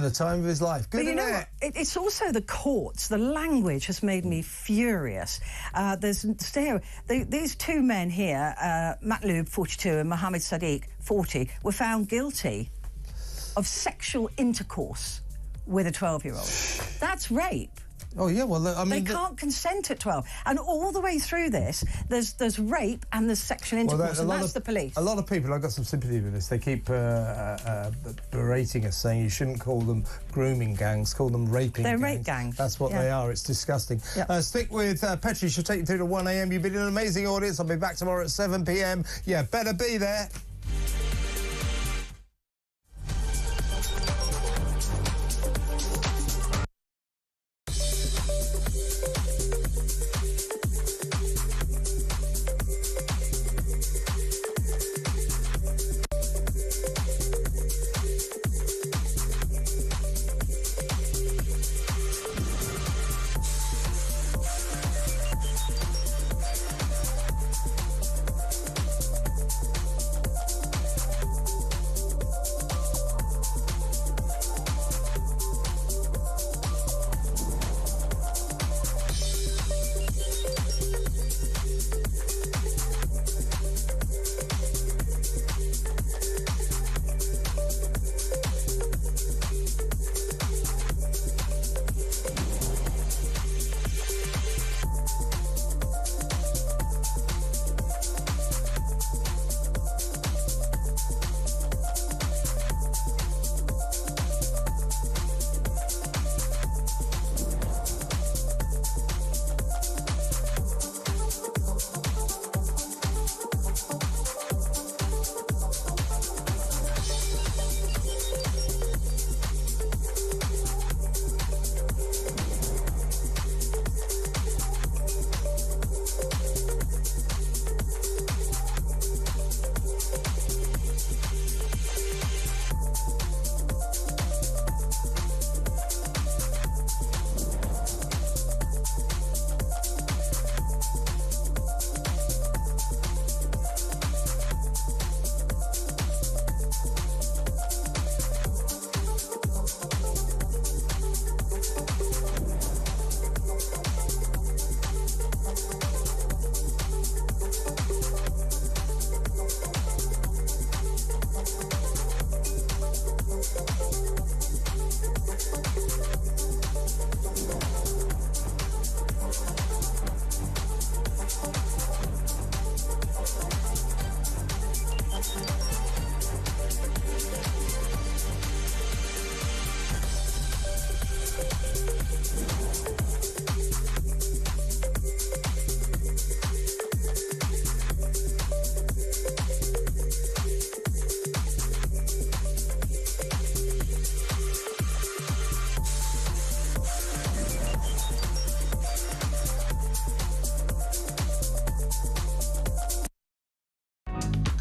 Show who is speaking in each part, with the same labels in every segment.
Speaker 1: the time of his life. Good, isn't it?
Speaker 2: It's also the courts. The language has made me furious. These two men here, Matloob, 42, and Mohammed Sadiq, 40, were found guilty of sexual intercourse with a 12-year-old. That's rape.
Speaker 1: Oh, yeah, well, I mean...
Speaker 2: They can't consent at 12. And all the way through this, there's rape and there's sexual intercourse, and that's the police.
Speaker 1: A lot of people, I've got some sympathy with this, they keep berating us, saying you shouldn't call them grooming gangs, call them raping gangs.
Speaker 2: They're rape gangs.
Speaker 1: That's what they are. It's disgusting. Yep. Stick with Petrie. She'll take you through to 1 a.m. You've been an amazing audience. I'll be back tomorrow at 7 p.m. Yeah, better be there.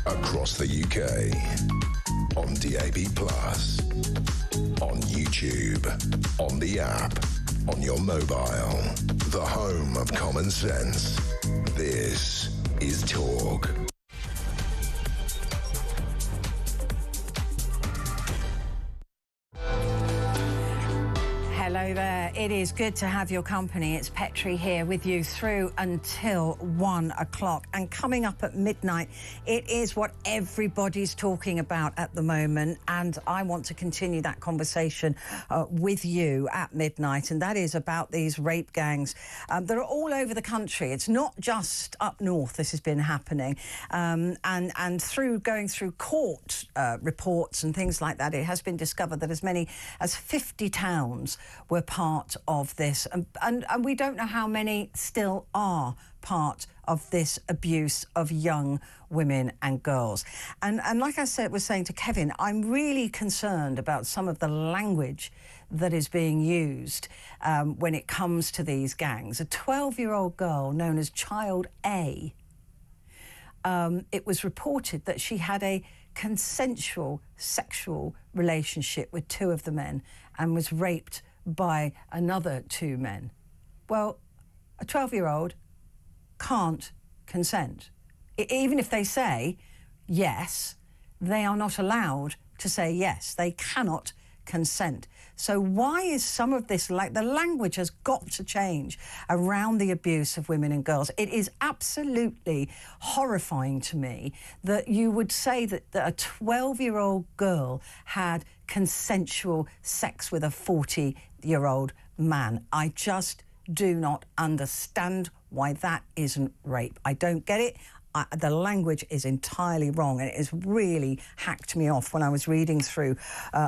Speaker 3: Across the UK, on DAB+, on YouTube, on the app, on your mobile, the home of common sense. This is Talk.
Speaker 2: Hello there. It is good to have your company. It's Petrie here with you through until 1 o'clock. And coming up at midnight, it is what everybody's talking about at the moment. And I want to continue that conversation with you at midnight. And that is about these rape gangs that are all over the country. It's not just up north this has been happening. And through going through court reports and things like that, it has been discovered that as many as 50 towns were part of this, and we don't know how many still are part of this abuse of young women and girls. And like I said, was saying to Kevin, I'm really concerned about some of the language that is being used when it comes to these gangs. A 12-year-old girl known as Child A, it was reported that she had a consensual sexual relationship with two of the men and was raped by another two men. Well, a 12-year-old can't consent. Even if they say yes, they are not allowed to say yes. They cannot consent. So why is some of this, like, the language has got to change around the abuse of women and girls? It is absolutely horrifying to me that you would say that a 12-year-old girl had consensual sex with a 40-year-old man. I just do not understand why that isn't rape. I don't get it. The language is entirely wrong, and it has really hacked me off when I was reading through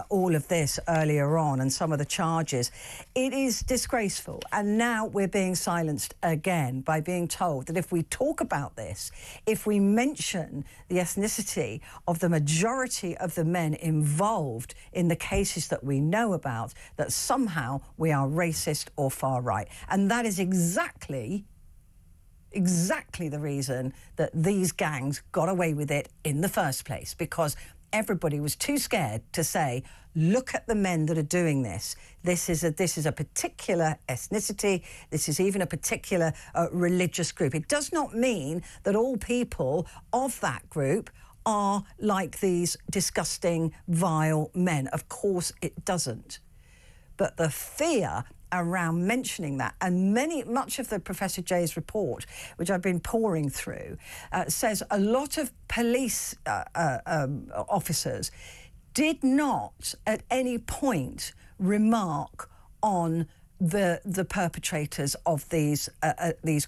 Speaker 2: all of this earlier on and some of the charges. It is disgraceful, and now we're being silenced again by being told that if we talk about this, if we mention the ethnicity of the majority of the men involved in the cases that we know about, that somehow we are racist or far right. And that is exactly the reason that these gangs got away with it in the first place, because everybody was too scared to say, look at the men that are doing this. This is a particular ethnicity. This is even a particular religious group. It does not mean that all people of that group are like these disgusting, vile men. Of course it doesn't. But the fear around mentioning that, and much of the Professor Jay's report, which I've been poring through, says a lot of police officers did not at any point remark on the perpetrators of these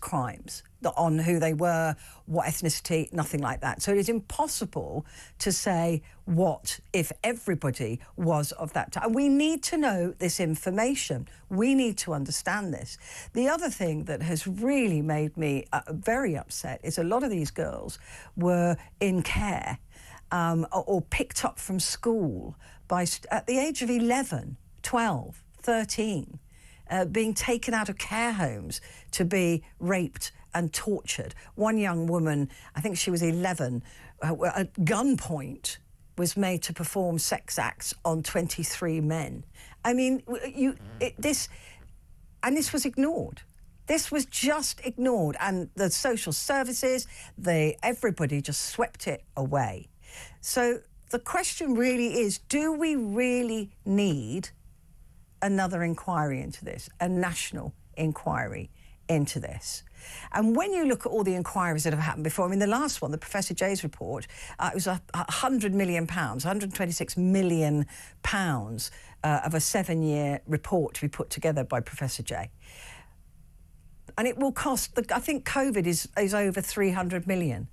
Speaker 2: crimes, on who they were, what ethnicity, nothing like that. So it is impossible to say what if everybody was of that time. We need to know this information. We need to understand this. The other thing that has really made me very upset is a lot of these girls were in care or picked up from school at the age of 11, 12, 13. Being taken out of care homes to be raped and tortured. One young woman, I think she was 11, at gunpoint was made to perform sex acts on 23 men. I mean, this was ignored. This was just ignored, and the social services, everybody just swept it away. So the question really is, do we really need another inquiry into this, a national inquiry into this? And when you look at all the inquiries that have happened before, I mean, the last one, the Professor Jay's report, it was £100 million, £126 million of a 7-year report to be put together by Professor Jay. And it will cost, I think COVID is over 300 million.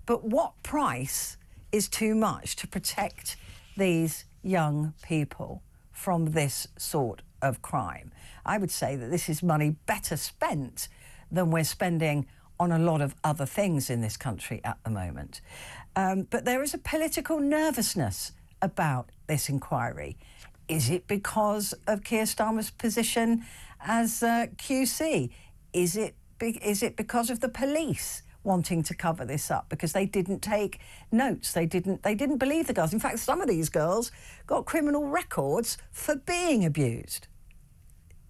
Speaker 2: But what price is too much to protect these young people from this sort of crime? I would say that this is money better spent than we're spending on a lot of other things in this country at the moment. But there is a political nervousness about this inquiry. Is it because of Keir Starmer's position as QC? Is it because of the police wanting to cover this up because they didn't take notes? They didn't believe the girls. In fact, some of these girls got criminal records for being abused.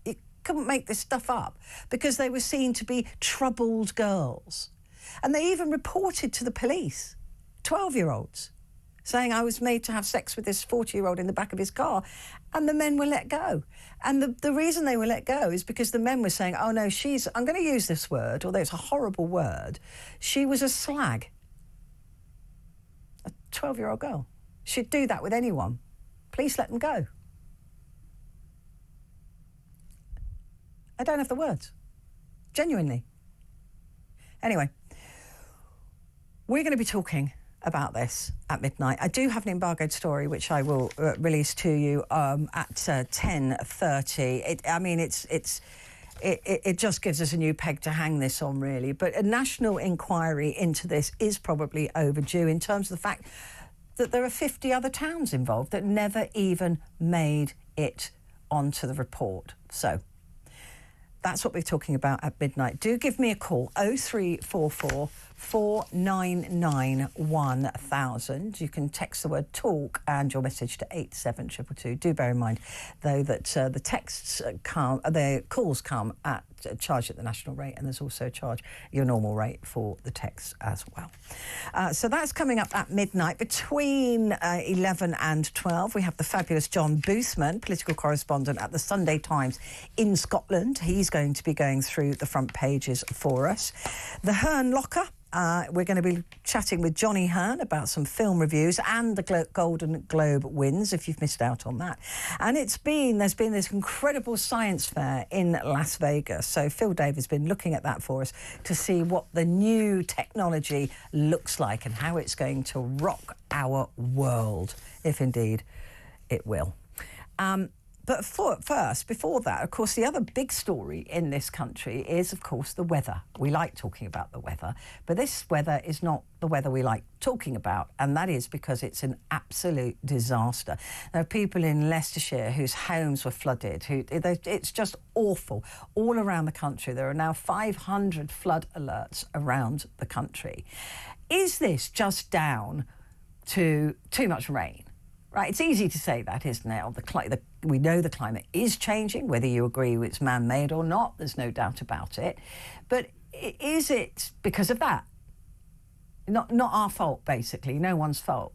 Speaker 2: You couldn't make this stuff up because they were seen to be troubled girls. And they even reported to the police, 12-year-olds, saying, I was made to have sex with this 40-year-old in the back of his car, and the men were let go. And the reason they were let go is because the men were saying, oh no, I'm going to use this word, although it's a horrible word, she was a slag. A 12-year-old girl. She'd do that with anyone. Please let them go. I don't have the words. Genuinely. Anyway, we're going to be talking about this at midnight. I do have an embargoed story which I will release to you at 10:30. It just gives us a new peg to hang this on, really. But a national inquiry into this is probably overdue in terms of the fact that there are 50 other towns involved that never even made it onto the report. So That's what we're talking about at midnight. Do give me a call, 0344 499 1000. You can text the word talk and your message to 87222. Do bear in mind, though, that the texts come, the calls come at charge at the national rate, and there's also a charge your normal rate for the texts as well. So that's coming up at midnight. Between 11 and 12, we have the fabulous John Boothman, political correspondent at the Sunday Times in Scotland. He's going to be going through the front pages for us. The Hearn Locker. We're going to be chatting with Johnny Hearn about some film reviews and the Golden Globe wins, if you've missed out on that. And there's been this incredible science fair in Las Vegas. So Phil Dave has been looking at that for us to see what the new technology looks like and how it's going to rock our world, if indeed it will. But first, before that, of course, the other big story in this country is, of course, the weather. We like talking about the weather, but this weather is not the weather we like talking about, and that is because it's an absolute disaster. There are people in Leicestershire whose homes were flooded. It's just awful. All around the country, there are now 500 flood alerts around the country. Is this just down to too much rain? Right, it's easy to say that, isn't it? We know the climate is changing, whether you agree it's man-made or not, there's no doubt about it. But is it because of that? Not our fault, basically, no one's fault.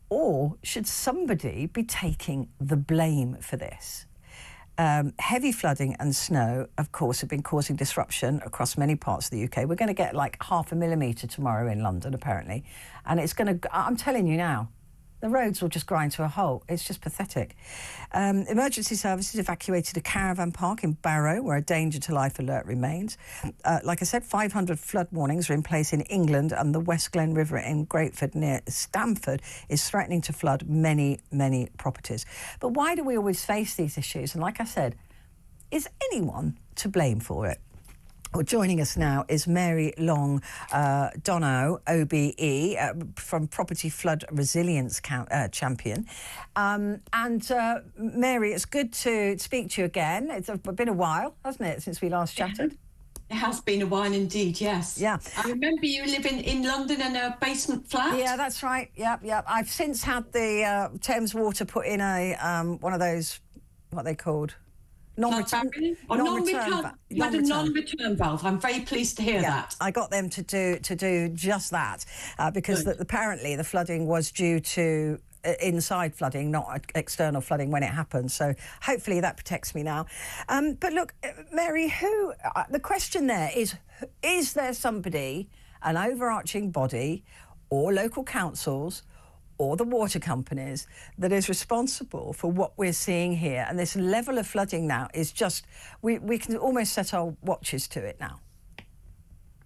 Speaker 2: Or should somebody be taking the blame for this? Heavy flooding and snow, of course, have been causing disruption across many parts of the UK. We're going to get like 0.5 millimetre tomorrow in London, apparently. And it's going to, I'm telling you now, the roads will just grind to a halt. It's just pathetic. Emergency services evacuated a caravan park in Barrow, where a danger to life alert remains. Like I said, 500 flood warnings are in place in England, and the West Glen River in Grateford near Stamford is threatening to flood many, many properties. But why do we always face these issues? And like I said, is anyone to blame for it? Well, joining us now is Mary Long Dono, OBE, from Property Flood Resilience Champion. Mary, it's good to speak to you again. It's been a while, hasn't it, since we last chatted?
Speaker 4: It has been a while indeed, yes.
Speaker 2: Yeah.
Speaker 4: I remember you living in London in a basement flat.
Speaker 2: Yeah, that's right. Yep. I've since had the Thames Water put in a one of those, what are they called?
Speaker 4: Non-return valve. I'm very pleased to hear that.
Speaker 2: I got them to do just that because apparently the flooding was due to inside flooding, not external flooding when it happened. So hopefully that protects me now. But look, Mary, the question there is there somebody, an overarching body or local councils or the water companies that is responsible for what we're seeing here? And this level of flooding now is just, we can almost set our watches to it now.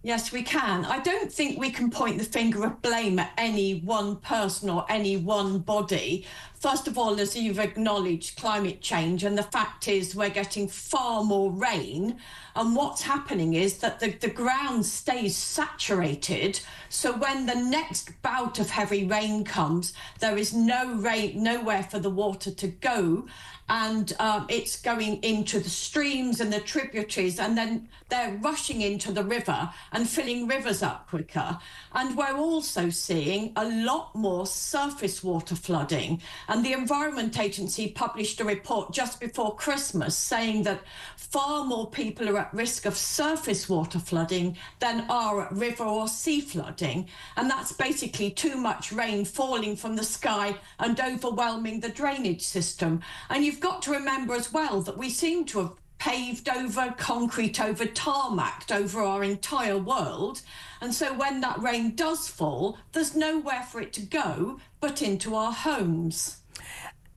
Speaker 4: Yes, we can. I don't think we can point the finger of blame at any one person or any one body. First of all, as you've acknowledged, climate change, and the fact is we're getting far more rain. And what's happening is that the ground stays saturated. So when the next bout of heavy rain comes, there is nowhere for the water to go. And it's going into the streams and the tributaries, and then they're rushing into the river and filling rivers up quicker. And we're also seeing a lot more surface water flooding. And the Environment Agency published a report just before Christmas saying that far more people are at risk of surface water flooding than are at river or sea flooding. And that's basically too much rain falling from the sky and overwhelming the drainage system. And you've got to remember as well that we seem to have paved over, concrete over, tarmacked over our entire world. And so when that rain does fall, there's nowhere for it to go but into our homes.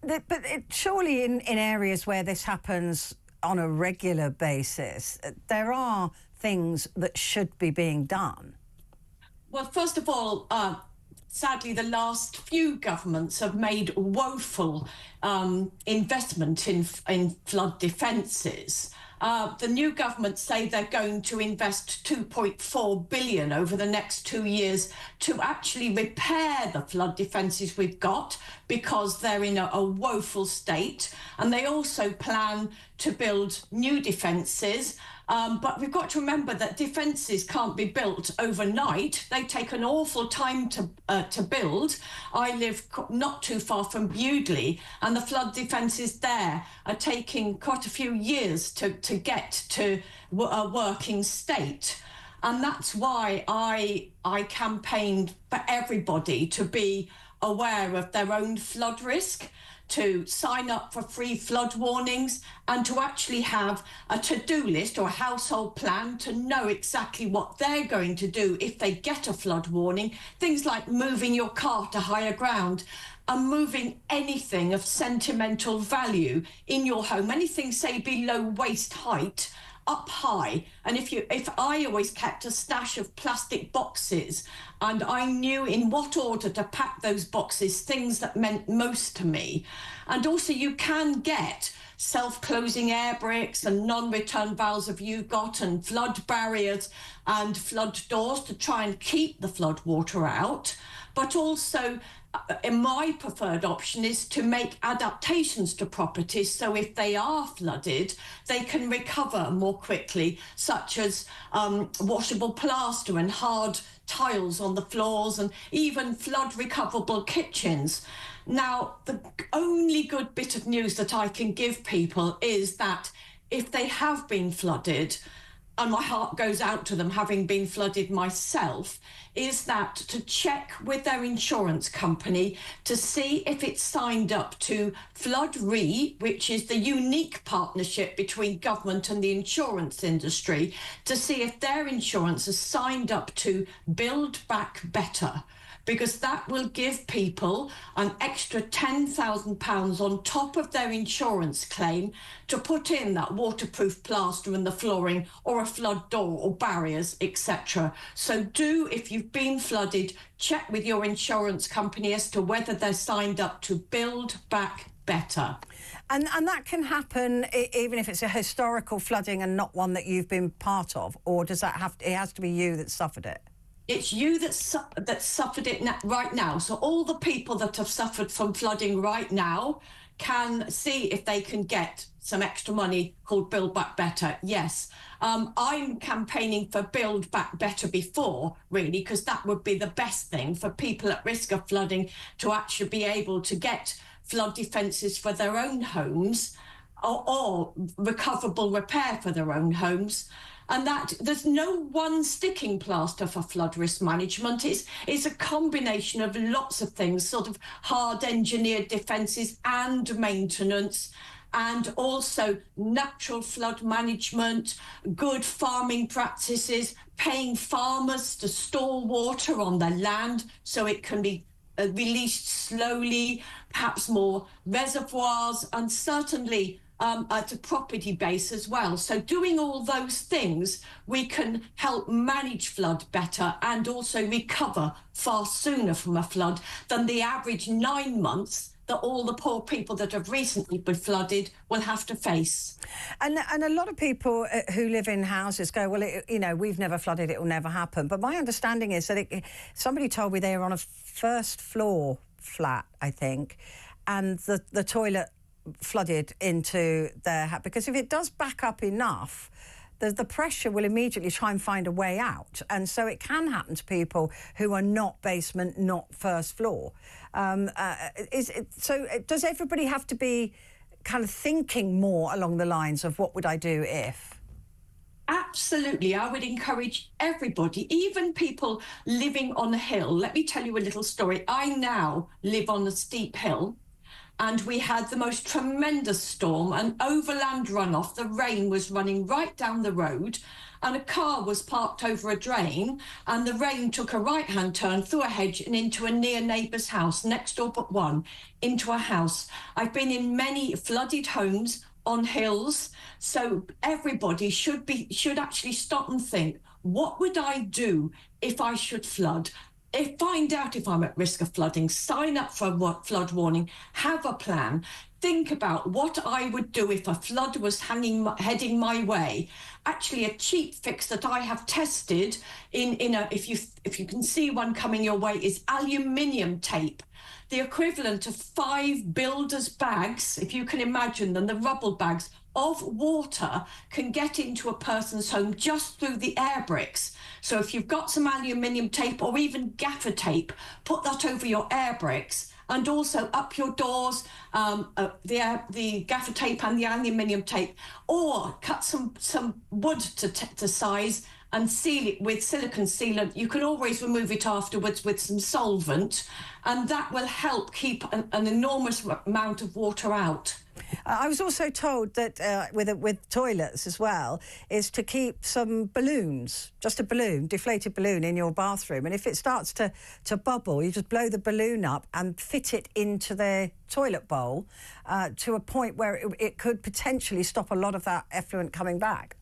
Speaker 2: But surely in areas where this happens on a regular basis, there are things that should be being done.
Speaker 4: Well, first of all, sadly, the last few governments have made woeful investment in flood defences. The new government say they're going to invest $2.4 billion over the next 2 years to actually repair the flood defences we've got because they're in a woeful state. And they also plan to build new defences But we've got to remember that defences can't be built overnight. They take an awful time to build. I live not too far from Bewdley, and the flood defences there are taking quite a few years to get to a working state. And that's why I campaigned for everybody to be aware of their own flood risk, to sign up for free flood warnings, and to actually have a to-do list or a household plan to know exactly what they're going to do if they get a flood warning. Things like moving your car to higher ground and moving anything of sentimental value in your home, anything, say, below waist height, up high. And if I always kept a stash of plastic boxes, and I knew in what order to pack those boxes, things that meant most to me. And also you can get self-closing air bricks and non-return valves if you've got, and flood barriers and flood doors to try and keep the flood water out. But also, my preferred option is to make adaptations to properties, so if they are flooded, they can recover more quickly, such as washable plaster and hard tiles on the floors, and even flood recoverable kitchens. Now, the only good bit of news that I can give people is that if they have been flooded, and my heart goes out to them having been flooded myself, is that to check with their insurance company to see if it's signed up to Flood Re, which is the unique partnership between government and the insurance industry, to see if their insurance is signed up to Build Back Better, because that will give people an extra £10,000 on top of their insurance claim to put in that waterproof plaster in the flooring, or a flood door or barriers, etc. So if you've been flooded, check with your insurance company as to whether they're signed up to Build Back Better.
Speaker 2: And that can happen even if it's a historical flooding and not one that you've been part of, or does that it has to be you that suffered it?
Speaker 4: It's you that suffered it right now. So all the people that have suffered from flooding right now can see if they can get some extra money called Build Back Better. Yes, I'm campaigning for Build Back Better before, really, because that would be the best thing for people at risk of flooding, to actually be able to get flood defences for their own homes, or recoverable repair for their own homes. And that there's no one sticking plaster for flood risk management. It's a combination of lots of things, sort of hard engineered defences and maintenance, and also natural flood management, good farming practices, paying farmers to store water on their land so it can be released slowly, perhaps more reservoirs, and certainly at a property base as well. So doing all those things, we can help manage flood better and also recover far sooner from a flood than the average 9 months that all the poor people that have recently been flooded will have to face.
Speaker 2: And a lot of people who live in houses go, well, we've never flooded, it will never happen. But my understanding is that somebody told me they were on a first floor flat, I think, and the toilet flooded into their house, because if it does back up enough, the pressure will immediately try and find a way out, and so it can happen to people who are not basement, not first floor. So does everybody have to be kind of thinking more along the lines of what would I do if?
Speaker 4: Absolutely. I would encourage everybody, even people living on a hill. Let me tell you a little story. I now live on a steep hill, and we had the most tremendous storm, an overland runoff. The rain was running right down the road, and a car was parked over a drain, and the rain took a right-hand turn through a hedge and into a near neighbour's house, next door but one, into a house. I've been in many flooded homes on hills, so everybody should actually stop and think, what would I do if I should flood? Find out if I'm at risk of flooding, sign up for a flood warning, have a plan, think about what I would do if a flood was heading my way. Actually, a cheap fix that I have tested if you can see one coming your way, is aluminium tape. the equivalent of 5 builder's bags, if you can imagine them, the rubble bags of water can get into a person's home just through the air bricks. So if you've got some aluminium tape or even gaffer tape, put that over your air bricks, and also up your doors, the gaffer tape and the aluminium tape, or cut some wood to size and seal it with silicone sealant. You can always remove it afterwards with some solvent, and that will help keep an enormous amount of water out.
Speaker 2: I was also told that with toilets as well, is to keep some balloons, just a balloon, deflated balloon in your bathroom. And if it starts to bubble, you just blow the balloon up and fit it into the toilet bowl to a point where it could potentially stop a lot of that effluent coming back.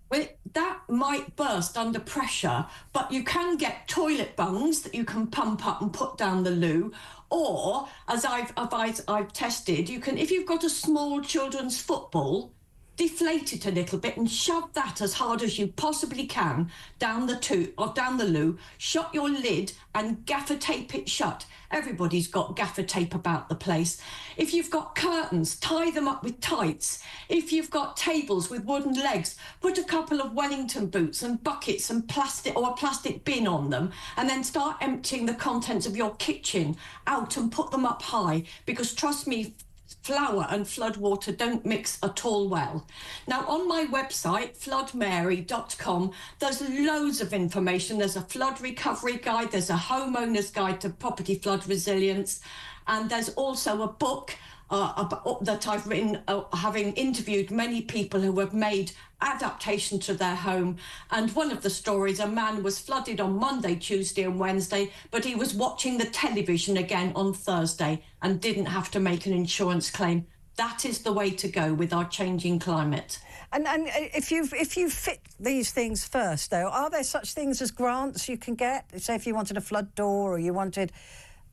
Speaker 4: Well, that might burst under pressure, but you can get toilet bungs that you can pump up and put down the loo. Or, as I've tested, you can, if you've got a small children's football, deflate it a little bit and shove that as hard as you possibly can down the loo, shut your lid and gaffer tape it shut. Everybody's got gaffer tape about the place. If you've got curtains, tie them up with tights. If you've got tables with wooden legs, put a couple of Wellington boots and buckets and plastic or a plastic bin on them, and then start emptying the contents of your kitchen out and put them up high, because trust me, flour and flood water don't mix at all well. Now, on my website, floodmary.com, there's loads of information. There's a flood recovery guide, there's a homeowner's guide to property flood resilience, and there's also a book that I've written, having interviewed many people who have made adaptation to their home. And one of the stories, a man was flooded on Monday, Tuesday and Wednesday, but he was watching the television again on Thursday and didn't have to make an insurance claim. That is the way to go with our changing climate.
Speaker 2: And if you fit these things first, though, are there such things as grants you can get? Say if you wanted a flood door or you wanted,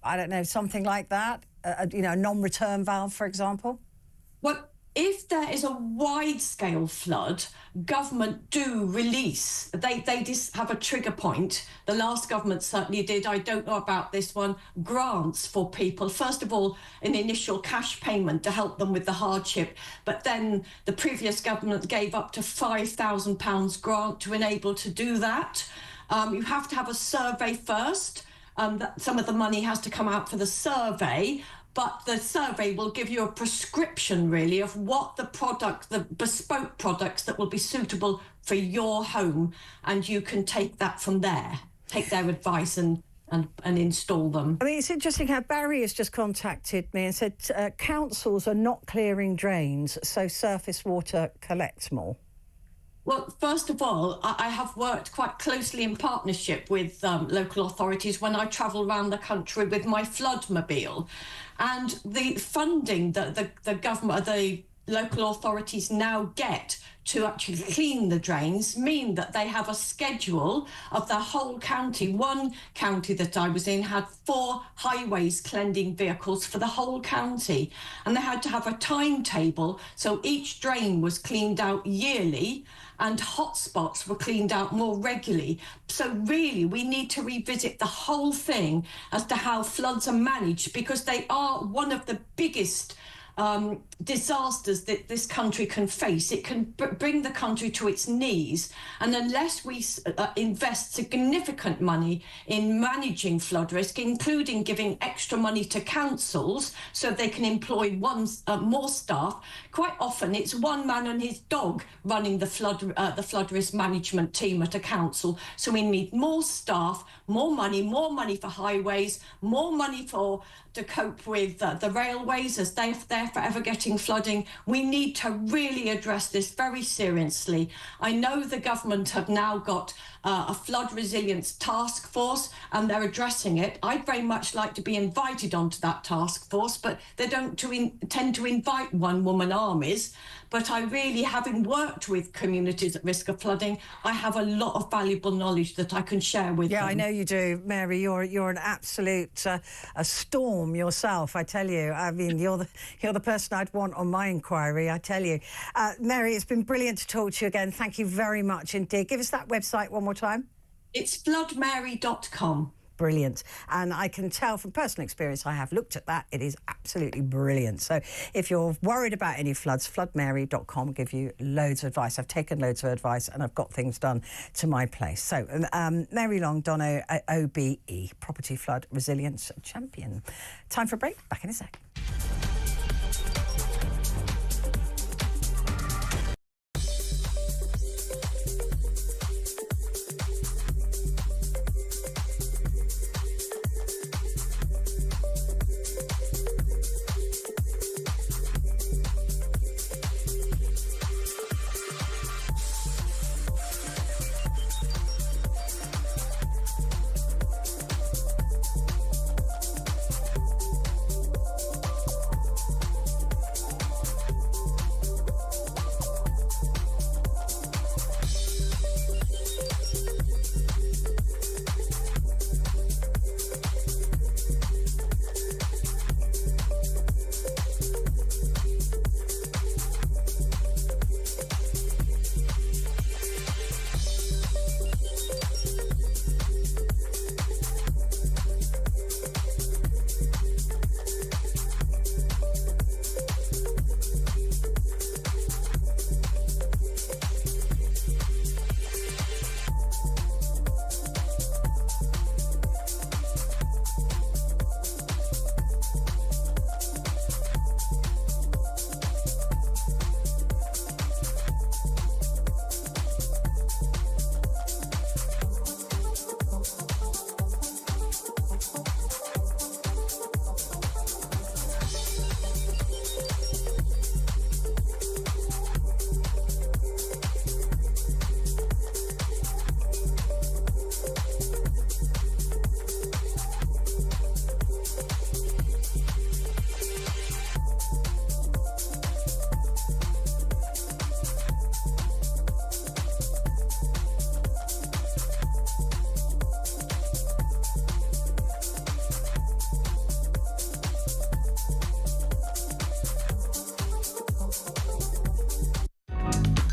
Speaker 2: I don't know, something like that, a non-return valve, for example?
Speaker 4: Well, if there is a wide-scale flood, government do release. They just have a trigger point. The last government certainly did. I don't know about this one. Grants for people. First of all, an initial cash payment to help them with the hardship. But then the previous government gave up to £5,000 grant to enable to do that. You have to have a survey first. Some of the money has to come out for the survey, but the survey will give you a prescription, really, of what the bespoke products that will be suitable for your home, and you can take that from there, take their advice and install them.
Speaker 2: I mean, it's interesting how Barry has just contacted me and said councils are not clearing drains, so surface water collects more.
Speaker 4: Well, first of all, I have worked quite closely in partnership with local authorities when I travel around the country with my floodmobile. And the funding that the government, the local authorities now get to actually clean the drains mean that they have a schedule of the whole county. One county that I was in had 4 highways cleansing vehicles for the whole county, and they had to have a timetable, so each drain was cleaned out yearly and hotspots were cleaned out more regularly. So really, we need to revisit the whole thing as to how floods are managed, because they are one of the biggest disasters that this country can face. It can bring the country to its knees, and unless we invest significant money in managing flood risk, including giving extra money to councils so they can employ more staff, quite often it's one man and his dog running the flood risk management team at a council. So we need more staff, more money for highways, more money to cope with the railways as they're forever getting flooding. We need to really address this very seriously. I know the government have now got a flood resilience task force and they're addressing it. I'd very much like to be invited onto that task force, but they don't tend to invite one-woman armies. But I really, having worked with communities at risk of flooding, I have a lot of valuable knowledge that I can share with them.
Speaker 2: Yeah, I know you do, Mary. You're an absolute a storm yourself, I tell you. I mean, you're the person I'd want on my inquiry, I tell you. Mary, it's been brilliant to talk to you again. Thank you very much indeed. Give us that website one more time.
Speaker 4: It's floodmary.com.
Speaker 2: brilliant. And I can tell from personal experience, I have looked at that. It is absolutely brilliant. So if you're worried about any floods, floodmary.com give you loads of advice. I've taken loads of advice and I've got things done to my place. So Mary Long, Dono, OBE, Property Flood Resilience Champion. Time for a break. Back in a sec.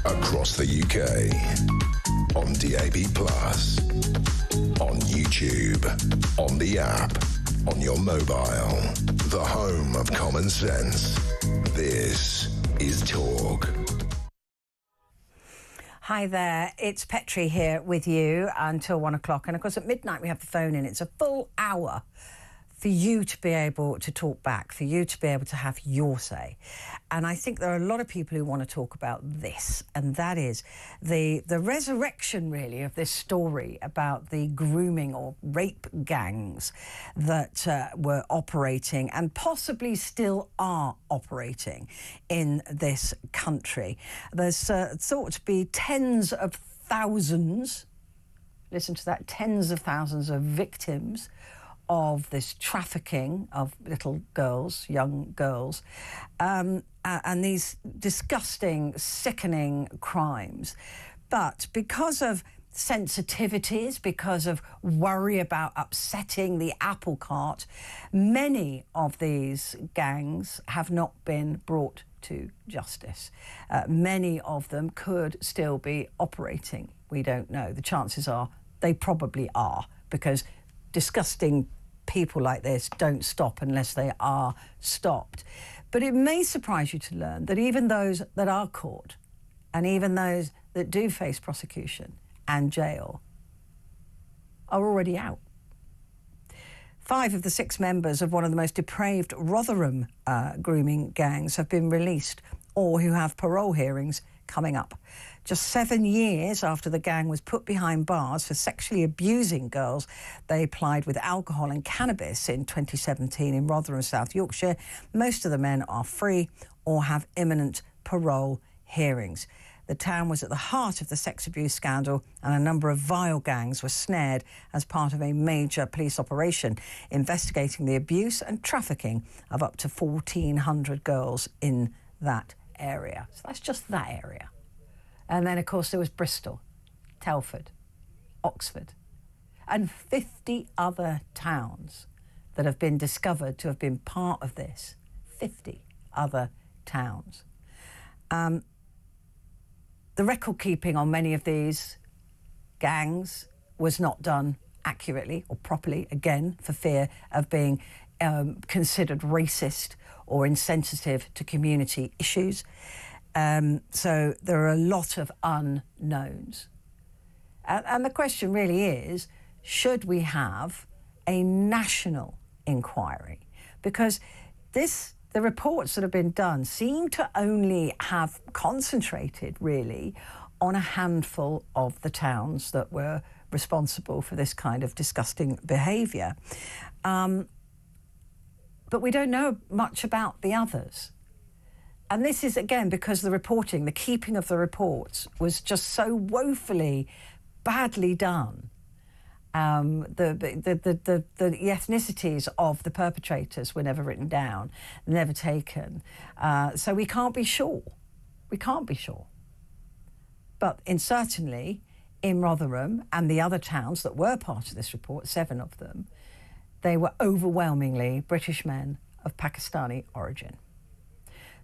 Speaker 3: Across the UK, on DAB+, on YouTube, on the app, on your mobile, the home of common sense. This is Talk.
Speaker 2: Hi there, it's Petrie here with you until 1 o'clock. And of course, at midnight, we have the phone in. It's a full hour for you to be able to talk back, for you to be able to have your say. And I think there are a lot of people who want to talk about this, and that is the resurrection, really, of this story about the grooming or rape gangs that were operating and possibly still are operating in this country. There's thought to be tens of thousands, listen to that, tens of thousands of victims of this trafficking of little girls, young girls, and these disgusting, sickening crimes. But because of sensitivities, because of worry about upsetting the apple cart, many of these gangs have not been brought to justice. Many of them could still be operating. We don't know. The chances are they probably are, because disgusting people like this don't stop unless they are stopped. But it may surprise you to learn that even those that are caught, and even those that do face prosecution and jail, are already out. 5 of the 6 members of one of the most depraved Rotherham grooming gangs have been released, or who have parole hearings coming up. Just 7 years after the gang was put behind bars for sexually abusing girls they plied with alcohol and cannabis in 2017 in Rotherham, South Yorkshire, most of the men are free or have imminent parole hearings. The town was at the heart of the sex abuse scandal, and a number of vile gangs were snared as part of a major police operation investigating the abuse and trafficking of up to 1,400 girls in that area. So that's just that area. And then, of course, there was Bristol, Telford, Oxford, and 50 other towns that have been discovered to have been part of this. 50 other towns. The record keeping on many of these gangs was not done accurately or properly, again, for fear of being considered racist or insensitive to community issues. So there are a lot of unknowns. And the question really is, should we have a national inquiry? Because the reports that have been done seem to only have concentrated, really, on a handful of the towns that were responsible for this kind of disgusting behaviour. But we don't know much about the others. And this is, again, because the reporting, the keeping of the reports was just so woefully badly done. The ethnicities of the perpetrators were never written down, never taken. So we can't be sure. We can't be sure. But certainly in Rotherham and the other towns that were part of this report, 7 of them, they were overwhelmingly British men of Pakistani origin.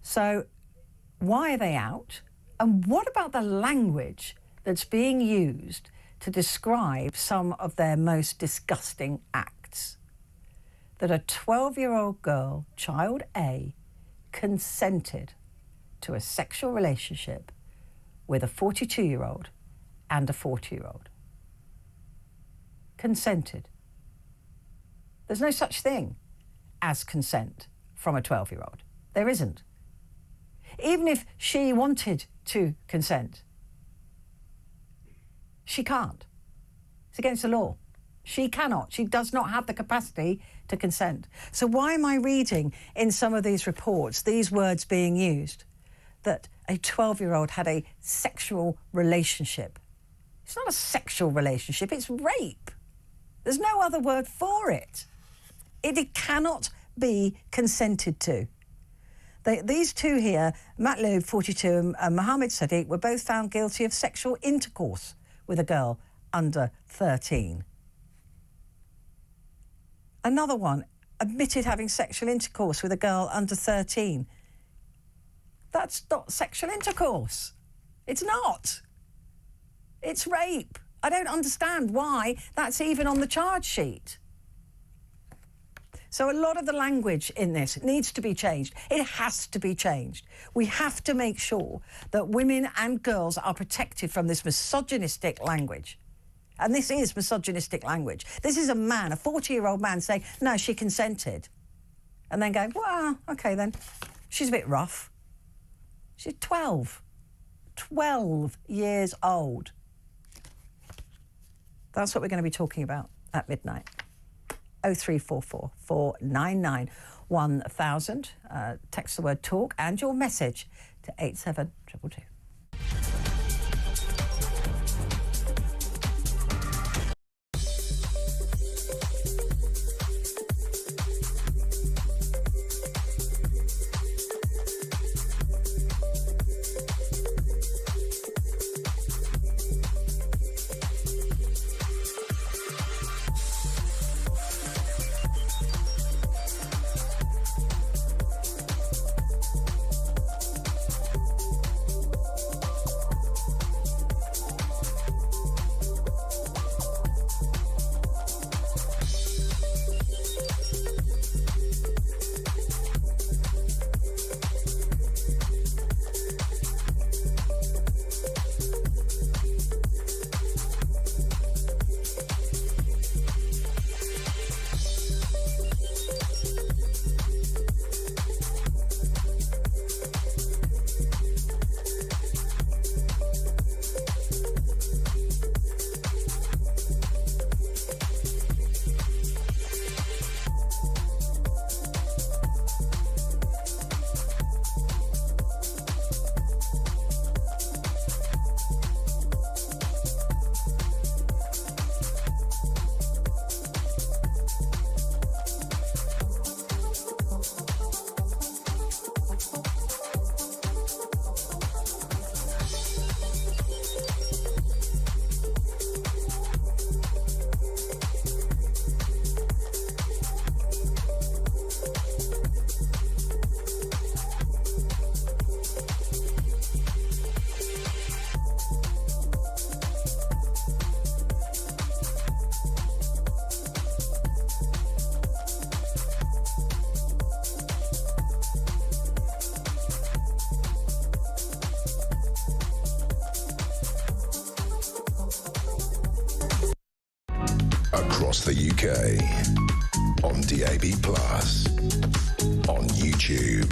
Speaker 2: So why are they out? And what about the language that's being used to describe some of their most disgusting acts? That a 12-year-old girl, child A, consented to a sexual relationship with a 42-year-old and a 40-year-old. Consented. There's no such thing as consent from a 12-year-old. There isn't. Even if she wanted to consent, she can't. It's against the law. She cannot. She does not have the capacity to consent. So why am I reading in some of these reports these words being used? That a 12-year-old had a sexual relationship. It's not a sexual relationship, it's rape. There's no other word for it. It cannot be consented to. These two here, Matloob, 42, and Mohammed Sadiq, were both found guilty of sexual intercourse with a girl under 13. Another one admitted having sexual intercourse with a girl under 13. That's not sexual intercourse. It's not. It's rape. I don't understand why that's even on the charge sheet. So a lot of the language in this needs to be changed. It has to be changed. We have to make sure that women and girls are protected from this misogynistic language. And this is misogynistic language. This is a man, a 40-year-old man saying, no, she consented. And then going, well, OK, then. She's a bit rough. She's 12. 12 years old. That's what we're going to be talking about at midnight. 0344 499 1000. Text the word talk and your message to 87222.
Speaker 3: the UK. On DAB+, on YouTube,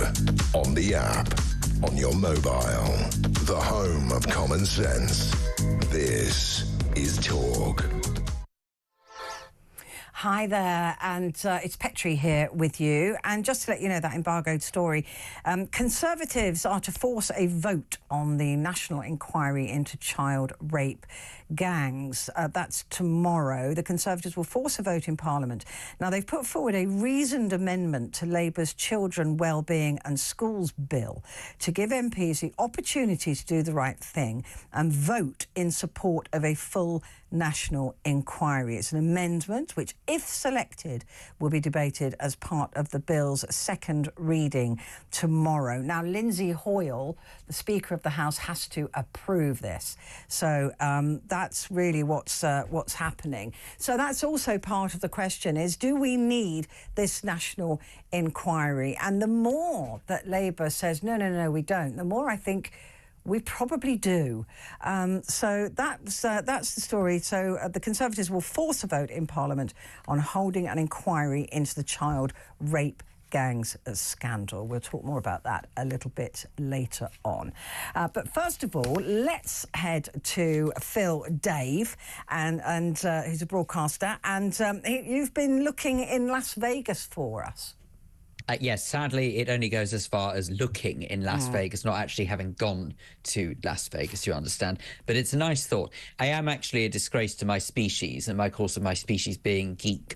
Speaker 3: on the app, on your mobile. The home of common sense. This is Talk.
Speaker 2: Hi there, and it's Petrie here with you. And just to let you know that embargoed story, Conservatives are to force a vote on the national inquiry into child rape gangs. That's tomorrow. The Conservatives will force a vote in Parliament. Now, they've put forward a reasoned amendment to Labour's Children, Wellbeing and Schools Bill to give MPs the opportunity to do the right thing and vote in support of a full national inquiry. It's an amendment which, if selected, will be debated as part of the bill's second reading tomorrow. Now, Lindsay Hoyle, the Speaker of the House, has to approve this. So that's really what's happening. So that's also part of the question is, do we need this national inquiry? And the more that Labour says, no, we don't, the more I think we probably do. So that's the story. So the Conservatives will force a vote in Parliament on holding an inquiry into the child rape gangs scandal. We'll talk more about that a little bit later on. But first of all, let's head to Phil Dave, and who's a broadcaster. And you've been looking in Las Vegas for us.
Speaker 5: Yes, sadly, it only goes as far as looking in Las Vegas, not actually having gone to Las Vegas, you understand. But it's a nice thought. I am actually a disgrace to my species, and my course of my species being geek.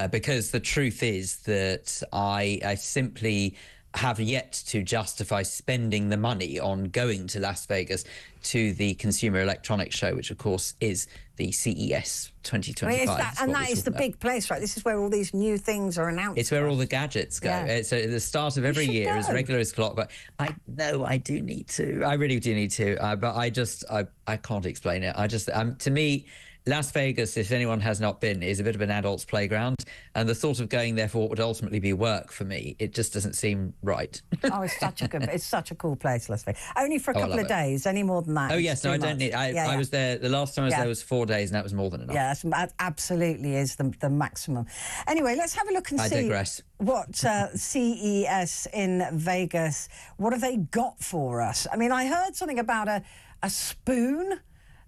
Speaker 5: Because the truth is that I simply have yet to justify spending the money on going to Las Vegas to the Consumer Electronics Show, which, of course, is the CES 2025.
Speaker 2: That is the big place, right? This is where all these new things are announced.
Speaker 5: It's where all the gadgets go. Yeah. It's at the start of every year, as regular as clock. But I know I do need to. I really do need to. But I can't explain it. To me, Las Vegas, if anyone has not been, is a bit of an adult's playground, and the thought of going there for what would ultimately be work for me, it just doesn't seem right. Oh,
Speaker 2: it's such a cool place, Las Vegas. Only for a couple of days, any more than that.
Speaker 5: Oh yes, no, I don't need. I was there the last time I was there was 4 days, and that was more than enough.
Speaker 2: Yeah, that absolutely is the maximum. Anyway, let's have a look and see.
Speaker 5: I digress.
Speaker 2: What CES in Vegas? What have they got for us? I mean, I heard something about a spoon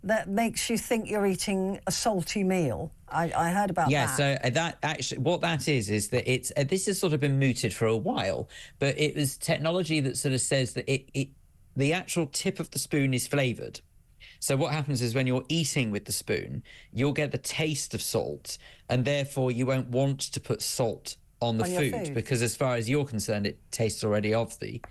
Speaker 2: that makes you think you're eating a salty meal. I heard about that.
Speaker 5: Yeah, so that actually, what that is that it's this has sort of been mooted for a while, but it was technology that sort of says that the actual tip of the spoon is flavoured. So what happens is when you're eating with the spoon, you'll get the taste of salt, and therefore you won't want to put salt on the food because, as far as you're concerned, it tastes already of the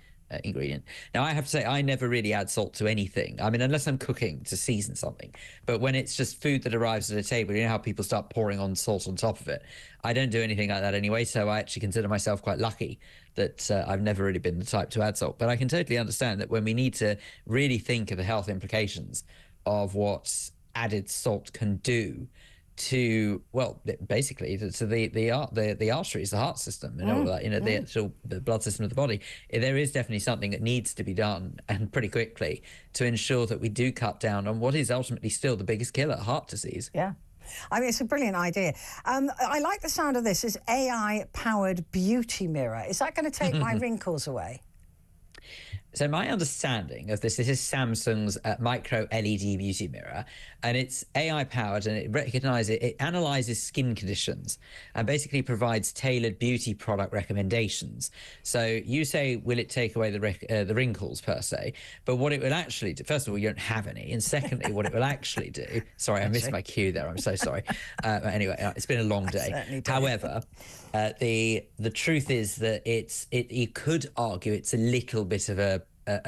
Speaker 5: ingredient. Now, I have to say, I never really add salt to anything. I mean, unless I'm cooking to season something. But when it's just food that arrives at a table, you know how people start pouring on salt on top of it. I don't do anything like that anyway, so I actually consider myself quite lucky that I've never really been the type to add salt. But I can totally understand that when we need to really think of the health implications of what added salt can do to, well, basically to the arteries, the heart system, and all that, the blood system of the body, there is definitely something that needs to be done, and pretty quickly, to ensure that we do cut down on what is ultimately still the biggest killer, heart disease.
Speaker 2: Yeah. I mean, it's a brilliant idea. I like the sound of this. It's AI-powered beauty mirror. Is that going to take my wrinkles away?
Speaker 5: So my understanding of this is Samsung's micro LED beauty mirror, and it's AI powered, and it analyzes skin conditions and basically provides tailored beauty product recommendations. So you say, will it take away the wrinkles per se? But what it will actually do, first of all, you don't have any, and secondly, what it will actually do. Sorry, I missed my cue there. I'm so sorry. Anyway, it's been a long day. However, the truth is that you could argue it's a little bit of a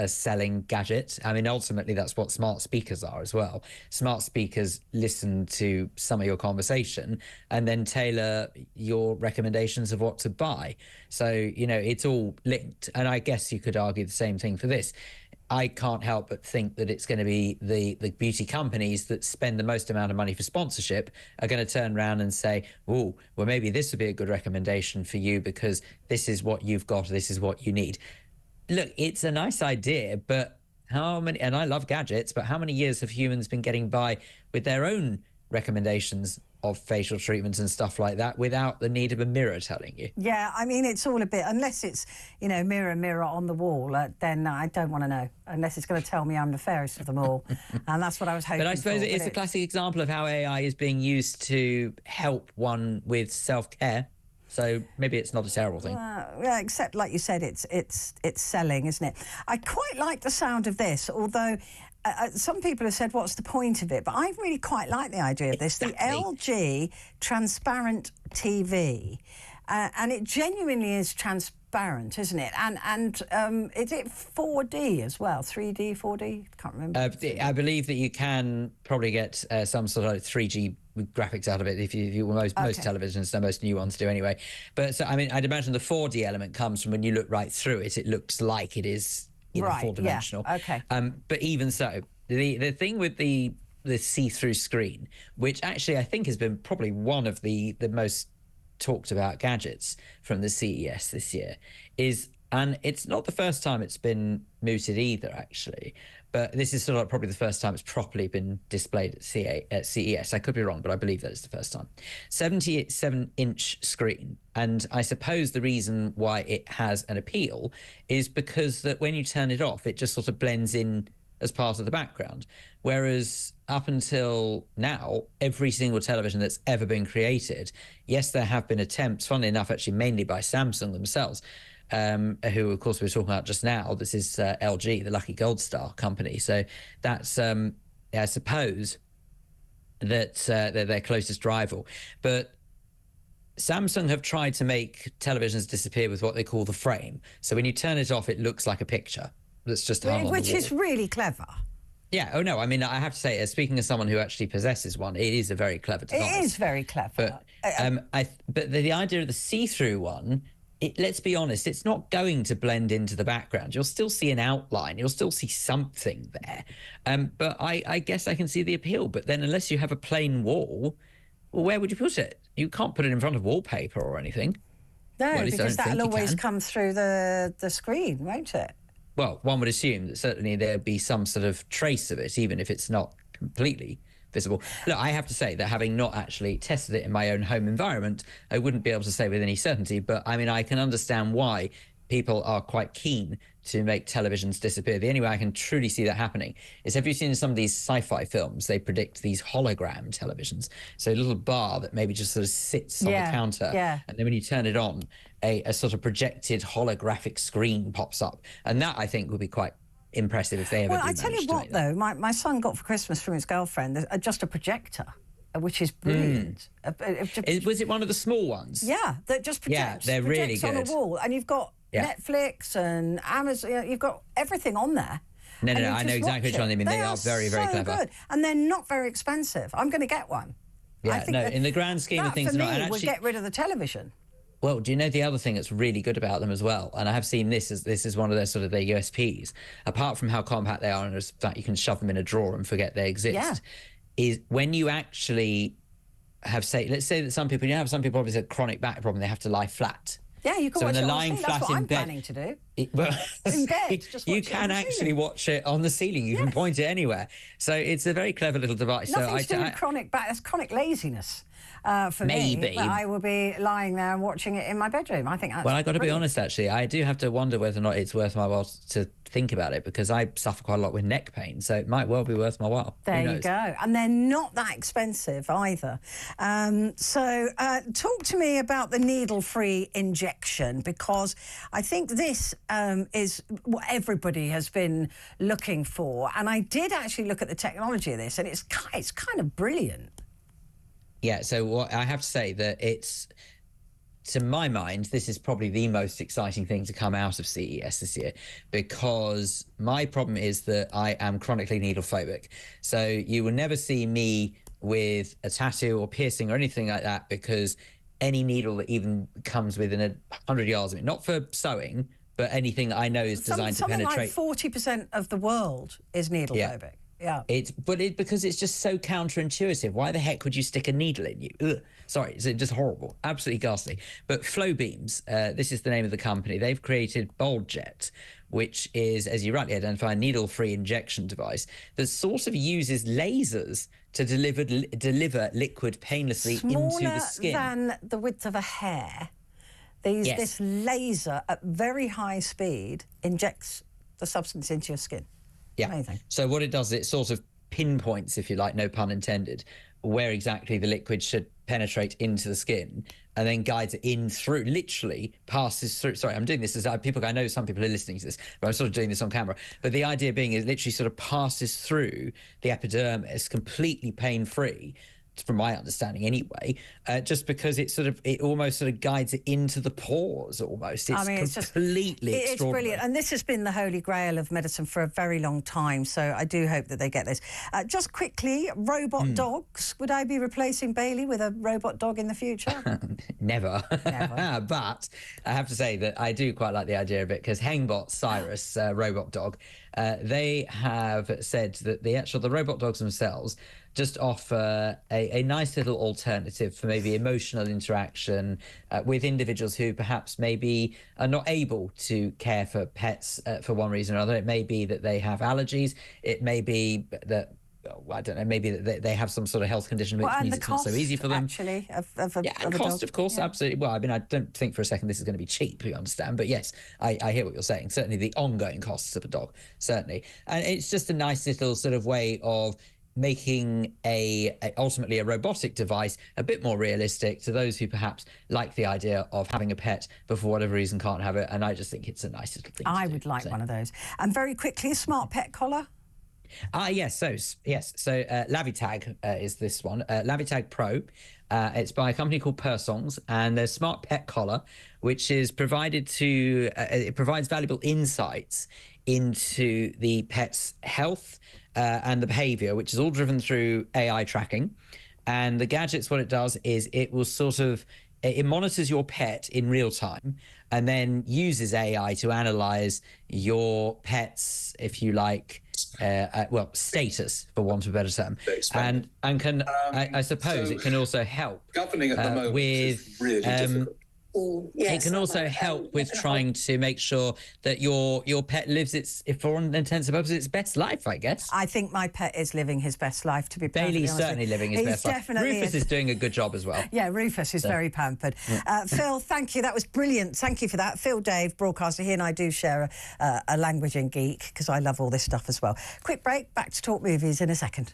Speaker 5: selling gadget. I mean, ultimately, that's what smart speakers are as well. Smart speakers listen to some of your conversation and then tailor your recommendations of what to buy. So, it's all linked. And I guess you could argue the same thing for this. I can't help but think that it's going to be the beauty companies that spend the most amount of money for sponsorship are going to turn around and say, oh, well, maybe this would be a good recommendation for you because this is what you've got, this is what you need. Look, it's a nice idea, but how many, and I love gadgets, but how many years have humans been getting by with their own recommendations of facial treatments and stuff like that without the need of a mirror telling you.
Speaker 2: Yeah, I mean, it's all a bit, unless it's, you know, mirror, mirror on the wall, then I don't want to know, unless it's going to tell me I'm the fairest of them all. And that's what I was hoping
Speaker 5: But I suppose
Speaker 2: for,
Speaker 5: it is a classic example of how AI is being used to help one with self-care. So maybe it's not a terrible thing.
Speaker 2: Yeah, except, like you said, it's selling, isn't it? I quite like the sound of this, although some people have said, what's the point of it? But I really quite like the idea of this.
Speaker 5: Exactly.
Speaker 2: The LG transparent TV, and it genuinely is transparent, isn't it? And is it 4D as well? 3D, 4D? Can't remember.
Speaker 5: I believe that you can probably get some sort of 3G graphics out of it if you most televisions, so most new ones do anyway. But so, I mean, I'd imagine the 4D element comes from when you look right through it, it looks like it is, you know, four-dimensional.
Speaker 2: Yeah, okay.
Speaker 5: But even so, the thing with the see-through screen, which actually I think has been probably one of the most talked about gadgets from the CES this year, is, and it's not the first time it's been mooted either, actually, but this is sort of probably the first time it's properly been displayed at CES. I could be wrong, but I believe that it's the first time. 77-inch screen. And I suppose the reason why it has an appeal is because that when you turn it off, it just sort of blends in as part of the background. Whereas up until now, every single television that's ever been created, yes, there have been attempts, funnily enough, actually mainly by Samsung themselves, who, of course, we were talking about just now. This is LG, the Lucky Gold Star company. So that's, I suppose, that they're their closest rival. But Samsung have tried to make televisions disappear with what they call the frame. So when you turn it off, it looks like a picture that's just hung on the wall.
Speaker 2: Which is really clever.
Speaker 5: Yeah. Oh, no. I mean, I have to say, speaking as someone who actually possesses one, it is a very clever device.
Speaker 2: It is very clever.
Speaker 5: But the idea of the see-through one, let's be honest, it's not going to blend into the background. You'll still see an outline. You'll still see something there. But I guess I can see the appeal. But then unless you have a plain wall, well, where would you put it? You can't put it in front of wallpaper or anything.
Speaker 2: No, well, because that'll always come through the screen, won't it?
Speaker 5: Well, one would assume that certainly there'd be some sort of trace of it, even if it's not completely visible. Look, I have to say that having not actually tested it in my own home environment, I wouldn't be able to say with any certainty. But I mean, I can understand why people are quite keen to make televisions disappear. The only way I can truly see that happening is, have you seen some of these sci-fi films? They predict these hologram televisions. So a little bar that maybe just sort of sits on the counter. Yeah. And then when you turn it on, a sort of projected holographic screen pops up. And that, I think, would be quite impressive if they ever do manage to make that. Well, I tell you what, though, my son got for Christmas from his girlfriend just a projector, which is brilliant. Was it one of the small ones?
Speaker 2: Yeah, that just projects,
Speaker 5: they're really good.
Speaker 2: On a wall. And you've got Netflix and Amazon, you've got everything on there.
Speaker 5: No, I know exactly which one they mean. They are very, very clever.
Speaker 2: Good. And they're not very expensive. I'm going to get one.
Speaker 5: Yeah, no, in the grand scheme of things,
Speaker 2: for me, and actually, would get rid of the television.
Speaker 5: Well, do you know the other thing that's really good about them as well? And I have seen this is one of their sort of their USPs, apart from how compact they are and the fact you can shove them in a drawer and forget they exist, is when you actually have, let's say that some people obviously have a chronic back problem, they have to lie flat.
Speaker 2: Yeah, you can watch it on the ceiling. That's what I'm planning to do. In bed, just watch
Speaker 5: you can actually watch it on the ceiling. You can point it anywhere. So it's a very clever little device.
Speaker 2: Nothing to do with chronic back. That's chronic laziness. For me, but I will be lying there and watching it in my bedroom. I think that's
Speaker 5: Well, I got to be
Speaker 2: brilliant.
Speaker 5: honest, actually. I do have to wonder whether or not it's worth my while to think about it, because I suffer quite a lot with neck pain, so it might well be worth my while.
Speaker 2: There you go. And they're not that expensive either. So talk to me about the needle-free injection, because I think this is what everybody has been looking for. And I did actually look at the technology of this, and it's kind of brilliant.
Speaker 5: Yeah, so what I have to say that it's, to my mind, this is probably the most exciting thing to come out of CES this year, because my problem is that I am chronically needle phobic. So you will never see me with a tattoo or piercing or anything like that, because any needle that even comes within 100 yards of it, not for sewing, but anything that I know is designed to penetrate.
Speaker 2: Something like 40% of the world is needle phobic. Yeah.
Speaker 5: Because it's just so counterintuitive. Why the heck would you stick a needle in you? Ugh. Sorry, it's just horrible. Absolutely ghastly. But Flow Beams, this is the name of the company. They've created Bold Jet, which is, as you rightly identify, a needle-free injection device that sort of uses lasers to deliver liquid painlessly into the skin.
Speaker 2: Smaller than the width of a hair. This laser at very high speed injects the substance into your skin.
Speaker 5: Yeah.
Speaker 2: Amazing.
Speaker 5: So what it does, it sort of pinpoints, if you like, no pun intended, where exactly the liquid should penetrate into the skin, and then guides it in through, literally passes through. Sorry, I'm doing this as I know some people are listening to this, but I'm sort of doing this on camera. But the idea being is literally sort of passes through the epidermis completely pain-free, from my understanding anyway, just because it almost sort of guides it into the pores almost. It's completely extraordinary.
Speaker 2: It's brilliant. And this has been the holy grail of medicine for a very long time. So I do hope that they get this. Just quickly, robot dogs. Would I be replacing Bailey with a robot dog in the future?
Speaker 5: Never.
Speaker 2: Never.
Speaker 5: But I have to say that I do quite like the idea of it, because Hengbot Cyrus, robot dog, they have said that the robot dogs themselves just offer a nice little alternative for maybe emotional interaction with individuals who perhaps maybe are not able to care for pets for one reason or another. It may be that they have allergies. It may be that, I don't know, maybe that they have some sort of health condition which means it's not so easy for them.
Speaker 2: Actually, of a
Speaker 5: cost,
Speaker 2: dog.
Speaker 5: of course, absolutely. Well, I mean, I don't think for a second this is going to be cheap, you understand. But yes, I hear what you're saying. Certainly the ongoing costs of a dog, certainly. And it's just a nice little sort of way of making ultimately a robotic device a bit more realistic to those who perhaps like the idea of having a pet but for whatever reason can't have it. And I just think it's a nice little thing.
Speaker 2: I would like one of those. And very quickly, a smart pet collar.
Speaker 5: Yes. So Lavitag is this one. Lavitag Pro. It's by a company called Persongs, and their smart pet collar, which is provided to it provides valuable insights into the pet's health and the behavior, which is all driven through AI tracking. And the gadgets, what it does is it will it monitors your pet in real time and then uses AI to analyze your pet's, if you like, status, for want of a better term. And can, I suppose it can also help
Speaker 6: governing at the moment
Speaker 5: with
Speaker 6: is really difficult.
Speaker 5: It can also help with trying to make sure that your pet lives for all intents and purposes, its best life, I guess.
Speaker 2: I think my pet is living his best life, to be perfectly honest.
Speaker 5: Bailey's certainly living his best life. Rufus is doing a good job as well.
Speaker 2: Yeah, Rufus is very pampered. Phil, thank you. That was brilliant. Thank you for that. Phil Dave, broadcaster. He and I do share a language and geek, because I love all this stuff as well. Quick break. Back to Talk Movies in a second.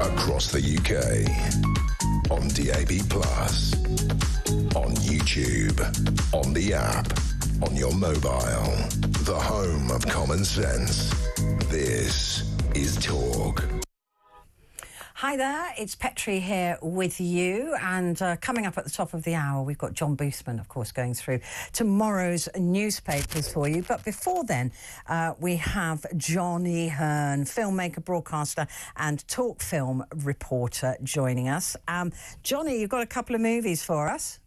Speaker 3: Across the UK on DAB+, on YouTube, on the app, on your mobile. The home of common sense. This is Talk.
Speaker 2: Hi there, it's Petrie here with you, and coming up at the top of the hour, we've got John Boosman, of course, going through tomorrow's newspapers for you. But before then, we have Johnny Hearn, filmmaker, broadcaster and talk film reporter joining us. Johnny, you've got a couple of movies for us.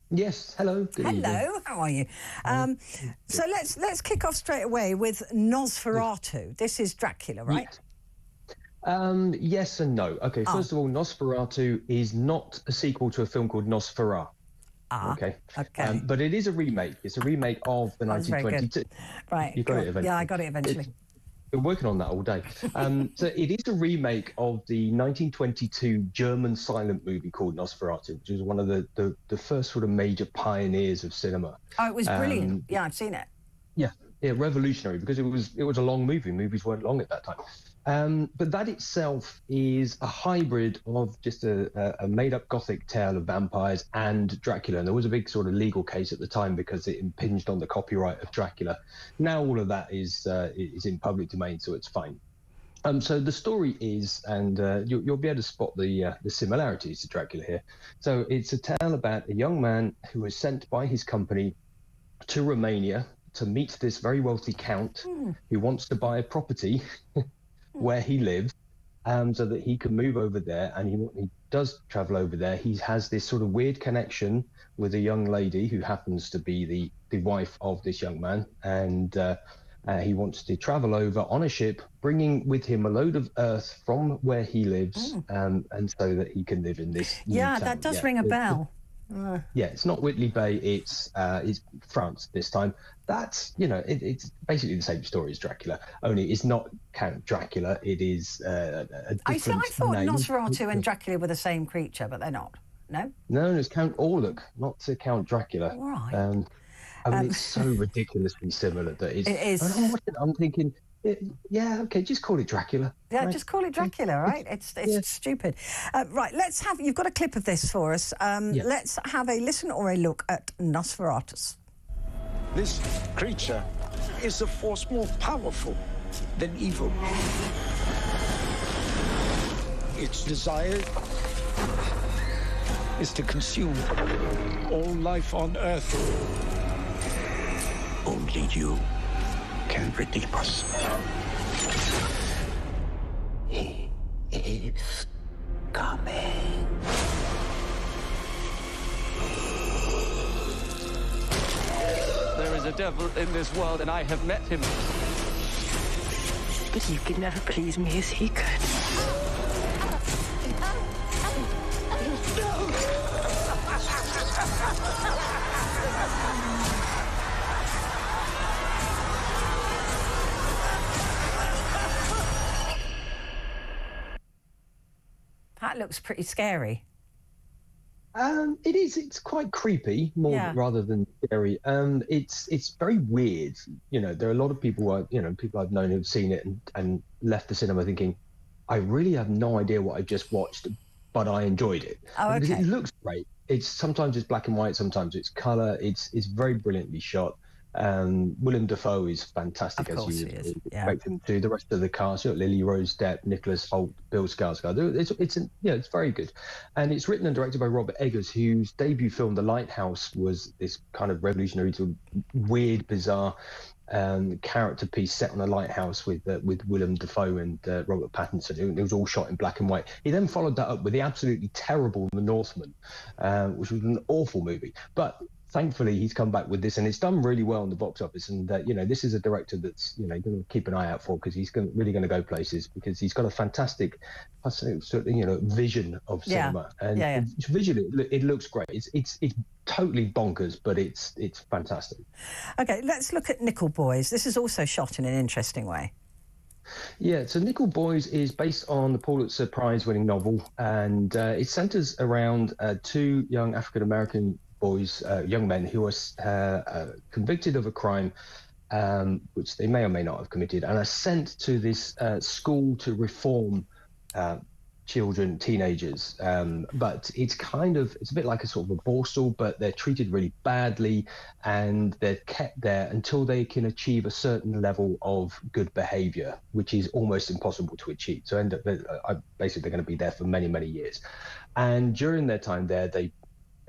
Speaker 6: Yes, hello. Good evening.
Speaker 2: Hello, how are you? So let's kick off straight away with Nosferatu. This is Dracula, right?
Speaker 6: Yes. Yes and no. Okay, first of all, Nosferatu is not a sequel to a film called Nosferatu. Okay. But it is a remake. It's a remake of the 1922.
Speaker 2: Right.
Speaker 6: You got it eventually.
Speaker 2: Yeah, I got it eventually.
Speaker 6: Been working on that all day. So it is a remake of the 1922 German silent movie called Nosferatu, which was one of the first sort of major pioneers of cinema.
Speaker 2: Oh, it was brilliant. Yeah, I've seen it.
Speaker 6: Yeah, revolutionary, because it was a long movie. Movies weren't long at that time. But that itself is a hybrid of just a made-up gothic tale of vampires and Dracula. And there was a big sort of legal case at the time because it impinged on the copyright of Dracula. Now all of that is in public domain, so it's fine. So the story is, and you'll be able to spot the similarities to Dracula here. So it's a tale about a young man who was sent by his company to Romania to meet this very wealthy count who wants to buy a property where he lives, so that he can move over there. And he does travel over there. He has this sort of weird connection with a young lady who happens to be the wife of this young man. And he wants to travel over on a ship, bringing with him a load of earth from where he lives, and so that he can live in this new town.
Speaker 2: That does ring a bell.
Speaker 6: Yeah, it's not Whitley Bay, it's France this time. That's, it's basically the same story as Dracula, only it's not Count Dracula, it is a different
Speaker 2: I thought
Speaker 6: name.
Speaker 2: Nosferatu and Dracula were the same creature, but they're not. No?
Speaker 6: No, it's Count Orlok, not to Count Dracula.
Speaker 2: All right.
Speaker 6: It's so ridiculously similar that it's...
Speaker 2: It is.
Speaker 6: I'm thinking... okay, just call it Dracula.
Speaker 2: Yeah,
Speaker 6: right?
Speaker 2: Just call it Dracula, right? It's stupid. Right, you've got a clip of this for us. Let's have a listen or a look at Nosferatu.
Speaker 7: This creature is a force more powerful than evil. Its desire is to consume all life on Earth. Only you can redeem us. He is coming.
Speaker 8: There is a devil in this world, and I have met him.
Speaker 9: But you could never please me as he could.
Speaker 2: That looks pretty scary.
Speaker 6: It is. It's quite creepy, rather than scary. It's very weird. There are a lot of people people I've known who've seen it and left the cinema thinking, I really have no idea what I just watched, but I enjoyed it.
Speaker 2: Oh, okay.
Speaker 6: Because it looks great. Sometimes it's black and white, sometimes it's color. It's very brilliantly shot. Willem Dafoe is fantastic, as you would expect him to. The rest of the cast, Lily Rose Depp, Nicholas Hoult, Bill Skarsgård. It's very good, and it's written and directed by Robert Eggers, whose debut film, The Lighthouse, was this kind of revolutionary, to weird, bizarre character piece set on a lighthouse with Willem Dafoe and Robert Pattinson. It was all shot in black and white. He then followed that up with the absolutely terrible The Northman, which was an awful movie, but thankfully he's come back with this, and it's done really well in the box office. And this is a director that's going to keep an eye out for, because he's really going to go places, because he's got a fantastic vision of cinema. Visually it looks great. It's totally bonkers, but it's fantastic.
Speaker 2: Okay, let's look at Nickel Boys. This is also shot in an interesting way.
Speaker 6: Yeah, so Nickel Boys is based on the Pulitzer Prize-winning novel, and it centres around two young African-American boys, young men, who are convicted of a crime which they may or may not have committed, and are sent to this school to reform children, teenagers, but it's a bit like a sort of a borstal, but they're treated really badly, and they're kept there until they can achieve a certain level of good behavior, which is almost impossible to achieve. So basically they're going to be there for many, many years. And during their time there, they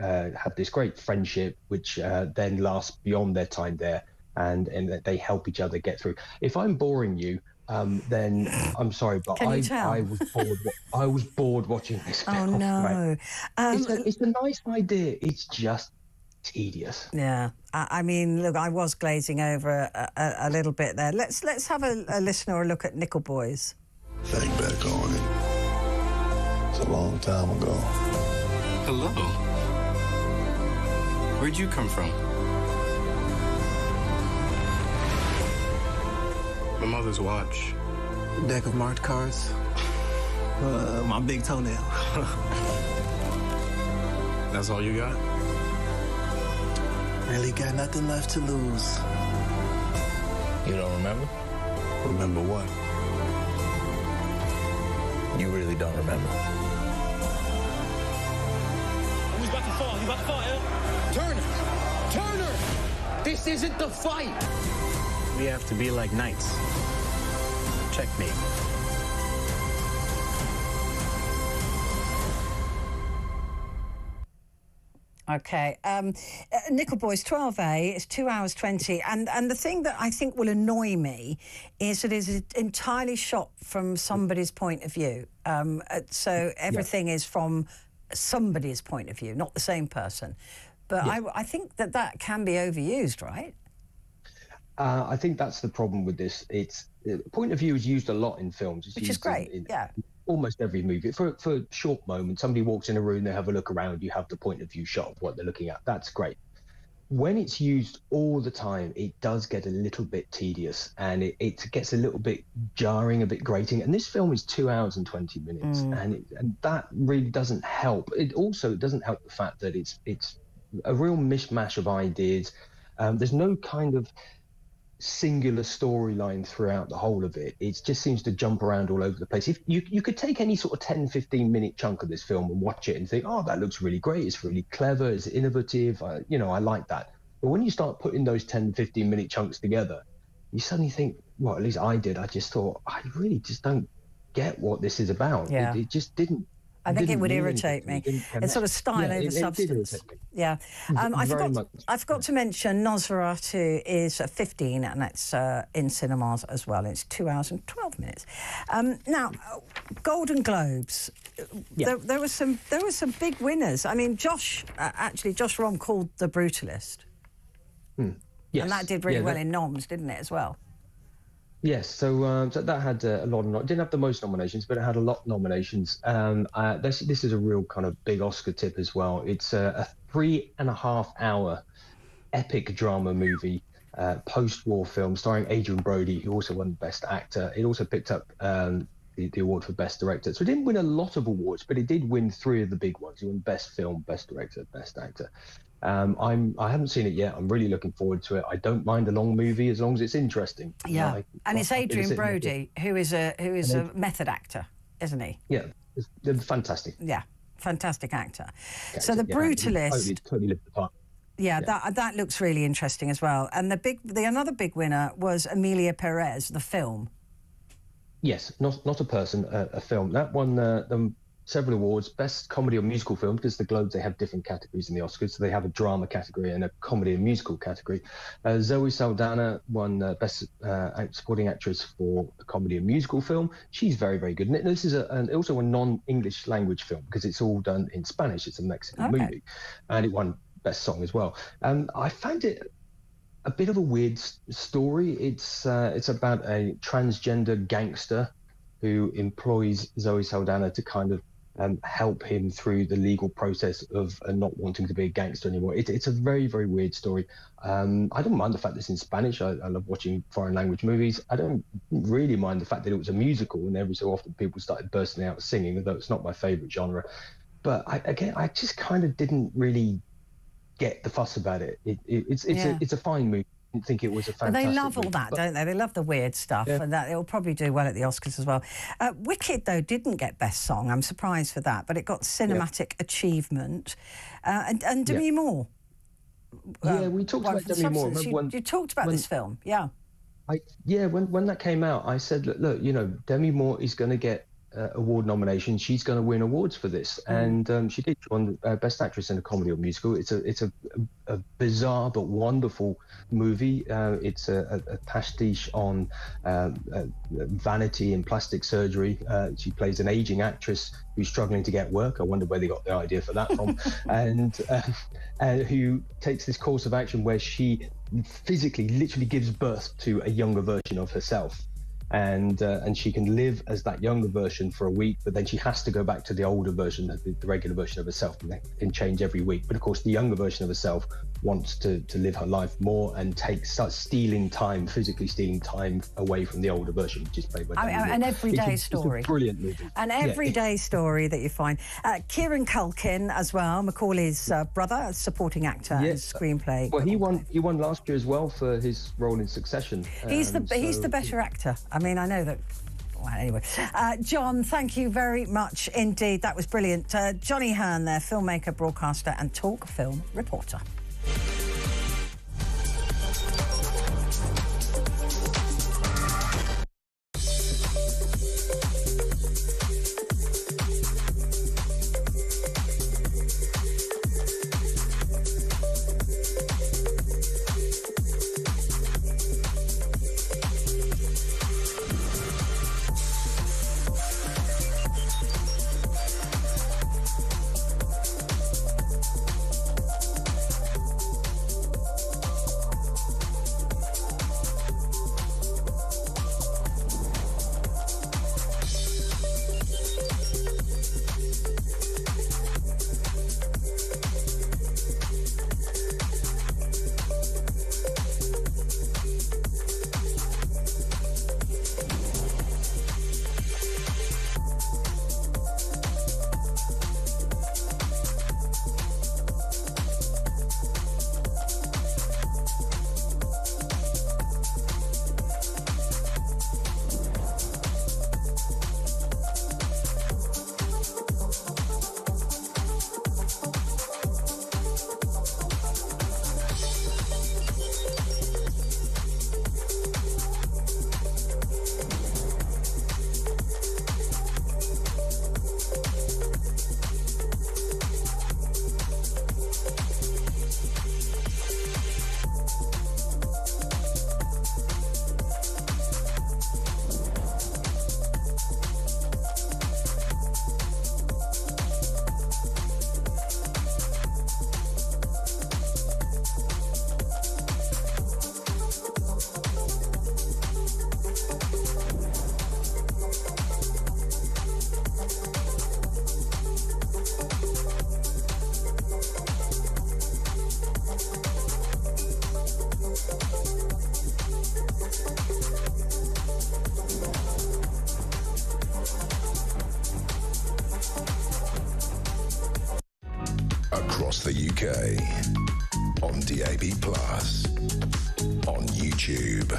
Speaker 6: have this great friendship, which then lasts beyond their time there, and they help each other get through. If I'm boring you, then I'm sorry, but I was bored watching this film.
Speaker 2: Oh no!
Speaker 6: Right? It's a nice idea. It's just tedious.
Speaker 2: Yeah, I mean, look, I was glazing over a little bit there. Let's have a listen or a look at Nickel Boys.
Speaker 3: Think back on it. It's a long time ago.
Speaker 10: Hello. Where'd you come from? My mother's watch.
Speaker 11: A deck of marked cards. My big toenail.
Speaker 10: That's all you got?
Speaker 11: Really got nothing left to lose.
Speaker 12: You don't remember?
Speaker 10: Remember what?
Speaker 12: You really don't remember.
Speaker 13: Who's about to fall? You about to fall, yeah? Turner! This isn't the fight!
Speaker 11: We have to be like knights. Checkmate.
Speaker 2: Okay. Nickel Boys, 12A, it's 2 hours 20. And the thing that I think will annoy me is that it's entirely shot from somebody's point of view. So everything is from somebody's point of view, not the same person. But I think that can be overused, right?
Speaker 6: I think that's the problem with this. It's point of view is used a lot in films.
Speaker 2: Which is great,
Speaker 6: in
Speaker 2: yeah.
Speaker 6: Almost every movie. For a short moment, somebody walks in a room, they have a look around, you have the point of view shot of what they're looking at. That's great. When it's used all the time, it does get a little bit tedious, and it gets a little bit jarring, a bit grating. And this film is 2 hours and 20 minutes, and that really doesn't help. It also doesn't help the fact that it's a real mishmash of ideas. There's no kind of singular storyline throughout the whole of it. It just seems to jump around all over the place. If you could take any sort of 10-15 minute chunk of this film and watch it and think, oh, that looks really great, it's really clever, it's innovative, I like that. But when you start putting those 10-15 minute chunks together, you suddenly think, well, at least I did, I just thought, I really just don't get what this is about.
Speaker 2: Yeah.
Speaker 6: It just didn't.
Speaker 2: I think it would irritate me. It's sort of style over substance. Yeah. I forgot to mention Nosferatu is 15, and that's in cinemas as well. It's 2 hours and 12 minutes. Now, Golden Globes.
Speaker 6: Yeah.
Speaker 2: There were some big winners. I mean, Josh Rom called The Brutalist.
Speaker 6: Yes.
Speaker 2: And that did really well in noms, didn't it, as well?
Speaker 6: Yes, so that had a lot of... It didn't have the most nominations, but it had a lot of nominations. This is a real kind of big Oscar tip as well. It's a 3.5 hour epic drama movie, post-war film starring Adrian Brody, who also won Best Actor. It also picked up the award for Best Director. So it didn't win a lot of awards, but it did win 3 of the big ones. It won Best Film, Best Director, Best Actor. I haven't seen it yet. I'm really looking forward to it. I don't mind a long movie as long as it's interesting.
Speaker 2: Yeah, and it's Adrian Brody, who is a method actor, isn't he?
Speaker 6: Yeah, they're fantastic.
Speaker 2: Yeah, fantastic actor. So The Brutalist,
Speaker 6: totally lived the part.
Speaker 2: Yeah, that looks really interesting as well. And another big winner was Emilia Perez, the film.
Speaker 6: Yes, not a person, a film. That won several awards. Best comedy or musical film, because the Globes, they have different categories in the Oscars. So they have a drama category and a comedy and musical category. Zoe Saldana won Best Supporting Actress for a comedy and musical film. She's very, very good. And this is also a non-English language film, because it's all done in Spanish. It's a Mexican movie. And it won Best Song as well. I found it a bit of a weird story. It's about a transgender gangster who employs Zoe Saldana to kind of help him through the legal process of not wanting to be a gangster anymore. It's a very, very weird story. I don't mind the fact that it's in Spanish. I love watching foreign language movies. I don't really mind the fact that it was a musical, and every so often people started bursting out singing, although it's not my favourite genre. But I just kind of didn't really get the fuss about it. It's a fine movie. didn't think it was a
Speaker 2: But
Speaker 6: fantastic
Speaker 2: they love all
Speaker 6: movie.
Speaker 2: that, don't they? They love the weird stuff, and that it'll probably do well at the Oscars as well. Wicked, though, didn't get Best Song. I'm surprised for that, but it got Cinematic Achievement. And Demi Moore.
Speaker 6: We talked about Demi Moore.
Speaker 2: You talked about this film,
Speaker 6: when that came out, I said, look, you know, Demi Moore is going to get award nominations. She's going to win awards for this, and she did. She won Best Actress in a Comedy or Musical. It's a bizarre but wonderful movie. It's a pastiche on vanity and plastic surgery. She plays an aging actress who's struggling to get work. I wonder where they got the idea for that from, and who takes this course of action where she physically, literally gives birth to a younger version of herself. And she can live as that younger version for a week, but then she has to go back to the older version, the regular version of herself, and that can change every week. But of course, the younger version of herself wants to live her life more and starts stealing time, physically stealing time away from the older version, which is played by
Speaker 2: an everyday story.
Speaker 6: It's a brilliant movie.
Speaker 2: An everyday story that you find. Kieran Culkin as well, Macaulay's brother, supporting actor and screenplay.
Speaker 6: Well, he won last year as well for his role in Succession.
Speaker 2: He's the better actor. I mean, I know that. Well, anyway, John, thank you very much indeed. That was brilliant. Johnny Hearn there, filmmaker, broadcaster and talk film reporter.
Speaker 3: Across the UK, on DAB+, on YouTube,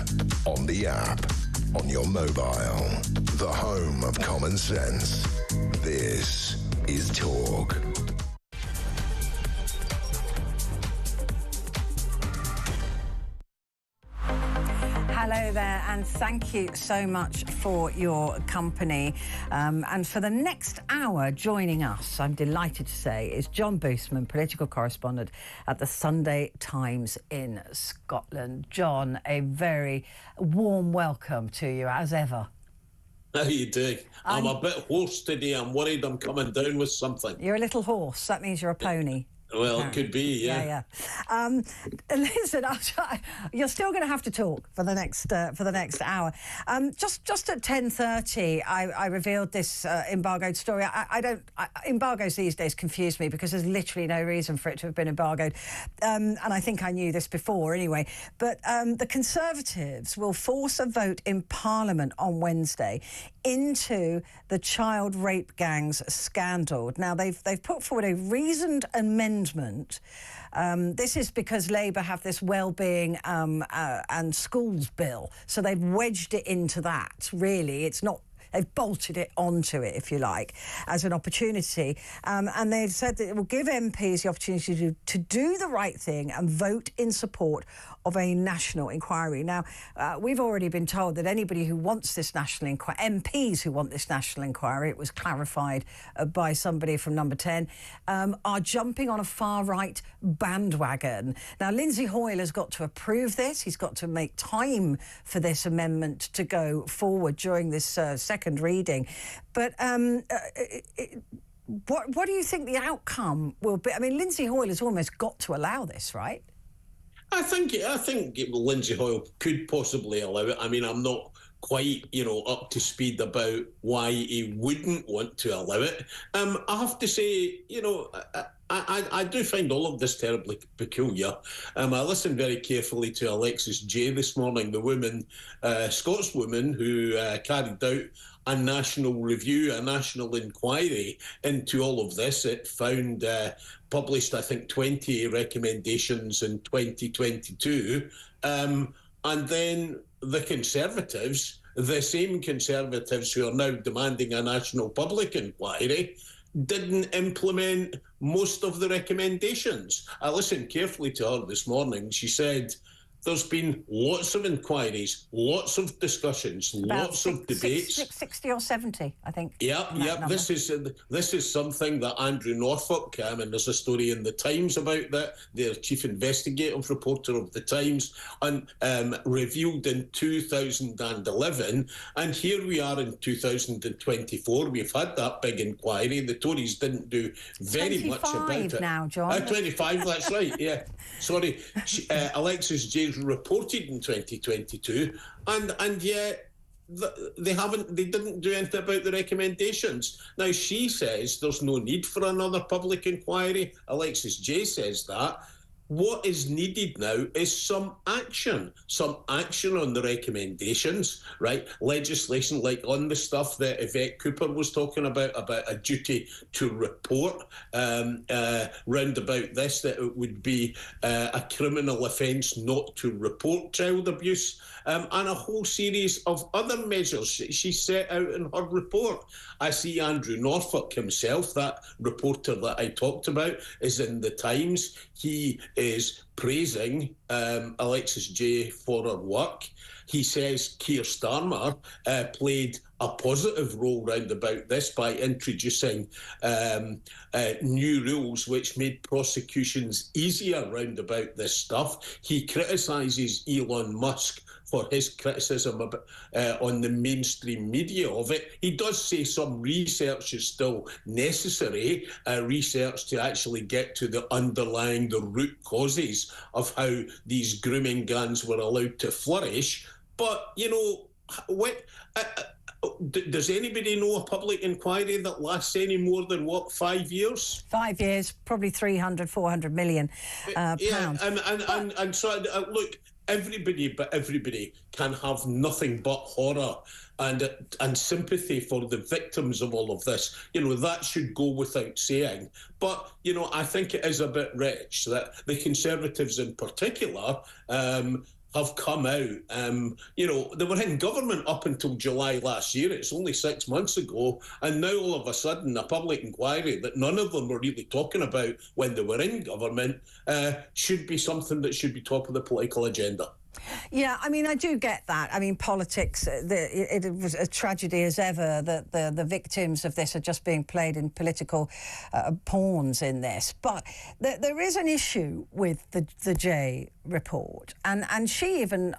Speaker 3: on the app, on your mobile, the home of common sense. This is Talk.
Speaker 2: Hello there, and thank you so much for your company. And for the next hour, joining us, I'm delighted to say, is John Boosman, political correspondent at the Sunday Times in Scotland. John, a very warm welcome to you, as ever.
Speaker 14: How you doing? I'm a bit hoarse today. I'm worried I'm coming down with something.
Speaker 2: You're a little horse. That means you're a pony.
Speaker 14: Well, it could be, yeah.
Speaker 2: Listen, you're still going to have to talk for the next hour. Just at 10:30, I revealed this embargoed story. Embargoes these days confuse me because there's literally no reason for it to have been embargoed, and I think I knew this before anyway. But the Conservatives will force a vote in Parliament on Wednesday into the child rape gangs scandal. Now they've put forward a reasoned amendment amendment. This is because Labour have this wellbeing and schools bill, so they've wedged it into that. Really, it's not. They've bolted it onto it, if you like, as an opportunity. And they've said that it will give MPs the opportunity to do the right thing and vote in support of a national inquiry. Now, we've already been told that anybody who wants this national inquiry, MPs who want this national inquiry, it was clarified by somebody from Number 10, are jumping on a far-right bandwagon. Now, Lindsay Hoyle has got to approve this. He's got to make time for this amendment to go forward during this second reading. But what do you think the outcome will be? I mean, Lindsay Hoyle has almost got to allow this, right?
Speaker 14: I think Lindsay Hoyle could possibly allow it. I mean, I'm not quite, up to speed about why he wouldn't want to allow it. I have to say, I do find all of this terribly peculiar. I listened very carefully to Alexis Jay this morning, the woman, Scotswoman, who carried out a national review, a national inquiry into all of this. It found, published, I think, 20 recommendations in 2022. And then the Conservatives, the same Conservatives who are now demanding a national public inquiry, didn't implement most of the recommendations. I listened carefully to her this morning. She said there's been lots of inquiries, lots of discussions, lots of debates.
Speaker 2: 60 or 70, I think.
Speaker 14: Yep. This is something that Andrew Norfolk, and there's a story in the Times about that, their chief investigative reporter of the Times, revealed in 2011. And here we are in 2024. We've had that big inquiry. The Tories didn't do very much about it.
Speaker 2: 25 now, John.
Speaker 14: 25, that's right, yeah. Sorry. Alexis Jay reported in 2022, and yet they didn't do anything about the recommendations. Now, she says there's no need for another public inquiry. Alexis Jay says that. What is needed now is some action on the recommendations, right? Legislation like on the stuff that Yvette Cooper was talking about a duty to report round about this, that it would be a criminal offence not to report child abuse, and a whole series of other measures she set out in her report. I see Andrew Norfolk himself, that reporter that I talked about, is in the Times. He is praising Alexis Jay for her work. He says Keir Starmer played a positive role round about this by introducing new rules which made prosecutions easier round about this stuff. He criticises Elon Musk for his criticism on the mainstream media of it. He does say some research is still necessary, research to actually get to the root causes of how these grooming gangs were allowed to flourish. But, does anybody know a public inquiry that lasts any more than, 5 years?
Speaker 2: 5 years, probably 300, 400 million pounds.
Speaker 14: And so, look, everybody can have nothing but horror and sympathy for the victims of all of this. That should go without saying. But, I think it is a bit rich that the Conservatives in particular have come out. They were in government up until July last year. It's only 6 months ago. And now all of a sudden, a public inquiry that none of them were really talking about when they were in government should be something that should be top of the political agenda.
Speaker 2: Yeah, I mean, I do get that. I mean, politics, it was a tragedy as ever that the victims of this are just being played in political pawns in this. But there is an issue with the Jay report. And she even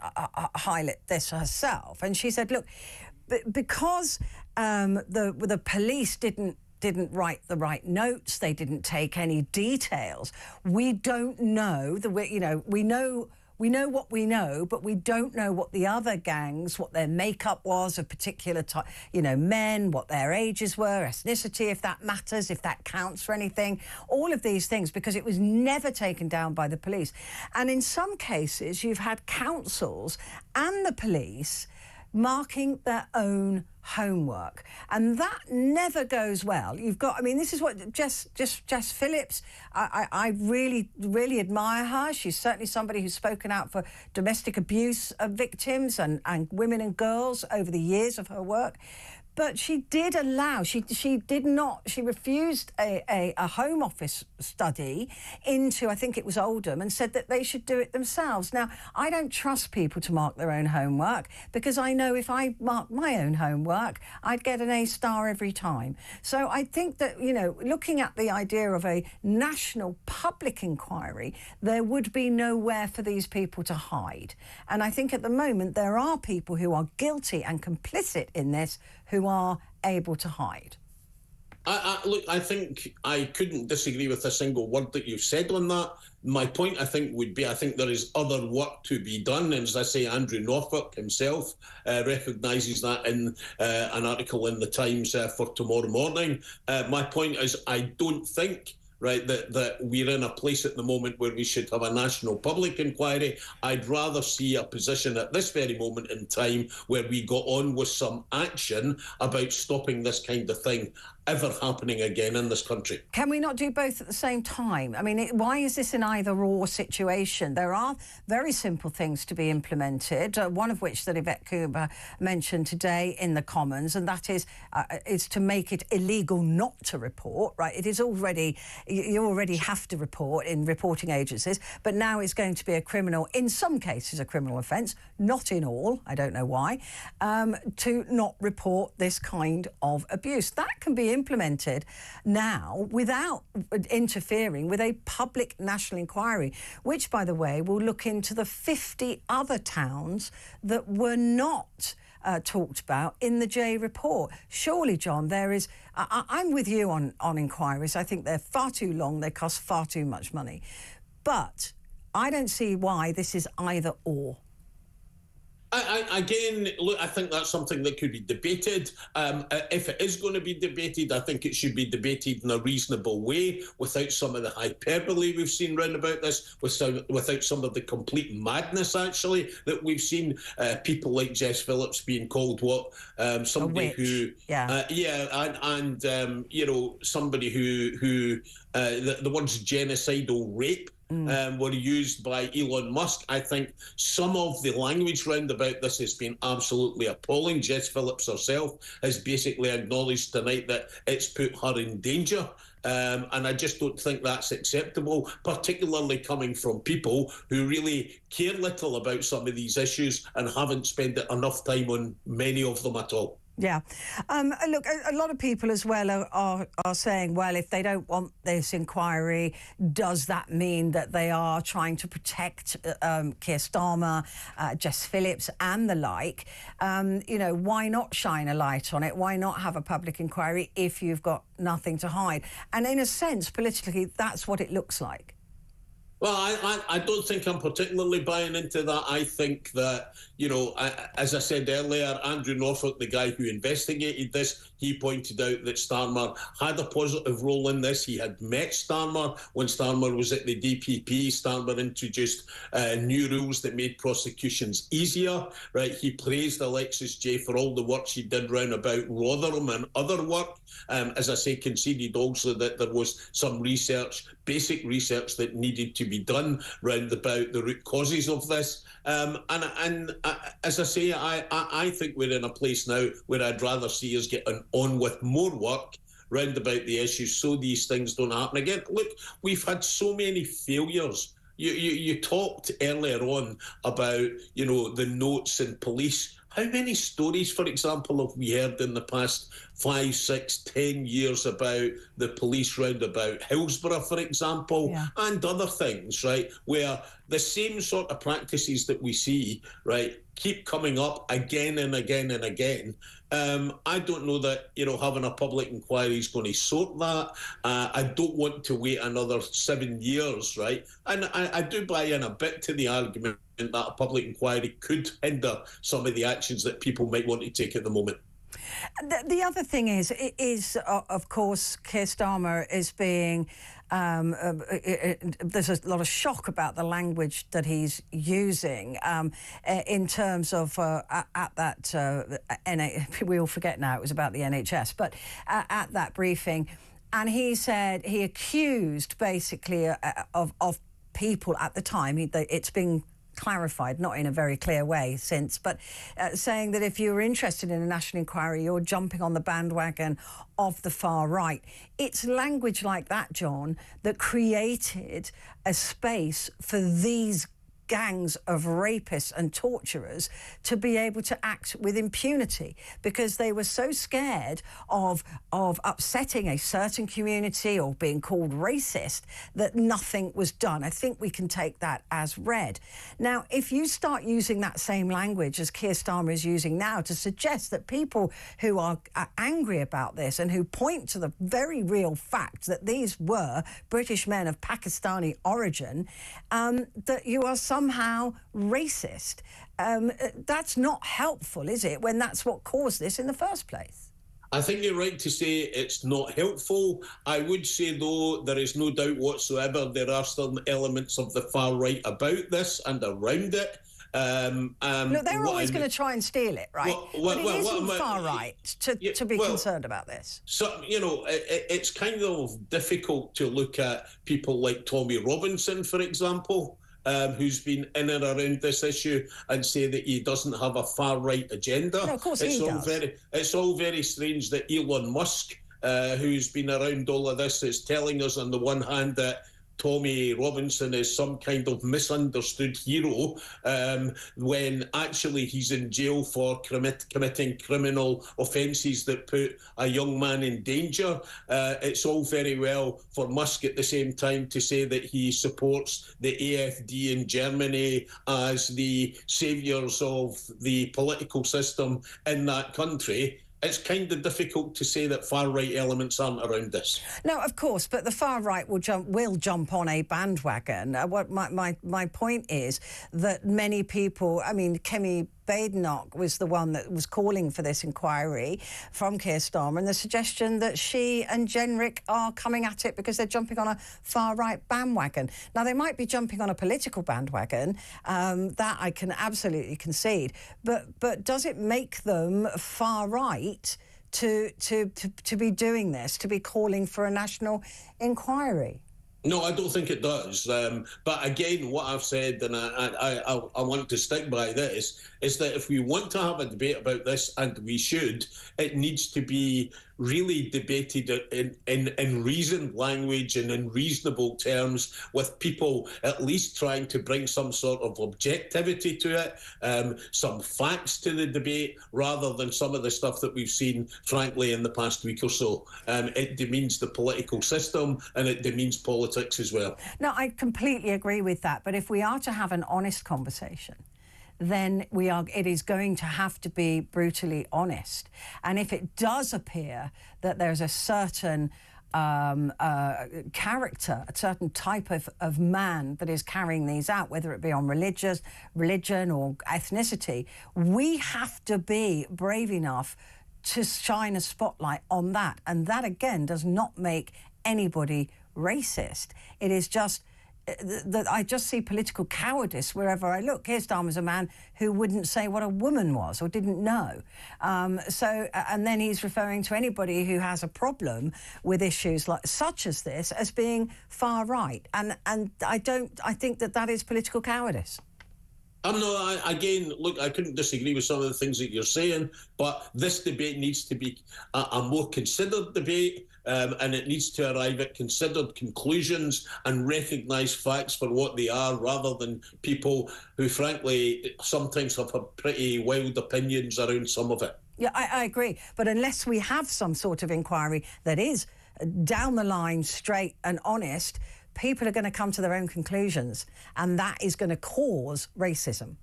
Speaker 2: highlighted this herself. And she said, look, because the police didn't write the right notes, they didn't take any details, we don't know, we know what we know, but we don't know what the other gangs, what their makeup was, a particular type, men, what their ages were, ethnicity, if that matters, if that counts for anything, all of these things, because it was never taken down by the police. And in some cases, you've had councils and the police marking their own homework, and that never goes well. You've got, I mean, this is what Jess Phillips, I really admire her. She's certainly somebody who's spoken out for domestic abuse victims and women and girls over the years of her work. But she did allow, she refused a Home Office study into, I think it was Oldham, and said that they should do it themselves. Now, I don't trust people to mark their own homework, because I know if I mark my own homework, I'd get an A star every time. So I think that, you know, looking at the idea of a national public inquiry, there would be nowhere for these people to hide. And I think at the moment there are people who are guilty and complicit in this who are able to hide.
Speaker 14: Look, I think I couldn't disagree with a single word that you've said on that. My point, I think, would be, I think there is other work to be done. And as I say, Andrew Norfolk himself recognises that in an article in the Times for tomorrow morning. My point is, I don't think, right, that we're in a place at the moment where we should have a national public inquiry. I'd rather see a position at this very moment in time where we got on with some action about stopping this kind of thing ever happening again in this country. Can
Speaker 2: we not do both at the same time? I mean, why is this an either-or situation? There are very simple things to be implemented, one of which that Yvette Cooper mentioned today in the Commons, and that is to make it illegal not to report, right? It is already, you already have to report in reporting agencies, but now it's going to be a criminal, in some cases a criminal offence, not in all, I don't know why, to not report this kind of abuse. That can be implemented now without interfering with a public national inquiry, which, by the way, will look into the 50 other towns that were not talked about in the J report. Surely, John, there is... I'm with you on inquiries. I think they're far too long. They cost far too much money. But I don't see why this is either or.
Speaker 14: Again, look, I think that's something that could be debated. If it is going to be debated, I think it should be debated in a reasonable way, without some of the hyperbole we've seen round about this, without some of the complete madness, actually, that we've seen. People like Jess Phillips being called somebody who... you know, somebody who the words genocidal rape were used by Elon Musk. I think some of the language round about this has been absolutely appalling. Jess Phillips herself has basically acknowledged tonight that it's put her in danger. And I just don't think that's acceptable, particularly coming from people who really care little about some of these issues and haven't spent enough time on many of them at all.
Speaker 2: Yeah. Look, a lot of people as well are saying, well, if they don't want this inquiry, does that mean that they are trying to protect Keir Starmer, Jess Phillips and the like? You know, why not shine a light on it? Why not have a public inquiry if you've got nothing to hide? And in a sense, politically, that's what it looks like.
Speaker 14: Well, I don't think I'm particularly buying into that. I think that, you know, as I said earlier, Andrew Norfolk, the guy who investigated this, he pointed out that Starmer had a positive role in this. He had met Starmer when Starmer was at the DPP. Starmer introduced new rules that made prosecutions easier, right? He praised Alexis Jay for all the work she did round about Rotherham and other work. As I say, conceded also that there was some research, basic research, that needed to be done round about the root causes of this. And as I say, I think we're in a place now where I'd rather see us get on with more work round about the issues so these things don't happen again. Look, we've had so many failures. You talked earlier on about, you know, the notes in police. How many stories, for example, have we heard in the past 5, 6, 10 years about the police round about Hillsborough, for example, and other things, right, where the same sort of practices that we see, right, keep coming up again and again and again. I don't know that, you know, having a public inquiry is going to sort that. I don't want to wait another 7 years, right? And I do buy in a bit to the argument that a public inquiry could hinder some of the actions that people might want to take at the moment.
Speaker 2: The other thing is of course, Keir Starmer is being... there's a lot of shock about the language that he's using in terms of at that we all forget now it was about the NHS, but at that briefing, and he said he accused basically of people at the time. It's been clarified, not in a very clear way since, but saying that if you're interested in a national inquiry, you're jumping on the bandwagon of the far right. It's language like that, John, that created a space for these gangs of rapists and torturers to be able to act with impunity, because they were so scared of upsetting a certain community or being called racist that nothing was done. I think we can take that as read. Now, if you start using that same language as Keir Starmer is using now to suggest that people who are angry about this and who point to the very real fact that these were British men of Pakistani origin, that you are somehow racist. That's not helpful, is it, when that's what caused this in the first place?
Speaker 14: I think you're right to say it's not helpful. I would say, though, there is no doubt whatsoever there are still elements of the far right about this and around it.
Speaker 2: Look, they're always going to try and steal it, right? But it isn't far right to be concerned about this.
Speaker 14: So, you know, it's kind of difficult to look at people like Tommy Robinson, for example, who's been in and around this issue, and say that he doesn't have a far-right agenda.
Speaker 2: No, of course he does.
Speaker 14: It's all very strange that Elon Musk, who's been around all of this, is telling us on the one hand that Tommy Robinson is some kind of misunderstood hero, when actually he's in jail for committing criminal offences that put a young man in danger. It's all very well for Musk at the same time to say that he supports the AfD in Germany as the saviours of the political system in that country. It's kind of difficult to say that far-right elements aren't around this.
Speaker 2: No, of course, but the far right will jump on a bandwagon. What my point is that many people, I mean, Kemi Badenoch was the one that was calling for this inquiry from Keir Starmer, and the suggestion that she and Jenrick are coming at it because they're jumping on a far-right bandwagon. Now, they might be jumping on a political bandwagon, that I can absolutely concede, but does it make them far-right to be doing this, to be calling for a national inquiry?
Speaker 14: No, I don't think it does. But again, what I've said, and I want to stick by this, is that if we want to have a debate about this, and we should, it needs to be really debated in reasoned language and in reasonable terms, with people at least trying to bring some sort of objectivity to it, some facts to the debate, rather than some of the stuff that we've seen, frankly, in the past week or so. It demeans the political system, and it demeans politics as well.
Speaker 2: No, I completely agree with that. But if we are to have an honest conversation, then it is going to have to be brutally honest. And if it does appear that there's a certain character, a certain type of man that is carrying these out, whether it be on religion or ethnicity, we have to be brave enough to shine a spotlight on that. And that, again, does not make anybody racist. It is just that I just see political cowardice wherever I look. Keir Starmer's a man who wouldn't say what a woman was or didn't know. And then he's referring to anybody who has a problem with issues such as this as being far right. And I think that is political cowardice.
Speaker 14: Again, look, I couldn't disagree with some of the things that you're saying, but this debate needs to be a more considered debate, and it needs to arrive at considered conclusions and recognise facts for what they are, rather than people who, frankly, sometimes have pretty wild opinions around some of it.
Speaker 2: Yeah, I agree. But unless we have some sort of inquiry that is down the line, straight and honest, people are going to come to their own conclusions, and that is going to cause racism.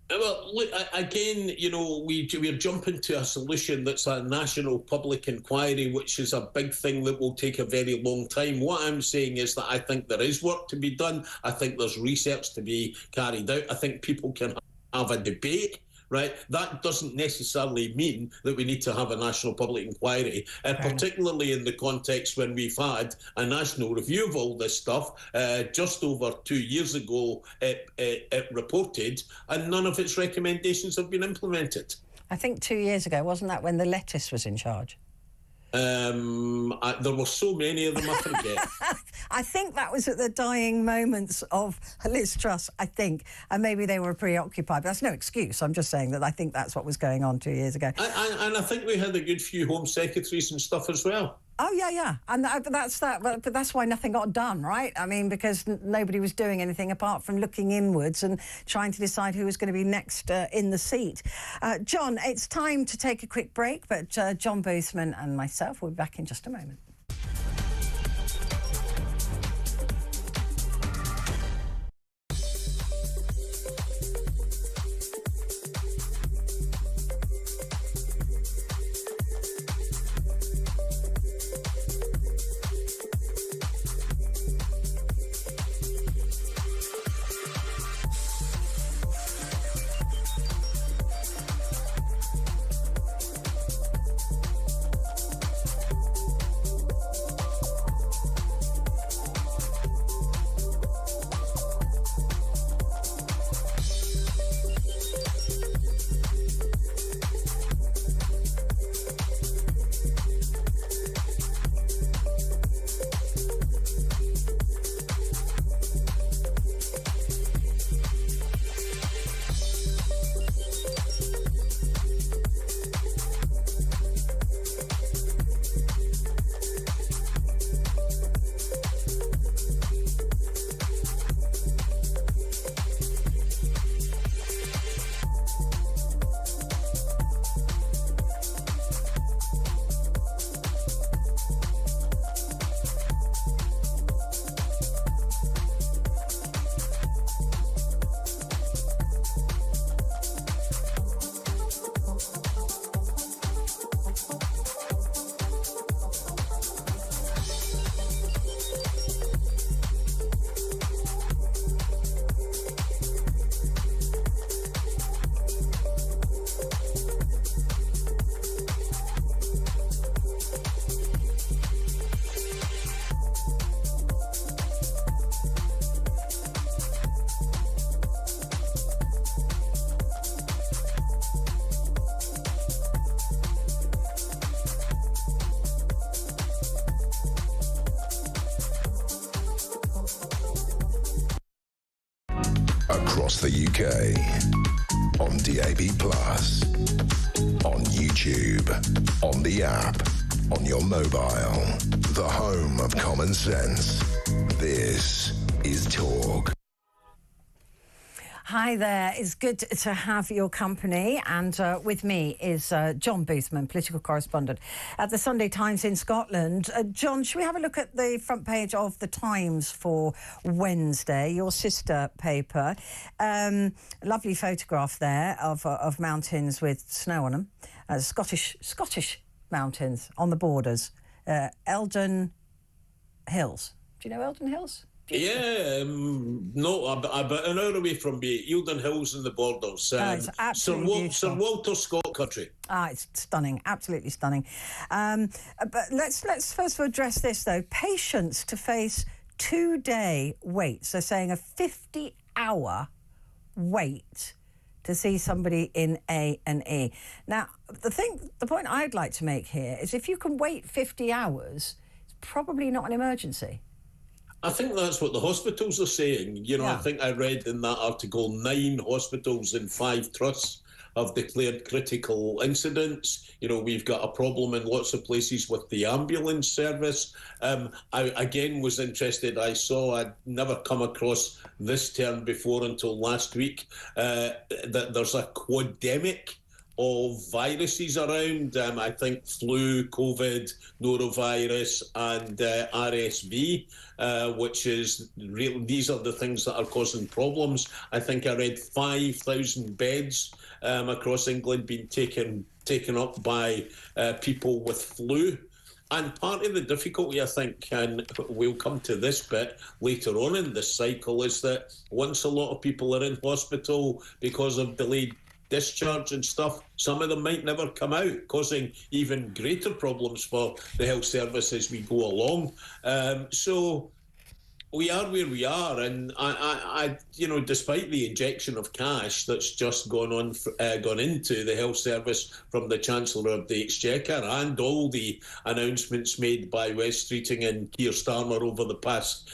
Speaker 14: Well, look, again, you know, we're jumping to a solution that's a national public inquiry, which is a big thing that will take a very long time. What I'm saying is that I think there is work to be done. I think there's research to be carried out. I think people can have a debate right? That doesn't necessarily mean that we need to have a national public inquiry, particularly in the context when we've had a national review of all this stuff just over 2 years ago. It reported, and none of its recommendations have been implemented.
Speaker 2: I think 2 years ago, wasn't that when the lettuce was in charge?
Speaker 14: There were so many of them, I forget.
Speaker 2: I think that was at the dying moments of Liz Truss, I think, and maybe they were preoccupied. But that's no excuse. I'm just saying that I think that's what was going on 2 years ago.
Speaker 14: And I think we had a good few Home Secretaries and stuff as well.
Speaker 2: Oh, yeah. And that's that. But that's why nothing got done, right? I mean, because nobody was doing anything apart from looking inwards and trying to decide who was going to be next in the seat. John, it's time to take a quick break, but John Boothman and myself will be back in just a moment.
Speaker 3: Across the UK, on DAB+, on YouTube, on the app, on your mobile, the home of common sense. This is Talk.
Speaker 2: Hi there, it's good to have your company, and with me is John Boothman, political correspondent at the Sunday Times in Scotland. John, should we have a look at the front page of the Times for Wednesday, your sister paper? Lovely photograph there of mountains with snow on them, Scottish mountains on the borders, Eldon Hills. Do you know Eldon Hills?
Speaker 14: Yeah, no, about an hour away from me, Eildon Hills and the borders.
Speaker 2: It's absolutely
Speaker 14: Sir Walter Scott country.
Speaker 2: It's stunning, absolutely stunning. But let's first of all address this, though. Patients to face 2-day waits. They're saying a 50-hour wait to see somebody in A&E. Now, the point I'd like to make here is if you can wait 50 hours, it's probably not an emergency.
Speaker 14: I think that's what the hospitals are saying. You know, yeah. I think I read in that article 9 hospitals in 5 trusts have declared critical incidents. You know, we've got a problem in lots of places with the ambulance service. I, again, was interested. I saw, I'd never come across this term before until last week, that there's a quademic of viruses around. I think flu, COVID, norovirus, and RSV, which is real. These are the things that are causing problems. I think I read 5,000 beds across England being taken up by people with flu. And part of the difficulty, I think, and we'll come to this bit later on in this cycle, is that once a lot of people are in hospital because of delayed discharge and stuff, some of them might never come out, causing even greater problems for the health service as we go along. So we are where we are, and I despite the injection of cash that's just gone into the health service from the Chancellor of the Exchequer, and all the announcements made by Wes Streeting and Keir Starmer over the past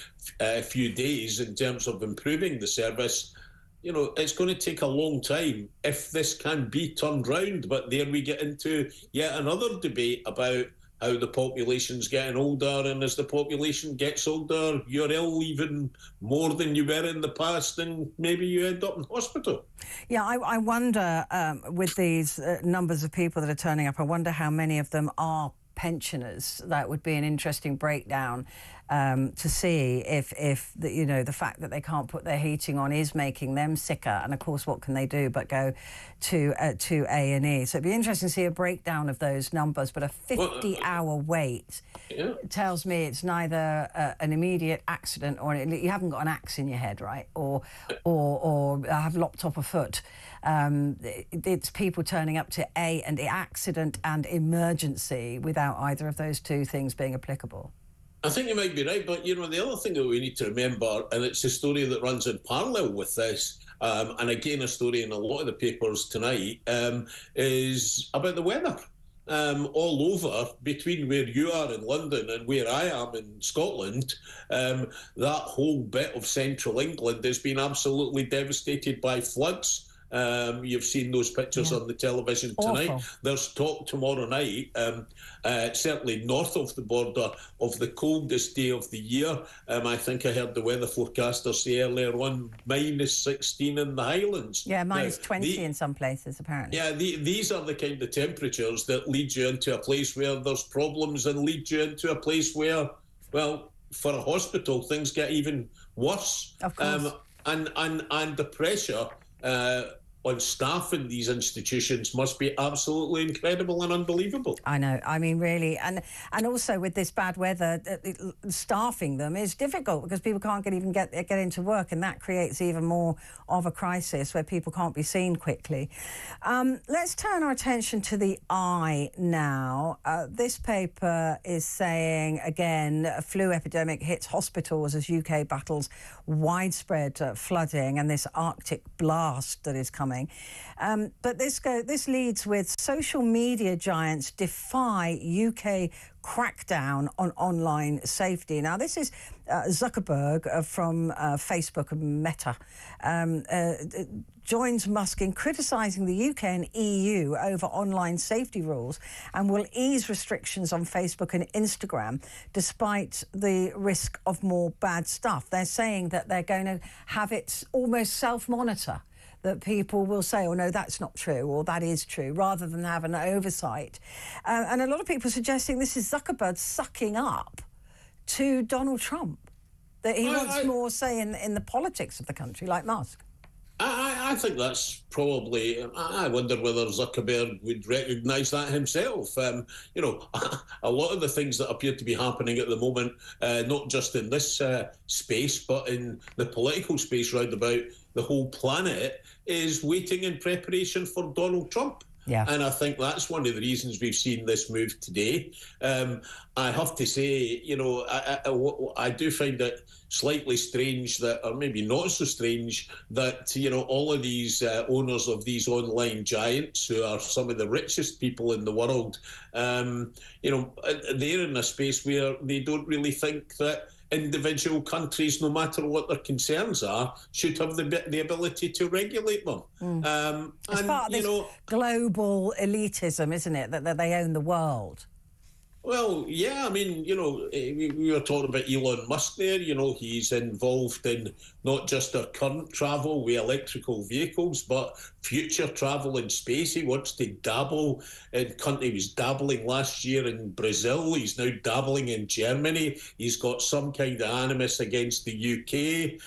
Speaker 14: few days in terms of improving the service, it's going to take a long time if this can be turned round. But there we get into yet another debate about how the population's getting older, and as the population gets older, you're ill even more than you were in the past, and maybe you end up in hospital.
Speaker 2: Yeah, I wonder, with these numbers of people that are turning up, I wonder how many of them are pensioners. That would be an interesting breakdown to see if the fact that they can't put their heating on is making them sicker. And of course, what can they do but go to A&E? So it'd be interesting to see a breakdown of those numbers. But a 50-hour wait tells me it's neither an immediate accident or you haven't got an axe in your head, right? Or have lopped off a foot. It's people turning up to an accident and emergency without either of those two things being applicable.
Speaker 14: I think you might be right, but the other thing that we need to remember, and it's a story that runs in parallel with this, and again a story in a lot of the papers tonight, is about the weather. All over, between where you are in London and where I am in Scotland, that whole bit of central England has been absolutely devastated by floods. You've seen those pictures on the television tonight. Awful. There's talk tomorrow night, certainly north of the border, of the coldest day of the year. I think I heard the weather forecaster say earlier on, -16 in the Highlands.
Speaker 2: Yeah, -20 in some places, apparently.
Speaker 14: Yeah, these are the kind of temperatures that lead you into a place where there's problems and lead you into a place where, well, for a hospital, things get even worse.
Speaker 2: Of course.
Speaker 14: And the pressure on staff in these institutions must be absolutely incredible and unbelievable.
Speaker 2: I know. I mean, really. And also with this bad weather, staffing them is difficult because people can't even get into work, and that creates even more of a crisis where people can't be seen quickly. Let's turn our attention to the Eye now. This paper is saying, again, a flu epidemic hits hospitals as UK battles widespread flooding and this Arctic blast that is coming. But this leads with social media giants defy UK crackdown on online safety. Now, this is Zuckerberg from Facebook and Meta joins Musk in criticising the UK and EU over online safety rules and will ease restrictions on Facebook and Instagram despite the risk of more bad stuff. They're saying that they're going to have it almost self-monitor, that people will say, oh, no, that's not true, or that is true, rather than have an oversight. And a lot of people are suggesting this is Zuckerberg sucking up to Donald Trump, that he wants more say in the politics of the country, like Musk.
Speaker 14: I think that's probably... I wonder whether Zuckerberg would recognise that himself. A lot of the things that appear to be happening at the moment, not just in this space, but in the political space round about the whole planet, is waiting in preparation for Donald Trump.
Speaker 2: Yeah.
Speaker 14: And I think that's one of the reasons we've seen this move today. I have to say, I do find it slightly strange that, or maybe not so strange, that, all of these owners of these online giants, who are some of the richest people in the world, they're in a space where they don't really think that individual countries, no matter what their concerns are, should have the ability to regulate them.
Speaker 2: It's part of this global elitism, isn't it, that they own the world?
Speaker 14: Well, yeah, I mean, we were talking about Elon Musk there. He's involved in not just our current travel with electrical vehicles, but future travel in space. He wants to dabble in country. He was dabbling last year in Brazil. He's now dabbling in Germany. He's got some kind of animus against the UK.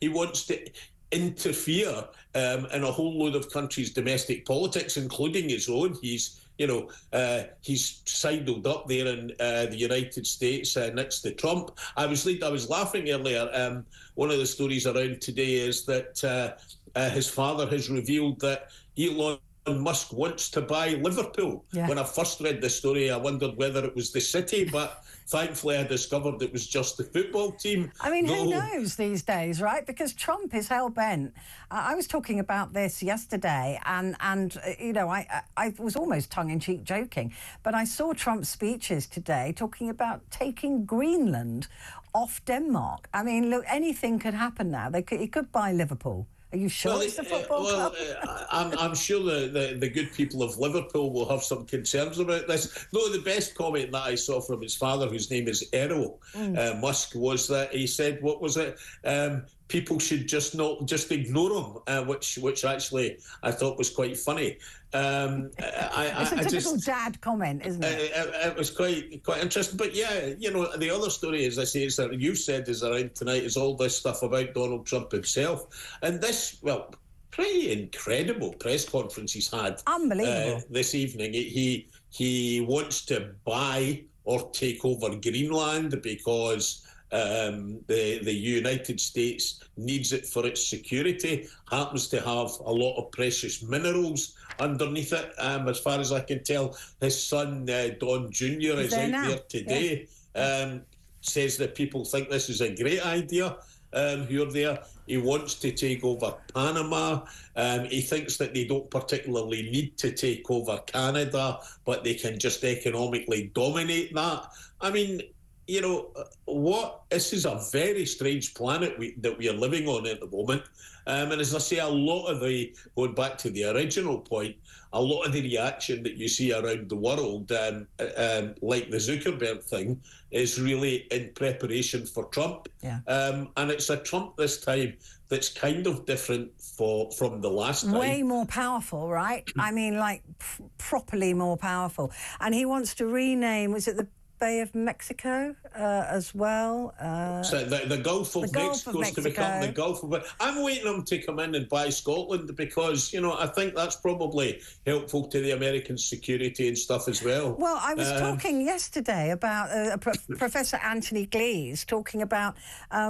Speaker 14: He wants to interfere in a whole load of countries' domestic politics, including his own. He's sidled up there in the United States next to Trump. I was laughing earlier. One of the stories around today is that his father has revealed that Elon Musk wants to buy Liverpool.
Speaker 2: Yeah.
Speaker 14: When I first read the story, I wondered whether it was the city, but thankfully I discovered it was just the football team.
Speaker 2: I mean, who knows these days, right? Because Trump is hell-bent. I was talking about this yesterday, and you know, I was almost tongue-in-cheek joking, but I saw Trump's speeches today talking about taking Greenland off Denmark. I mean, look, anything could happen now. He could buy Liverpool. Are you sure it's the football club?
Speaker 14: I'm sure the good people of Liverpool will have some concerns about this. No, the best comment that I saw from his father, whose name is Errol Musk, was that he said, what was it? People should just ignore him, which actually I thought was quite funny.
Speaker 2: It's a typical dad comment, isn't it?
Speaker 14: It was quite interesting. But yeah, you know, the other story, as I say, is that you said is around tonight is all this stuff about Donald Trump himself, and this, well, pretty incredible press conference he's had.
Speaker 2: Unbelievable.
Speaker 14: This evening. He wants to buy or take over Greenland because the United States needs it for its security, happens to have a lot of precious minerals underneath it. As far as I can tell, his son, Don Jr., is out there today. Yeah. Says that people think this is a great idea. Who are there. He wants to take over Panama. He thinks that they don't particularly need to take over Canada, but they can just economically dominate that. I mean, you know, this is a very strange planet that we are living on at the moment. And as I say, a lot of going back to the original point, a lot of the reaction that you see around the world, like the Zuckerberg thing, is really in preparation for Trump.
Speaker 2: Yeah.
Speaker 14: And it's a Trump this time that's kind of different from the last time.
Speaker 2: Way more powerful, right? I mean, like, properly more powerful. And he wants to rename, was it the Bay of Mexico as well?
Speaker 14: So the Gulf of Mexico is to become the Gulf of... I'm waiting them to come in and buy Scotland because, you know, I think that's probably helpful to the American security and stuff as well.
Speaker 2: Well, I was talking yesterday about Professor Anthony Glees talking about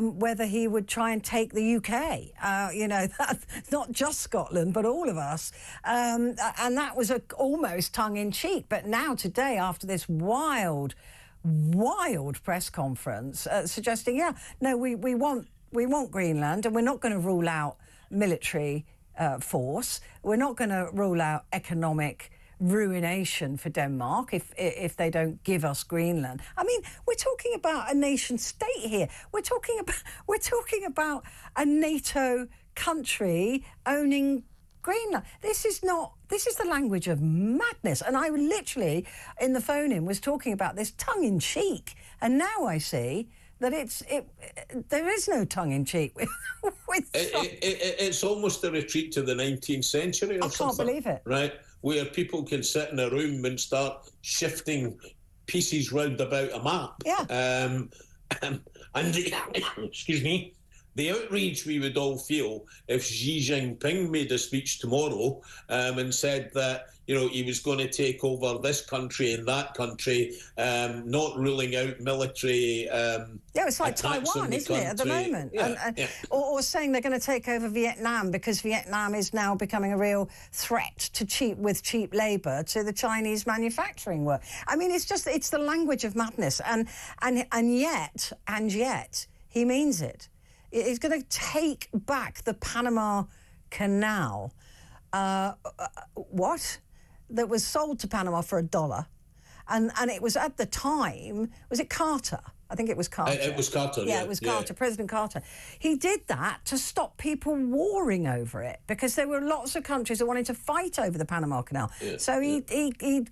Speaker 2: whether he would try and take the UK, you know, not just Scotland, but all of us. And that was almost tongue-in-cheek. But now today, after this wild press conference suggesting, we want Greenland, and we're not going to rule out military force. We're not going to rule out economic ruination for Denmark if they don't give us Greenland. I mean, we're talking about a nation state here. We're talking about a NATO country owning Greenland. This is the language of madness. And I literally, in the phone-in, was talking about this tongue-in-cheek. And now I see that there is no tongue-in-cheek with
Speaker 14: it's almost a retreat to the 19th century or something.
Speaker 2: I can't believe it.
Speaker 14: Right, where people can sit in a room and start shifting pieces round about a map.
Speaker 2: Yeah.
Speaker 14: And excuse me, the outrage we would all feel if Xi Jinping made a speech tomorrow and said that, you know, he was going to take over this country and that country, not ruling out military
Speaker 2: it's like Taiwan, isn't it, at the moment? Or saying they're going to take over Vietnam because Vietnam is now becoming a real threat to cheap labour to the Chinese manufacturing work. I mean, it's the language of madness, and yet he means it. He's going to take back the Panama Canal. That was sold to Panama for $1. And it was at the time, was it Carter? I think it was Carter.
Speaker 14: It was Carter,
Speaker 2: yeah. It was Carter, President Carter. He did that to stop people warring over it because there were lots of countries that wanted to fight over the Panama Canal. Yeah, so he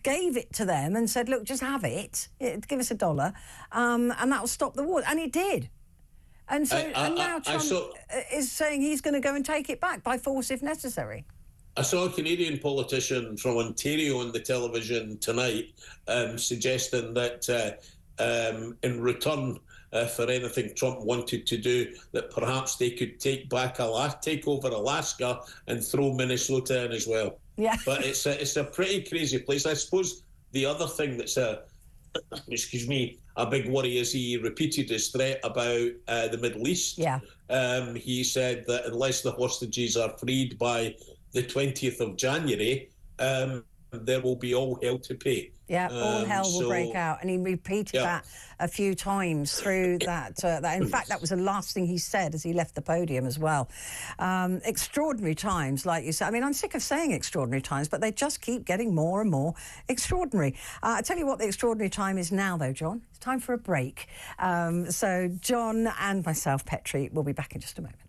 Speaker 2: gave it to them and said, look, just have it. Give us $1, and that will stop the war. And it did. And so now Trump is saying he's going to go and take it back by force if necessary.
Speaker 14: I saw a Canadian politician from Ontario on the television tonight suggesting that in return for anything Trump wanted to do, that perhaps they could take over Alaska and throw Minnesota in as well.
Speaker 2: Yeah.
Speaker 14: But it's a pretty crazy place. I suppose the other thing that's a big worry is he repeated his threat about the Middle East.
Speaker 2: Yeah.
Speaker 14: He said that unless the hostages are freed by the 20th of January, there will be all hell to pay.
Speaker 2: Yeah, all hell will break out. And he repeated that a few times through that. In fact, that was the last thing he said as he left the podium as well. Extraordinary times, like you said. I mean, I'm sick of saying extraordinary times, but they just keep getting more and more extraordinary. I tell you what the extraordinary time is now, though, John. It's time for a break. So John and myself, Petrie, will be back in just a moment.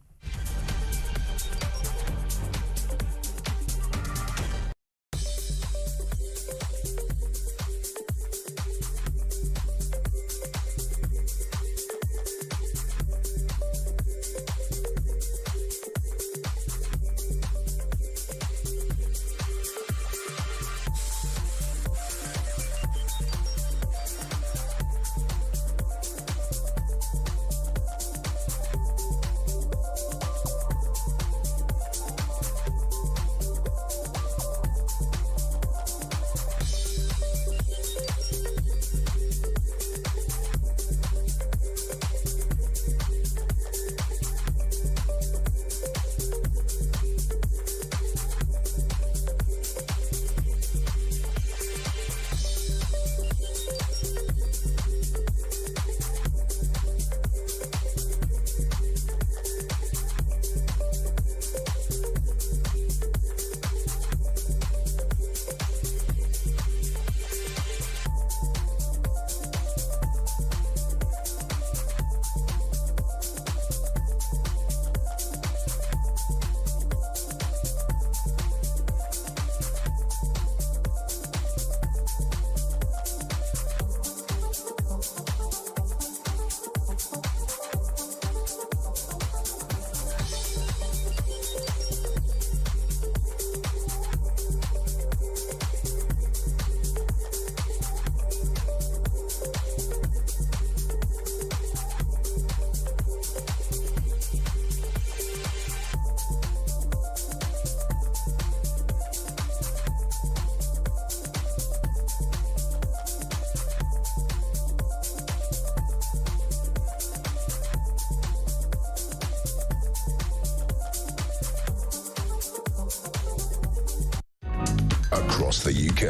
Speaker 3: Across the UK,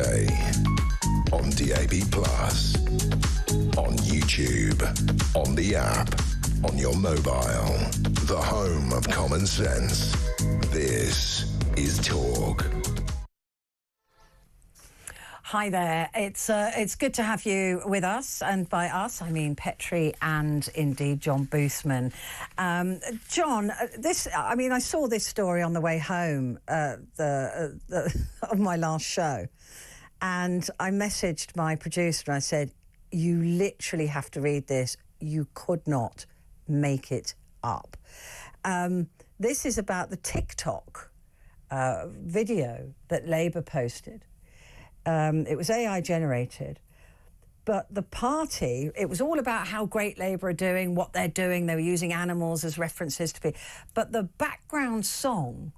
Speaker 3: on DAB+, on YouTube, on the app, on your mobile, the home of common sense. This is Talk.
Speaker 2: Hi there. It's good to have you with us, and by us I mean Petrie and indeed John Boothman. John, I saw this story on the way home of my last show, and I messaged my producer and I said, "You literally have to read this. You could not make it up." This is about the TikTok video that Labour posted. It was AI generated, but the party, it was all about how great Labour are doing, what they're doing. They were using animals as references to be, but the background song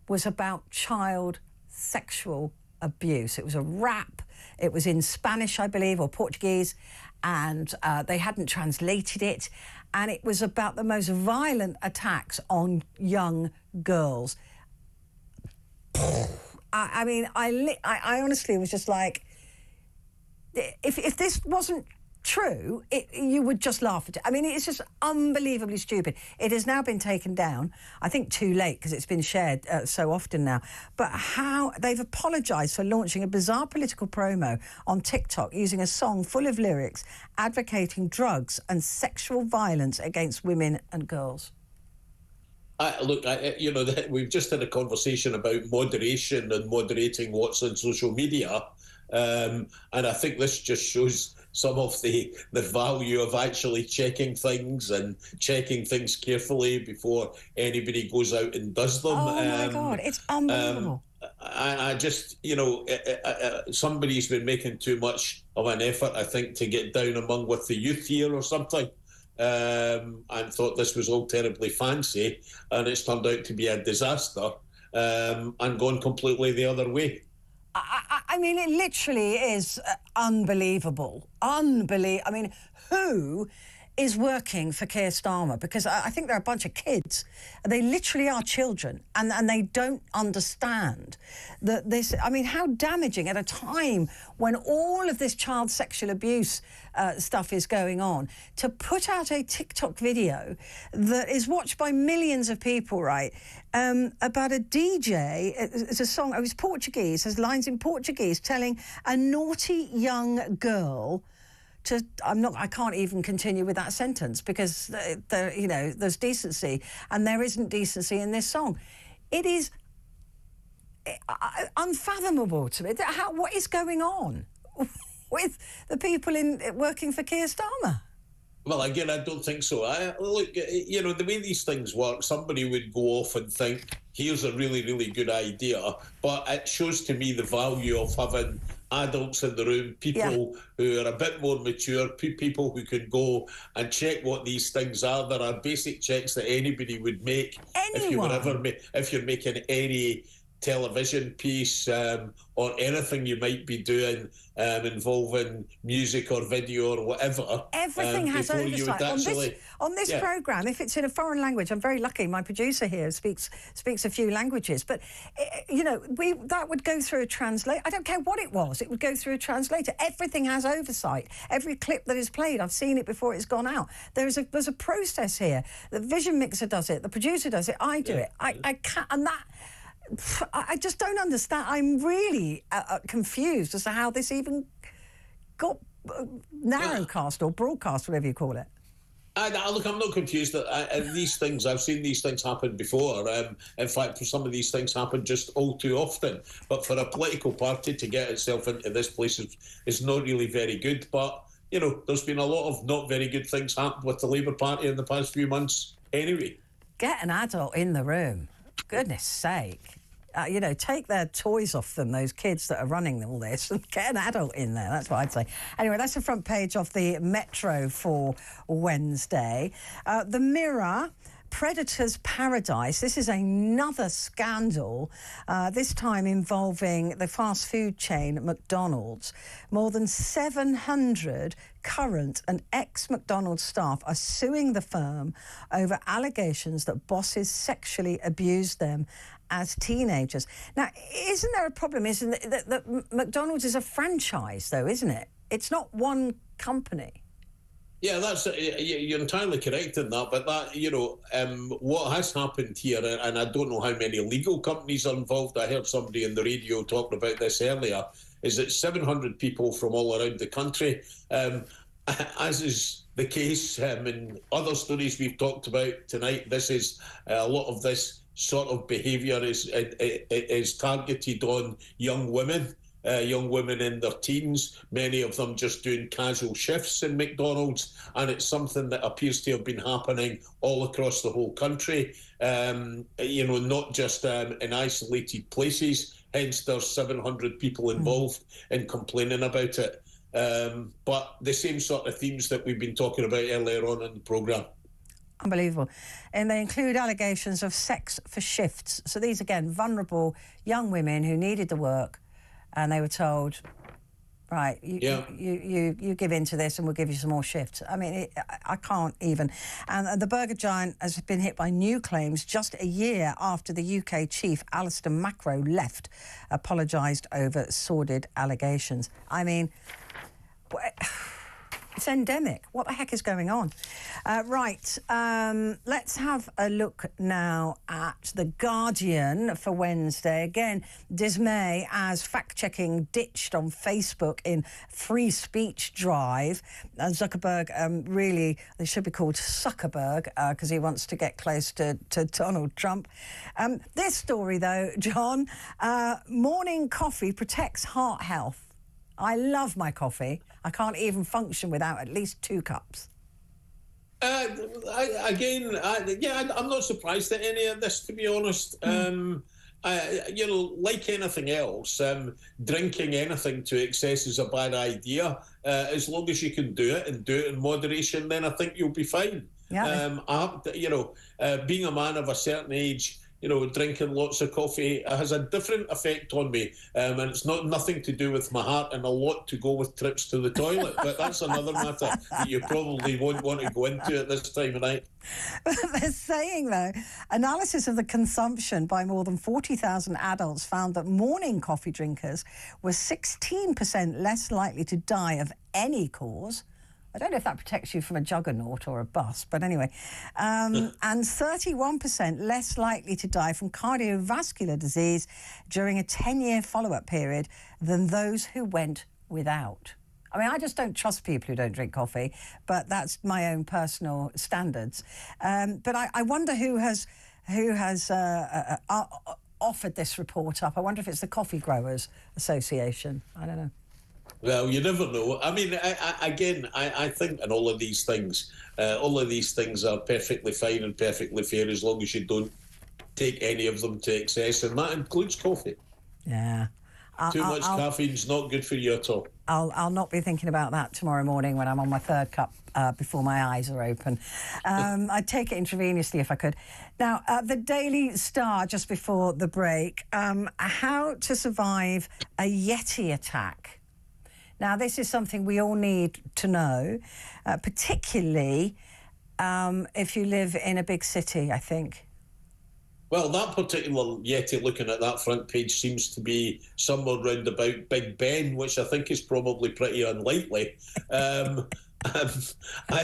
Speaker 2: was about child sexual abuse. It was a rap. It was in Spanish, I believe, or Portuguese, and they hadn't translated it. And it was about the most violent attacks on young girls. I honestly was just like, if this wasn't true, you would just laugh at it. I mean, it's just unbelievably stupid. It has now been taken down, I think too late, because it's been shared so often now. But how they've apologised for launching a bizarre political promo on TikTok using a song full of lyrics advocating drugs and sexual violence against women and girls.
Speaker 14: We've just had a conversation about moderation and moderating what's on social media. And I think this just shows some of the value of actually checking things and checking things carefully before anybody goes out and does them.
Speaker 2: Oh, my God, it's unbelievable.
Speaker 14: I just, somebody's been making too much of an effort, I think, to get down among with the youth here or something. And thought this was all terribly fancy, and it's turned out to be a disaster and gone completely the other way.
Speaker 2: I mean, it literally is unbelievable. I mean, who is working for Keir Starmer, because I think they're a bunch of kids. They literally are children, and they don't understand that this... I mean, how damaging at a time when all of this child sexual abuse stuff is going on, to put out a TikTok video that is watched by millions of people, right, about a DJ. It's a song, it was Portuguese, has lines in Portuguese, telling a naughty young girl to... I can't even continue with that sentence, because you know, there's decency, and there isn't decency in this song. It is unfathomable to me. What is going on with the people working for Keir Starmer?
Speaker 14: Well, again, I don't think so. Look, you know, the way these things work, somebody would go off and think, here's a really, really good idea, but it shows to me the value of having adults in the room, people who are a bit more mature, people who can go and check what these things are. There are basic checks that anybody would make if you're making any television piece or anything you might be doing involving music or video or whatever.
Speaker 2: Everything has oversight. On this programme, if it's in a foreign language, I'm very lucky, my producer here speaks a few languages, but, you know, that would go through a translator. I don't care what it was, it would go through a translator. Everything has oversight. Every clip that is played, I've seen it before it's gone out. There's a process here. The vision mixer does it, the producer does it, I do it. I can't, and that... I just don't understand. I'm really confused as to how this even got narrowcast or broadcast, whatever you call it.
Speaker 14: Look, I'm not confused. These things, I've seen these things happen before. In fact, some of these things happen just all too often. But for a political party to get itself into this place is not really very good. But, you know, there's been a lot of not very good things happen with the Labour Party in the past few months anyway.
Speaker 2: Get an adult in the room. Goodness sake. You know, take their toys off them, those kids that are running all this, and get an adult in there. That's what I'd say. Anyway, that's the front page of the Metro for Wednesday. The Mirror, Predator's Paradise. This is another scandal, this time involving the fast food chain McDonald's. More than 700 current and ex-McDonald's staff are suing the firm over allegations that bosses sexually abused them as teenagers. Now, isn't there a problem? Isn't that McDonald's is a franchise, though, isn't it? It's not one company.
Speaker 14: Yeah, you're entirely correct in that. But that, you know, what has happened here, and I don't know how many legal companies are involved. I heard somebody on the radio talking about this earlier. Is that 700 people from all around the country, as is the case in other stories we've talked about tonight. This is a lot of this sort of behaviour is targeted on young women in their teens, many of them just doing casual shifts in McDonald's, and it's something that appears to have been happening all across the whole country, you know, not just in isolated places, hence there's 700 people involved in complaining about it. But the same sort of themes that we've been talking about earlier on in the programme.
Speaker 2: Unbelievable. And they include allegations of sex for shifts. So these, again, vulnerable young women who needed the work, and they were told, right, you give in to this and we'll give you some more shifts. I mean, I can't even. And the burger giant has been hit by new claims just a year after the UK chief, Alistair Macro, left, apologised over sordid allegations. I mean... It's endemic. What the heck is going on? Right, let's have a look now at The Guardian for Wednesday. Again, dismay as fact-checking ditched on Facebook in free speech drive. Zuckerberg, really, they should be called Suckerberg because he wants to get close to Donald Trump. This story, though, John, morning coffee protects heart health. I love my coffee. I can't even function without at least 2 cups.
Speaker 14: I'm not surprised at any of this, to be honest. You know, like anything else, drinking anything to excess is a bad idea. As long as you can do it and do it in moderation, then I think you'll be fine.
Speaker 2: Yeah.
Speaker 14: You know, being a man of a certain age, drinking lots of coffee has a different effect on me, and it's nothing to do with my heart and a lot to go with trips to the toilet. But that's another matter that you probably won't want to go into at this time of night.
Speaker 2: They're saying, though, analysis of the consumption by more than 40,000 adults found that morning coffee drinkers were 16% less likely to die of any cause. I don't know if that protects you from a juggernaut or a bus, but anyway. And 31% less likely to die from cardiovascular disease during a 10-year follow-up period than those who went without. I mean, I just don't trust people who don't drink coffee, but that's my own personal standards. But I wonder who has offered this report up. I wonder if it's the Coffee Growers Association. I don't know.
Speaker 14: Well, you never know. I mean, I think in all of these things are perfectly fine and perfectly fair as long as you don't take any of them to excess, and that includes coffee.
Speaker 2: Yeah.
Speaker 14: Too much caffeine's not good for you at all.
Speaker 2: I'll not be thinking about that tomorrow morning when I'm on my third cup before my eyes are open. I'd take it intravenously if I could. Now, the Daily Star, just before the break, how to survive a Yeti attack. Now, this is something we all need to know, particularly if you live in a big city, I think.
Speaker 14: Well, that particular Yeti, looking at that front page, seems to be somewhere round about Big Ben, which I think is probably pretty unlikely. I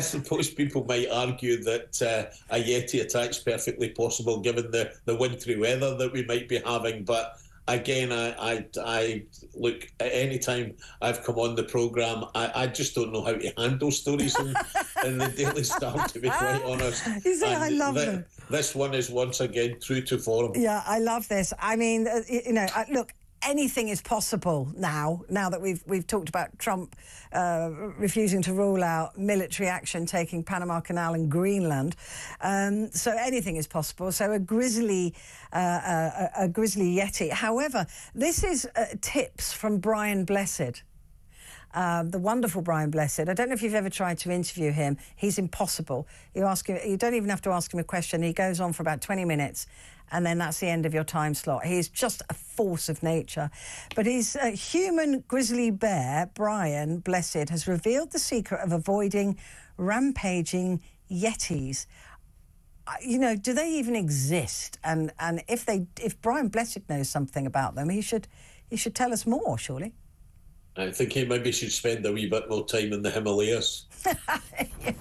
Speaker 14: suppose people might argue that a Yeti attack's perfectly possible given the wintry weather that we might be having, but again, I look, at any time I've come on the programme, I just don't know how to handle stories in the Daily Star, to be quite honest.
Speaker 2: You say, I love them.
Speaker 14: This one is once again true to form.
Speaker 2: Yeah, I love this. I mean, look, anything is possible now that we've talked about Trump refusing to rule out military action taking Panama Canal and Greenland. So anything is possible. So a grizzly Yeti. However, this is tips from Brian Blessed. The wonderful Brian Blessed. I don't know if you've ever tried to interview him. He's impossible. You don't even have to ask him a question. He goes on for about 20 minutes and then that's the end of your time slot. He's just a force of nature. But his human grizzly bear, Brian Blessed, has revealed the secret of avoiding rampaging Yetis. Do they even exist? And if Brian Blessed knows something about them, he should tell us more, surely.
Speaker 14: I think he maybe should spend a wee bit more time in the Himalayas.
Speaker 2: Yeah.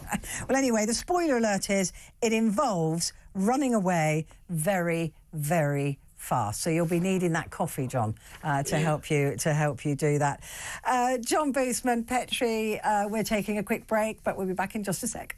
Speaker 2: Well, anyway, the spoiler alert is it involves running away very, very fast. So you'll be needing that coffee, John, to help you do that. John Boothman, Petrie, we're taking a quick break, but we'll be back in just a sec.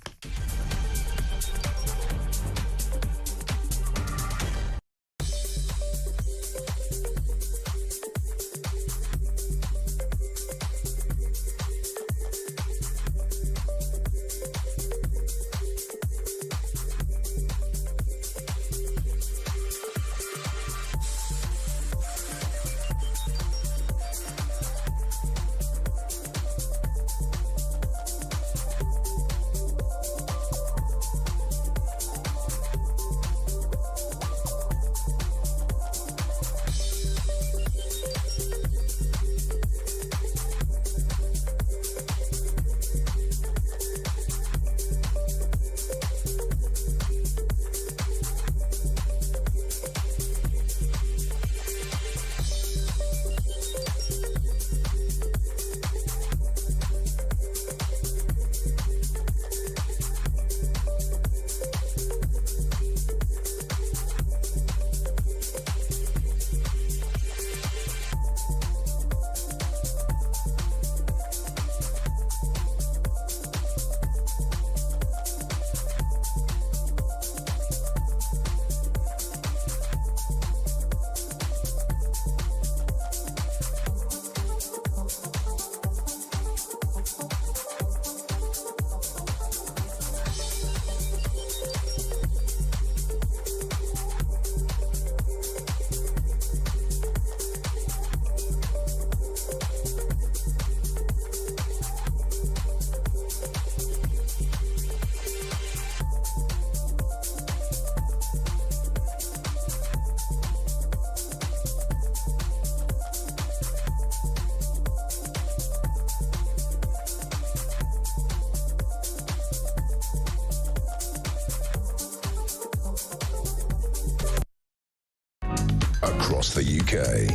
Speaker 3: across the UK.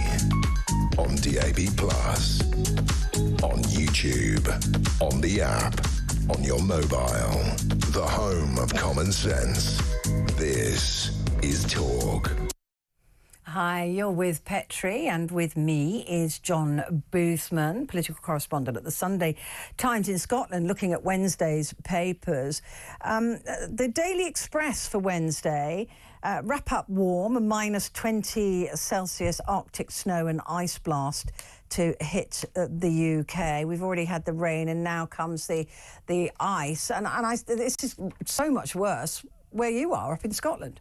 Speaker 3: On DAB+, on YouTube, on the app, on your mobile. The home of common sense. This is Talk.
Speaker 2: Hi, you're with Petrie, and with me is John Boothman, political correspondent at the Sunday Times in Scotland, looking at Wednesday's papers. The Daily Express for Wednesday, wrap up warm, a minus 20 Celsius Arctic snow and ice blast to hit the UK. We've already had the rain, and now comes the ice. And this is so much worse where you are, up in Scotland.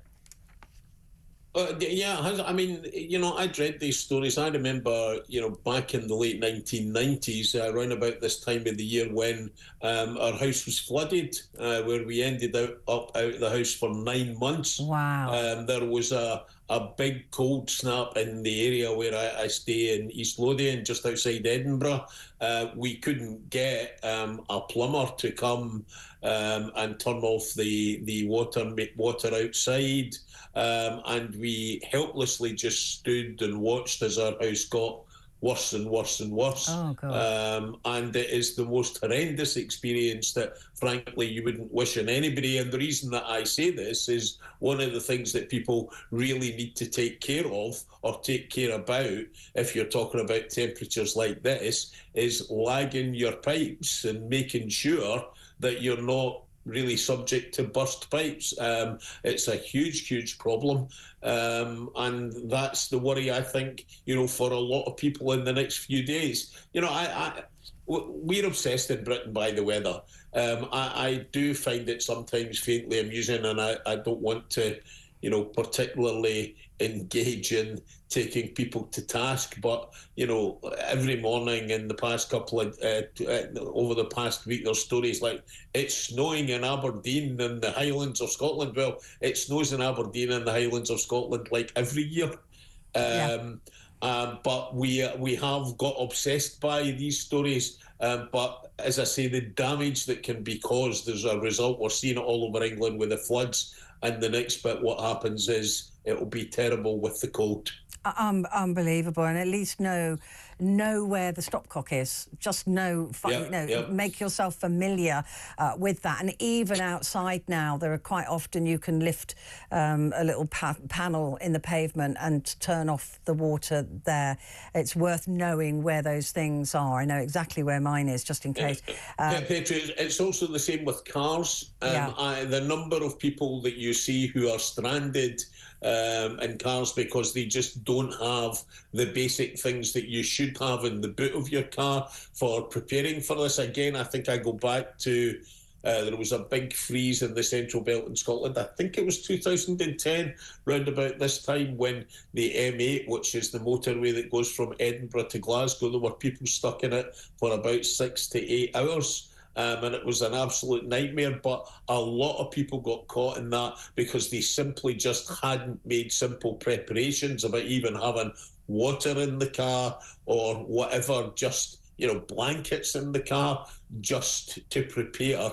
Speaker 14: Yeah, I mean, I'd read these stories. I remember, back in the late 1990s, around about this time of the year when our house was flooded, where we ended up out of the house for 9 months.
Speaker 2: Wow.
Speaker 14: There was a big cold snap in the area where I stay in East Lothian, just outside Edinburgh. We couldn't get a plumber to come and turn off the water outside. And we helplessly just stood and watched as our house got worse and worse and worse.
Speaker 2: Oh, God.
Speaker 14: And it is the most horrendous experience that, frankly, you wouldn't wish on anybody. And the reason that I say this is one of the things that people really need to take care of or take care about, if you're talking about temperatures like this, is lagging your pipes and making sure that you're not really subject to burst pipes. It's a huge problem, and that's the worry, I think, for a lot of people in the next few days. We're obsessed in Britain by the weather. I do find it sometimes faintly amusing, and I don't want to particularly engage in taking people to task, but every morning in the past couple of over the past week, there's stories like it's snowing in Aberdeen and the Highlands of Scotland. Well, it snows in Aberdeen and the Highlands of Scotland like every year. But we have got obsessed by these stories. But as I say, the damage that can be caused as a result, we're seeing it all over England with the floods. And the next bit, what happens is it'll be terrible with the cold.
Speaker 2: Unbelievable, and at least know where the stopcock is. Just make yourself familiar with that. And even outside now, there are quite often you can lift a little panel in the pavement and turn off the water there. It's worth knowing where those things are. I know exactly where mine is, just in case.
Speaker 14: Petrie, it's also the same with cars. The number of people that you see who are stranded in cars because they just don't have the basic things that you should have in the boot of your car for preparing for this. Again, I think I go back to there was a big freeze in the Central Belt in Scotland. I think it was 2010, round about this time, when the M8, which is the motorway that goes from Edinburgh to Glasgow, there were people stuck in it for about 6 to 8 hours. And it was an absolute nightmare, but a lot of people got caught in that because they simply just hadn't made simple preparations about even having water in the car or whatever, just, blankets in the car just to prepare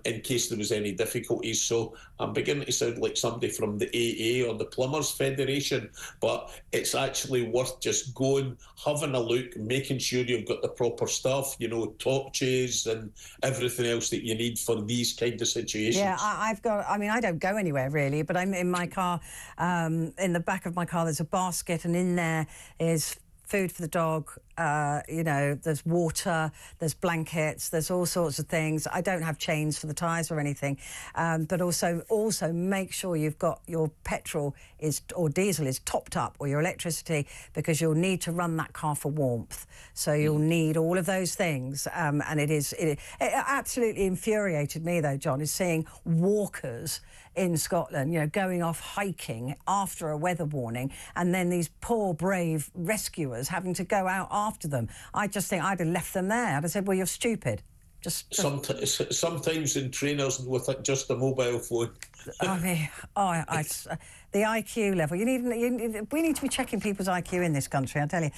Speaker 14: in case there was any difficulties. So I'm beginning to sound like somebody from the AA or the Plumbers Federation, but it's actually worth just going, having a look, making sure you've got the proper stuff, torches and everything else that you need for these kind of situations.
Speaker 2: Yeah, I don't go anywhere really, but I'm in my car, in the back of my car there's a basket, and in there is food for the dog, there's water, there's blankets, there's all sorts of things. I don't have chains for the tyres or anything, but also make sure you've got your petrol or diesel is topped up, or your electricity, because you'll need to run that car for warmth. So you'll need all of those things, and it absolutely infuriated me though, John, is seeing walkers in Scotland, going off hiking after a weather warning, and then these poor, brave rescuers having to go out after them. I just think I'd have left them there. I'd have said, well, you're stupid.
Speaker 14: Sometimes in trainers with just a mobile phone.
Speaker 2: I mean, the IQ level. We need to be checking people's IQ in this country, I tell you.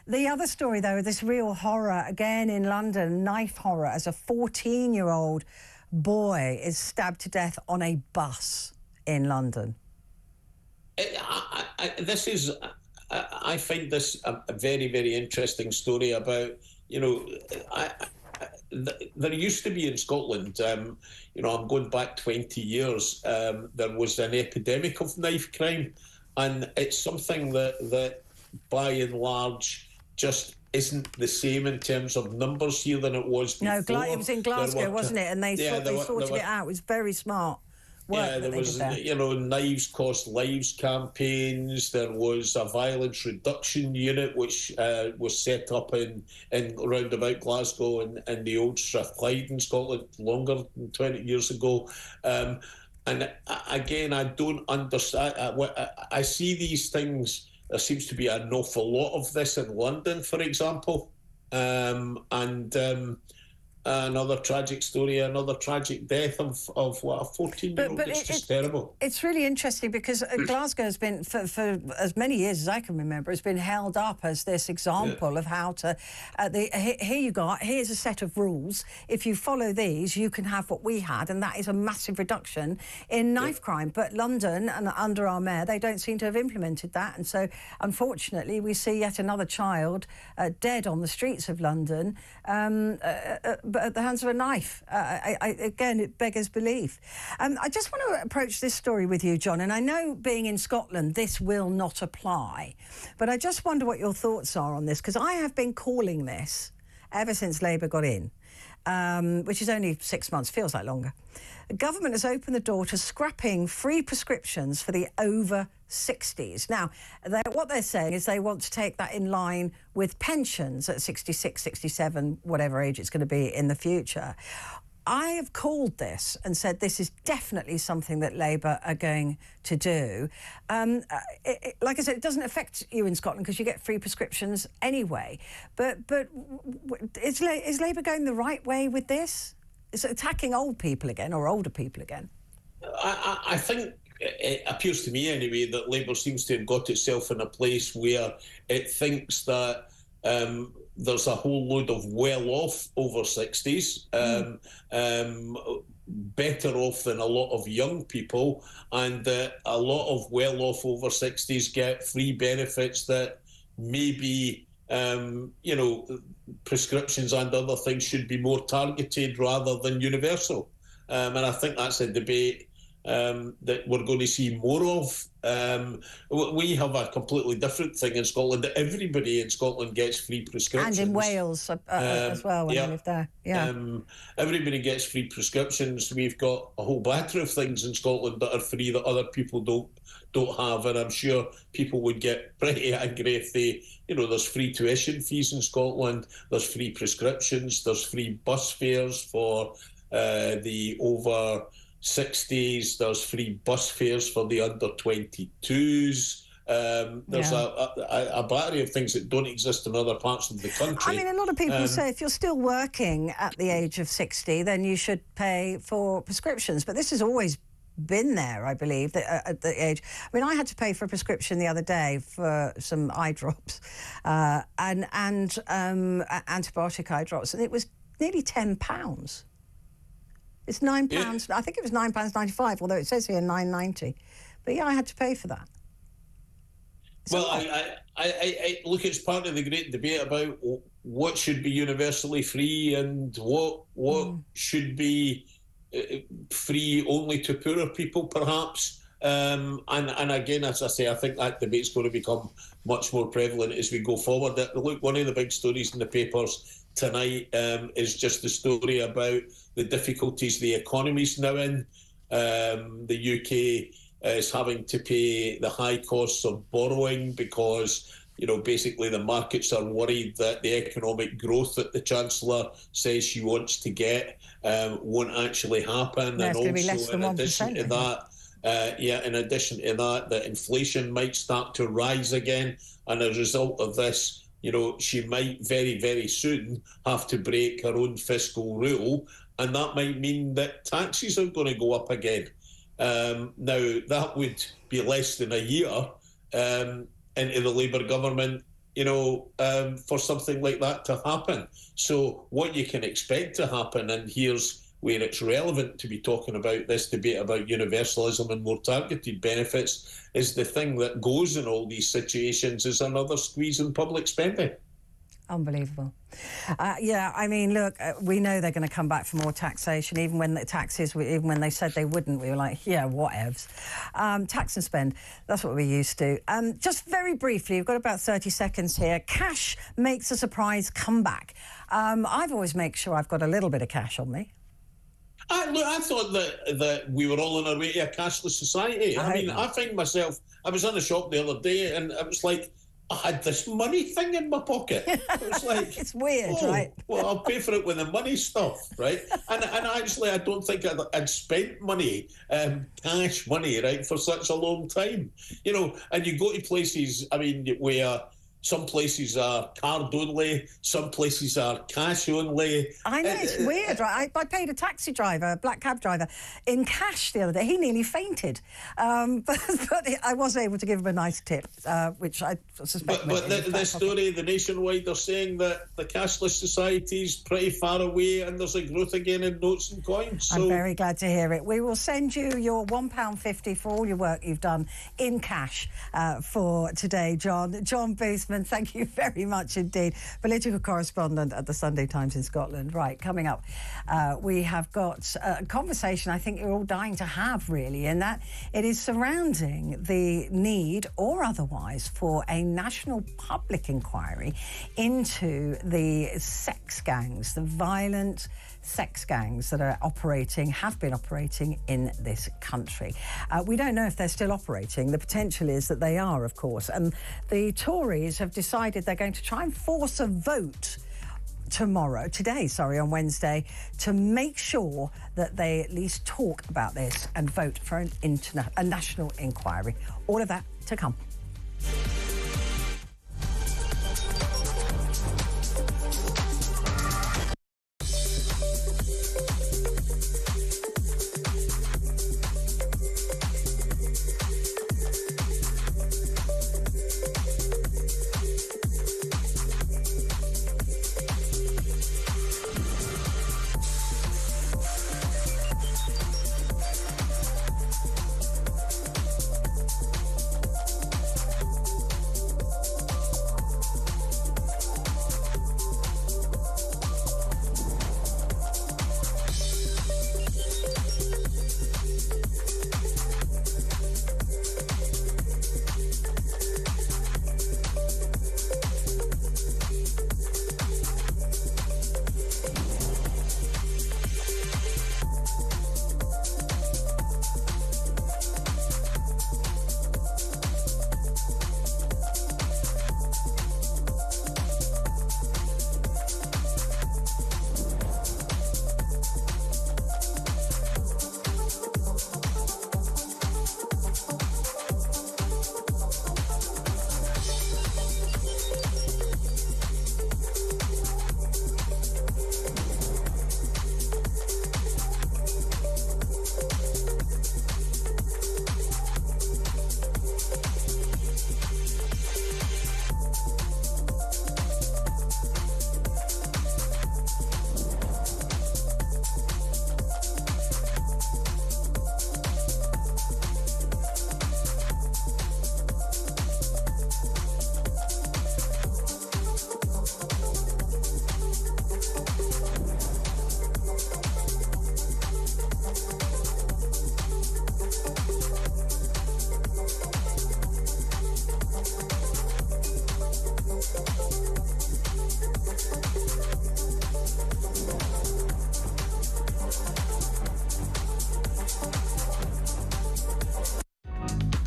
Speaker 2: The other story, though, this real horror, again in London, knife horror, as a 14-year-old boy is stabbed to death on a bus in London.
Speaker 14: This is, I find this a very, very interesting story about, there used to be in Scotland, I'm going back 20 years, there was an epidemic of knife crime, and it's something that by and large just isn't the same in terms of numbers here than it was before.
Speaker 2: No, it was in Glasgow, wasn't it? And they sorted it out. It was very smart.
Speaker 14: There was, Knives Cost Lives campaigns. There was a violence reduction unit which was set up in round about Glasgow and the old Strathclyde in Scotland longer than 20 years ago. And again, I don't understand. I see these things. There seems to be an awful lot of this in London, for example, another tragic story, another tragic death of what, a 14-year-old. It's just terrible.
Speaker 2: It's really interesting because Glasgow has been, for as many years as I can remember, has been held up as this example of how to... here's a set of rules. If you follow these, you can have what we had, and that is a massive reduction in knife crime. But London, and under our mayor, they don't seem to have implemented that. And so, unfortunately, we see yet another child dead on the streets of London, but at the hands of a knife. Again, it beggars belief. I just want to approach this story with you, John, and I know being in Scotland, this will not apply, but I just wonder what your thoughts are on this, because I have been calling this ever since Labour got in, which is only 6 months, feels like longer. The government has opened the door to scrapping free prescriptions for the over 60s. Now, what they're saying is they want to take that in line with pensions at 66, 67, whatever age it's going to be in the future. I have called this and said this is definitely something that Labour are going to do. Like I said, it doesn't affect you in Scotland because you get free prescriptions anyway. But is Labour going the right way with this? Is it attacking old people again, or older people again?
Speaker 14: I think it appears to me anyway that Labour seems to have got itself in a place where it thinks that there's a whole load of well-off over 60s, better off than a lot of young people, and that a lot of well-off over 60s get free benefits that maybe prescriptions and other things should be more targeted rather than universal. And I think that's a debate that we're going to see more of. We have a completely different thing in Scotland, that everybody in Scotland gets free prescriptions.
Speaker 2: And in Wales as well, when I lived there. Yeah.
Speaker 14: Everybody gets free prescriptions. We've got a whole battery of things in Scotland that are free that other people don't have, and I'm sure people would get pretty angry if there's free tuition fees in Scotland, there's free prescriptions, there's free bus fares for the over 60s, there's free bus fares for the under 22s. There's a battery of things that don't exist in other parts of the country.
Speaker 2: I mean, a lot of people say if you're still working at the age of 60, then you should pay for prescriptions. But this has always been there, I believe, at the age. I mean, I had to pay for a prescription the other day for some eye drops and antibiotic eye drops, and it was nearly £10. It's £9. Yeah. I think it was £9.95, although it says here £9.90. But yeah, I had to pay for that.
Speaker 14: Well, I look, it's part of the great debate about what should be universally free and what should be free only to poorer people, perhaps. And again, as I say, I think that debate's going to become much more prevalent as we go forward. Look, one of the big stories in the papers tonight is just the story about the difficulties the economy's now in. The UK is having to pay the high costs of borrowing because, basically the markets are worried that the economic growth that the Chancellor says she wants to get won't actually happen.
Speaker 2: Yeah,
Speaker 14: and
Speaker 2: also, in addition to
Speaker 14: that, that inflation might start to rise again. And as a result of this, she might very, very soon have to break her own fiscal rule. And that might mean that taxes are going to go up again. Now, that would be less than a year into the Labour government, for something like that to happen. So what you can expect to happen, and here's where it's relevant to be talking about this debate about universalism and more targeted benefits, is the thing that goes in all these situations is another squeeze in public spending.
Speaker 2: Unbelievable. Yeah, I mean, look, we know they're going to come back for more taxation, even when they said they wouldn't. We were like, yeah, whatevs. Tax and spend, that's what we're used to. Just very briefly, we've got about 30 seconds here. Cash makes a surprise comeback. I've always made sure I've got a little bit of cash on me.
Speaker 14: I thought that we were all on our way to a cashless society. I find myself, I was in a shop the other day and it was like, I had this money thing in my pocket. It was like...
Speaker 2: It's weird, right?
Speaker 14: Well, I'll pay for it with the money stuff, right? And actually, I don't think I'd spent money, cash money, right, for such a long time. You know, and you go to places, I mean, where... Some places are card only, some places are cash only.
Speaker 2: I know, it's weird, right? I paid a taxi driver, a black cab driver, in cash the other day. He nearly fainted. But I was able to give him a nice tip, which I suspect...
Speaker 14: But the story, the Nationwide, they're saying that the cashless society is pretty far away and there's a growth again in notes and coins. So...
Speaker 2: I'm very glad to hear it. We will send you your £1.50 for all your work you've done in cash for today, John. John Boothman, thank you very much indeed. Political correspondent at the Sunday Times in Scotland. Right, coming up, we have got a conversation I think you're all dying to have, really, in that it is surrounding the need, or otherwise, for a national public inquiry into the sex gangs, the violent sex gangs that are have been operating in this country. We don't know if they're still operating. The potential is that they are, of course. And the Tories have decided they're going to try and force a vote today, on Wednesday, to make sure that they at least talk about this and vote for a national inquiry. All of that to come.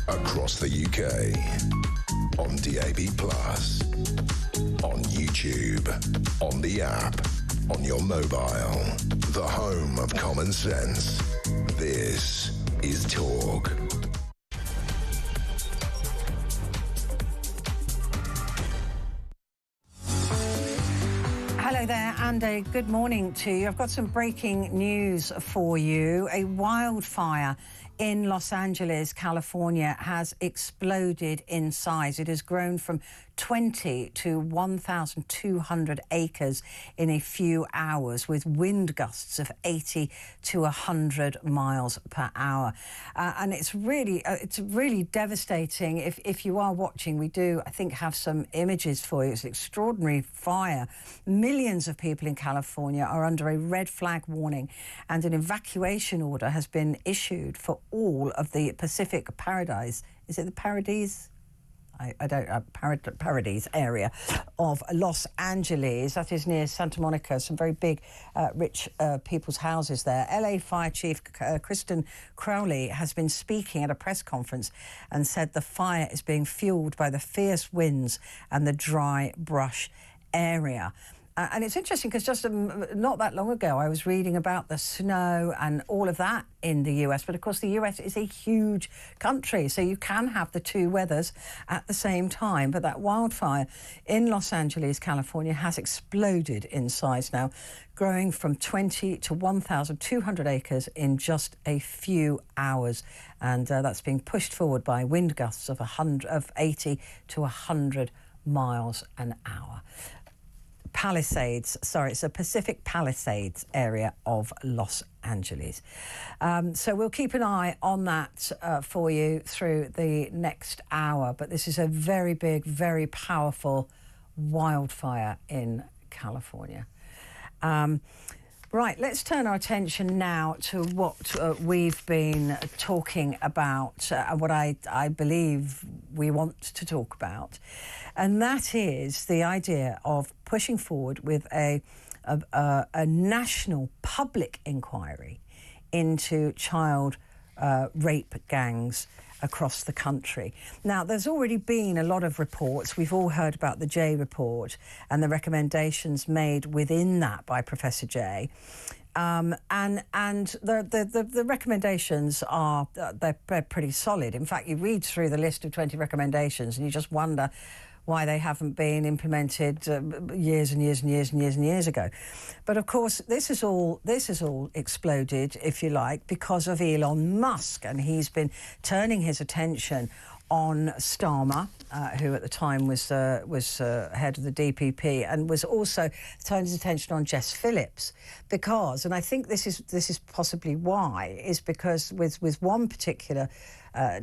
Speaker 3: Across the UK, on DAB+, on YouTube, on the app, on your mobile, the home of common sense. This is Talk.
Speaker 2: Hello there and a good morning to you. I've got some breaking news for you. A wildfire in Los Angeles, California, has exploded in size. It has grown from 20 to 1,200 acres in a few hours, with wind gusts of 80 to 100 miles per hour. And it's really devastating. If you are watching, we do, I think, have some images for you. It's an extraordinary fire. Millions of people in California are under a red flag warning, and an evacuation order has been issued for all of the Pacific Paradise. Is it the Paradise? I don't know, Paradise area of Los Angeles. That is near Santa Monica, some very big, rich people's houses there. LA Fire Chief Kristen Crowley has been speaking at a press conference and said the fire is being fueled by the fierce winds and the dry brush area. And it's interesting because just not that long ago, I was reading about the snow and all of that in the US. But of course, the US is a huge country, so you can have the two weathers at the same time. But that wildfire in Los Angeles, California, has exploded in size now, growing from 20 to 1,200 acres in just a few hours. And that's being pushed forward by wind gusts of 80 to 100 miles an hour. Palisades, sorry, it's a Pacific Palisades area of Los Angeles. So we'll keep an eye on that for you through the next hour. But this is a very big, very powerful wildfire in California. Right, let's turn our attention now to what we've been talking about, what I believe we want to talk about. And that is the idea of pushing forward with a national public inquiry into child rape gangs across the country. Now, there's already been a lot of reports. We've all heard about the J report and the recommendations made within that by Professor J. And the recommendations are they're pretty solid. In fact, you read through the list of 20 recommendations and you just wonder why they haven't been implemented years and years and years and years and years ago. But of course, this is all exploded, if you like, because of Elon Musk, and he's been turning his attention on Starmer, who at the time was head of the DPP, and was also turned his attention on Jess Phillips, because, and I think this is possibly why, is because with one particular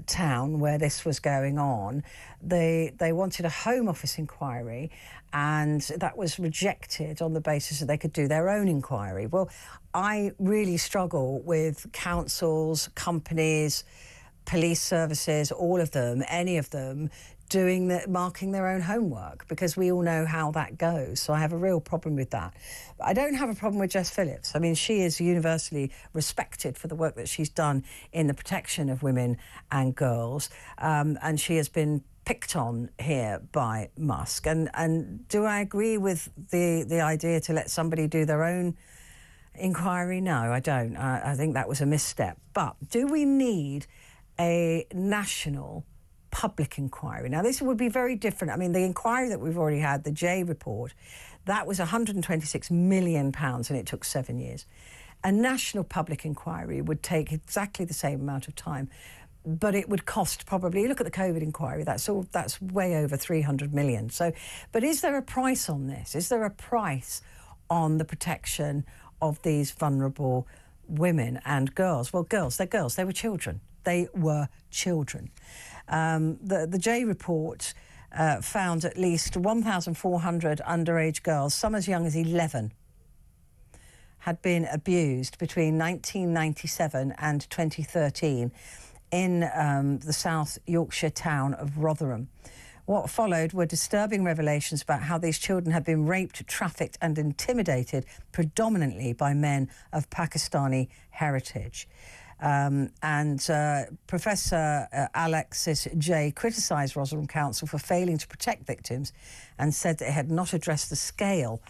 Speaker 2: town where this was going on, they wanted a Home Office inquiry, and that was rejected on the basis that they could do their own inquiry. Well, I really struggle with councils, companies, police services, all of them, any of them, marking their own homework, because we all know how that goes. So I have a real problem with that. I don't have a problem with Jess Phillips. I mean, she is universally respected for the work that she's done in the protection of women and girls, and she has been picked on here by Musk. And do I agree with the idea to let somebody do their own inquiry? No, I don't. I think that was a misstep. But do we need a national public inquiry? Now, this would be very different. I mean, the inquiry that we've already had, the J report, that was £126 million, and it took 7 years. A national public inquiry would take exactly the same amount of time, but it would cost probably, look at the COVID inquiry, that's way over 300 million. So, but is there a price on this? Is there a price on the protection of these vulnerable women and girls? Well, they're girls, they were children. They were children. The J report found at least 1,400 underage girls, some as young as 11, had been abused between 1997 and 2013 in the South Yorkshire town of Rotherham. What followed were disturbing revelations about how these children had been raped, trafficked and intimidated predominantly by men of Pakistani heritage. Professor Alexis J criticised Rotherham Council for failing to protect victims and said that it had not addressed the scale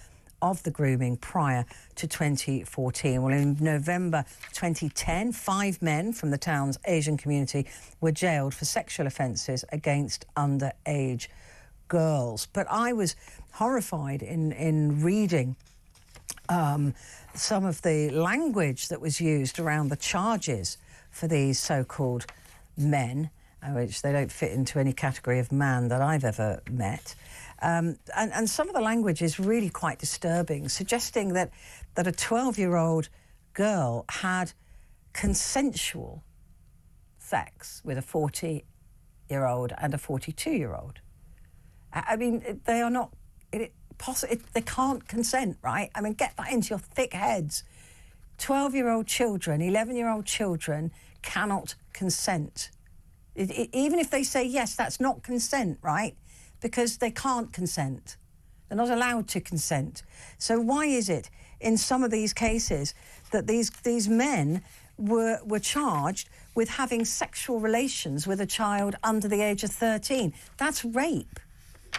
Speaker 2: of the grooming prior to 2014. Well, in November 2010, 5 men from the town's Asian community were jailed for sexual offences against underage girls. But I was horrified in reading some of the language that was used around the charges for these so-called men, which they don't fit into any category of man that I've ever met. And some of the language is really quite disturbing, suggesting that a 12-year-old girl had consensual sex with a 40-year-old and a 42-year-old. I mean, they are not... they can't consent, right? I mean, get that into your thick heads. 12-year-old children, 11-year-old children cannot consent. Even if they say yes, that's not consent, right? Because they can't consent. They're not allowed to consent. So why is it in some of these cases that these men were charged with having sexual relations with a child under the age of 13? That's rape.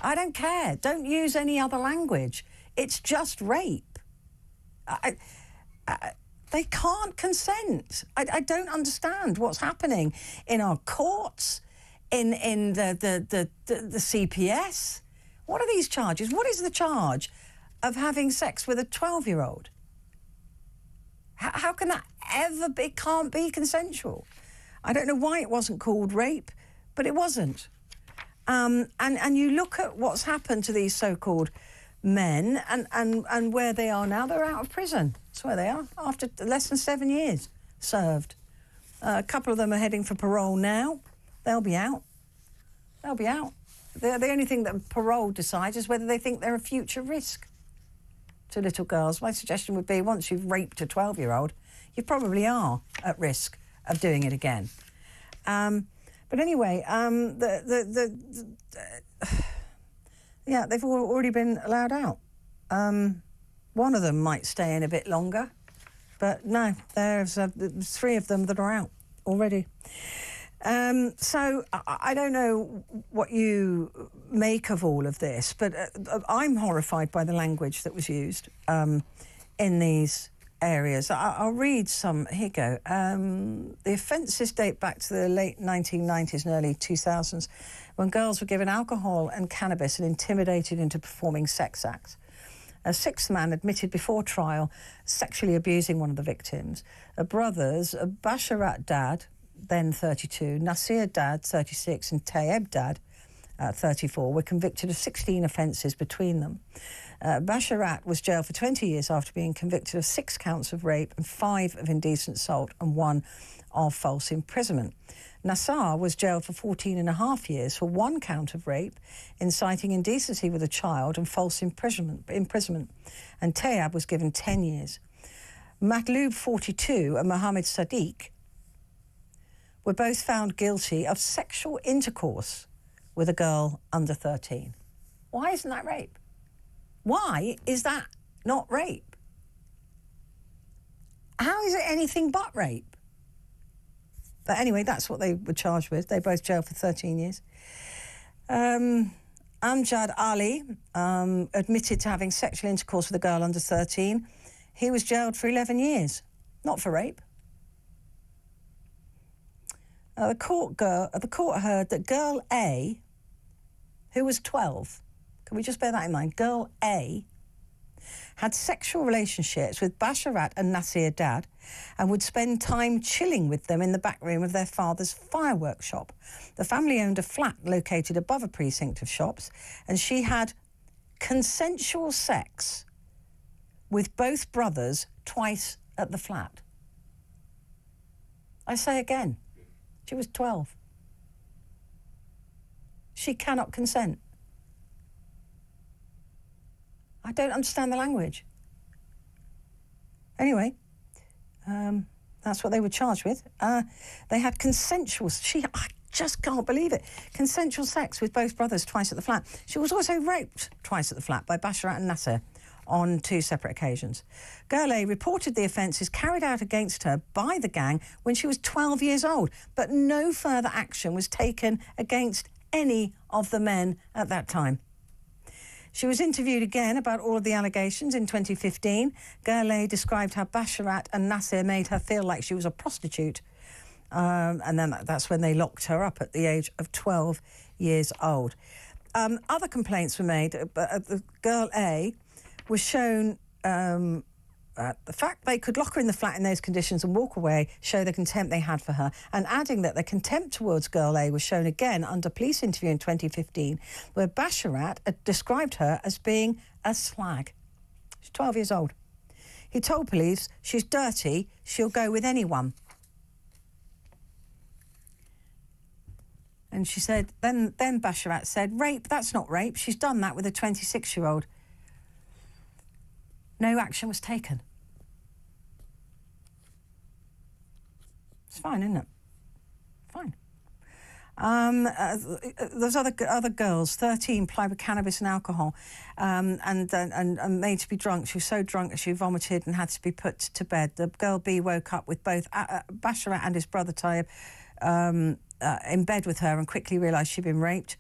Speaker 2: I don't care. Don't use any other language. It's just rape. They can't consent. I don't understand what's happening in our courts, in the CPS. What are these charges? What is the charge of having sex with a 12-year-old? How can that ever be? It can't be consensual. I don't know why it wasn't called rape, but it wasn't. And you look at what's happened to these so-called men and where they are now. They're out of prison. That's where they are, after less than 7 years served. A couple of them are heading for parole now. They'll be out. They'll be out. The only thing that parole decides is whether they think they're a future risk to little girls. My suggestion would be, once you've raped a 12-year-old, you probably are at risk of doing it again. But anyway, yeah, they've already been allowed out. One of them might stay in a bit longer, but no, there's 3 of them that are out already. So I don't know what you make of all of this, but I'm horrified by the language that was used in these areas. I'll read some. Here you go. The offences date back to the late 1990s and early 2000s, when girls were given alcohol and cannabis and intimidated into performing sex acts. A 6th man admitted before trial sexually abusing one of the victims. Brothers, Basharat Dad, then 32, Nasir Dad, 36, and Tayeb Dad, 34, were convicted of 16 offences between them. Basharat was jailed for 20 years after being convicted of 6 counts of rape and 5 of indecent assault and 1 of false imprisonment. Nassar was jailed for 14 and a half years for 1 count of rape, inciting indecency with a child and false imprisonment. And Tayeb was given 10 years. Matloob, 42, and Mohammed Sadiq were both found guilty of sexual intercourse with a girl under 13. Why isn't that rape? Why is that not rape? How is it anything but rape? But anyway, that's what they were charged with. They both jailed for 13 years. Amjad Ali admitted to having sexual intercourse with a girl under 13. He was jailed for 11 years, not for rape. The court heard that girl A, who was 12, can we just bear that in mind? Girl A had sexual relationships with Basharat and Nasir Dad and would spend time chilling with them in the back room of their father's fireworks shop. The family owned a flat located above a precinct of shops, and she had consensual sex with both brothers twice at the flat. I say again, she was 12. She cannot consent. I don't understand the language. Anyway, that's what they were charged with. They had consensual... I just can't believe it. Consensual sex with both brothers twice at the flat. She was also raped twice at the flat by Basharat and Nasser on 2 separate occasions. Girl A reported the offences carried out against her by the gang when she was 12 years old, but no further action was taken against any of the men at that time. She was interviewed again about all of the allegations in 2015. Girl A described how Basharat and Nasser made her feel like she was a prostitute. And then that's when they locked her up at the age of 12 years old. Other complaints were made. The girl A was shown the fact they could lock her in the flat in those conditions and walk away show the contempt they had for her, and adding that the contempt towards girl A was shown again under police interview in 2015, where Basharat described her as being a slag. She's 12 years old. He told police, she's dirty, she'll go with anyone. And she said, then Basharat said, rape, that's not rape. She's done that with a 26-year-old. No action was taken. It's fine, isn't it? Fine. There's other girls, 13, plied with cannabis and alcohol, and made to be drunk. She was so drunk that she vomited and had to be put to bed. The girl B woke up with both Basharat and his brother Tayyip in bed with her and quickly realised she'd been raped.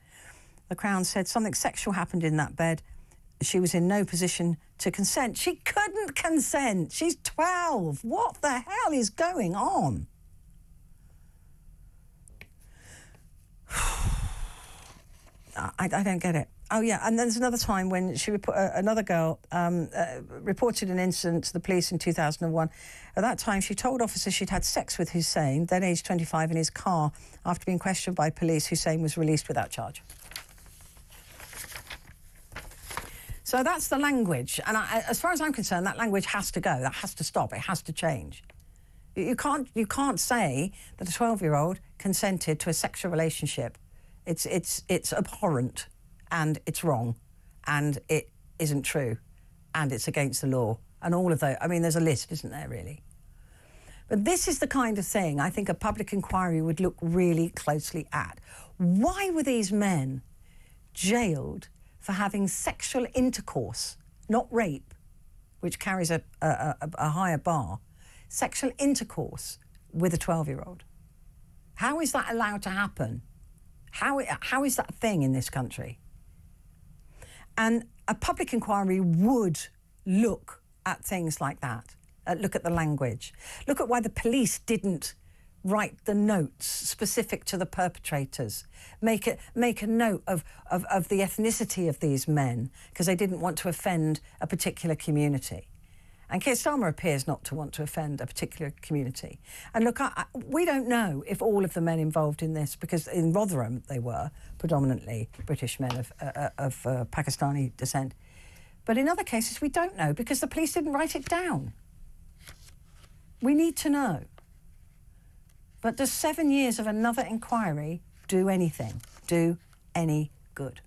Speaker 2: The Crown said something sexual happened in that bed. She was in no position to consent. She couldn't consent. She's 12. What the hell is going on? I don't get it. Oh, yeah, and there's another time when she another girl reported an incident to the police in 2001. At that time, she told officers she'd had sex with Hussein, then aged 25, in his car. After being questioned by police, Hussein was released without charge. So that's the language. And as far as I'm concerned, that language has to go. That has to stop. It has to change. You can't say that a 12-year-old consented to a sexual relationship. It's abhorrent, and it's wrong, and it isn't true, and it's against the law, and all of those. I mean, there's a list, isn't there, really? But this is the kind of thing I think a public inquiry would look really closely at. Why were these men jailed for having sexual intercourse, not rape, which carries a higher bar, sexual intercourse with a 12-year-old? How is that allowed to happen? How is that a thing in this country? And a public inquiry would look at things like that, look at the language, look at why the police didn't write the notes specific to the perpetrators, make a note of the ethnicity of these men, because they didn't want to offend a particular community. And Keir Starmer appears not to want to offend a particular community. And look, we don't know if all of the men involved in this, because in Rotherham they were predominantly British men of Pakistani descent. But in other cases we don't know, because the police didn't write it down. We need to know. But does 7 years of another inquiry do anything? Do any good?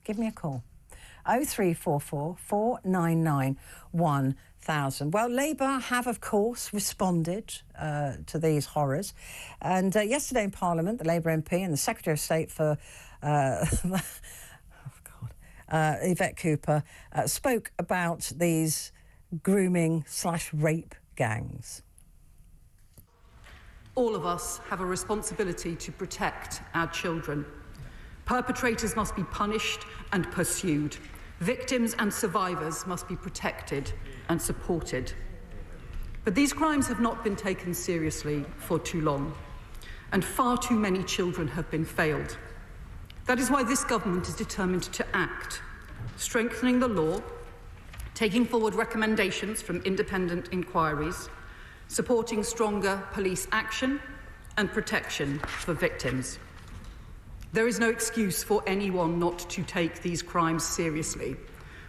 Speaker 2: Give me a call. 0344 499 1000. Well, Labour have, of course, responded to these horrors. And yesterday in Parliament, the Labour MP and the Secretary of State for Yvette Cooper spoke about these grooming/rape gangs.
Speaker 15: All of us have a responsibility to protect our children. Perpetrators must be punished and pursued. Victims and survivors must be protected and supported. But these crimes have not been taken seriously for too long, and far too many children have been failed. That is why this government is determined to act, strengthening the law, taking forward recommendations from independent inquiries, supporting stronger police action and protection for victims. There is no excuse for anyone not to take these crimes seriously.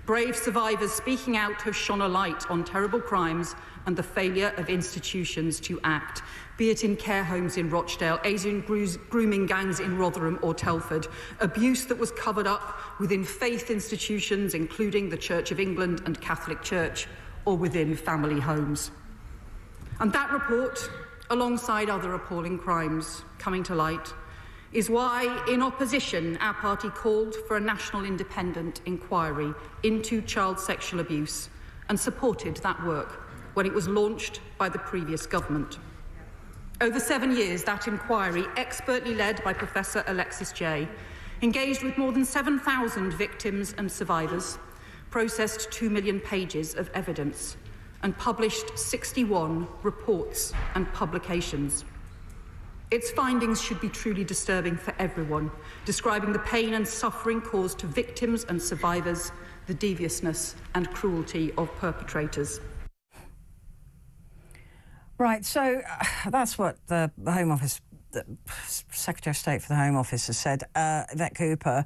Speaker 15: Brave survivors speaking out have shone a light on terrible crimes and the failure of institutions to act, be it in care homes in Rochdale, Asian grooming gangs in Rotherham or Telford, abuse that was covered up within faith institutions, including the Church of England and Catholic Church, or within family homes. And that report, alongside other appalling crimes coming to light, is why, in opposition, our party called for a national independent inquiry into child sexual abuse and supported that work when it was launched by the previous government. Over 7 years, that inquiry, expertly led by Professor Alexis Jay, engaged with more than 7,000 victims and survivors, processed 2 million pages of evidence, and published 61 reports and publications. Its findings should be truly disturbing for everyone, describing the pain and suffering caused to victims and survivors, the deviousness and cruelty of perpetrators.
Speaker 2: Right, so that's what the Home Office, the Secretary of State for the Home Office has said, Yvette Cooper.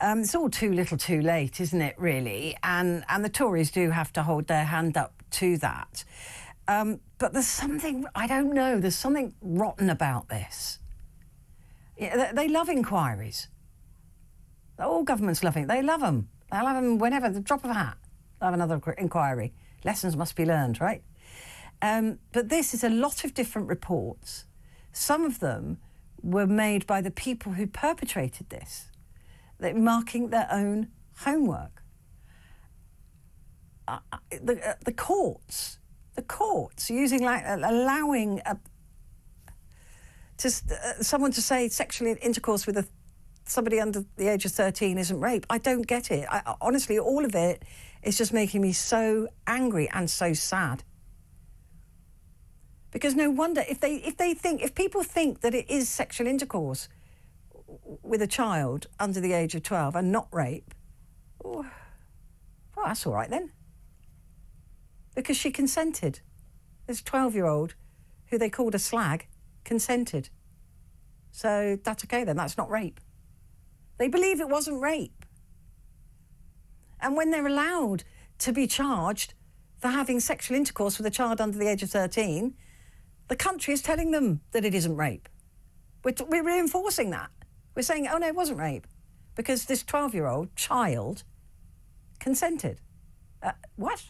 Speaker 2: It's all too little too late, isn't it, really? And the Tories do have to hold their hand up to that. But there's something, I don't know, there's something rotten about this. They love inquiries. All governments love it. They love them. They'll have them whenever, the drop of a hat. They'll have another inquiry. Lessons must be learned, right? But this is a lot of different reports. Some of them were made by the people who perpetrated this. They're marking their own homework. The courts using, like, allowing someone to say sexual intercourse with somebody under the age of 13 isn't rape. I don't get it. Honestly, all of it is just making me so angry and so sad. Because no wonder if people think that it is sexual intercourse with a child under the age of 12 and not rape, well, that's all right then. Because she consented. This 12-year-old, who they called a slag, consented. So that's okay then, that's not rape. They believe it wasn't rape. And when they're allowed to be charged for having sexual intercourse with a child under the age of 13, the country is telling them that it isn't rape. We're reinforcing that. We're saying, oh no, it wasn't rape, because this 12-year-old child consented. What?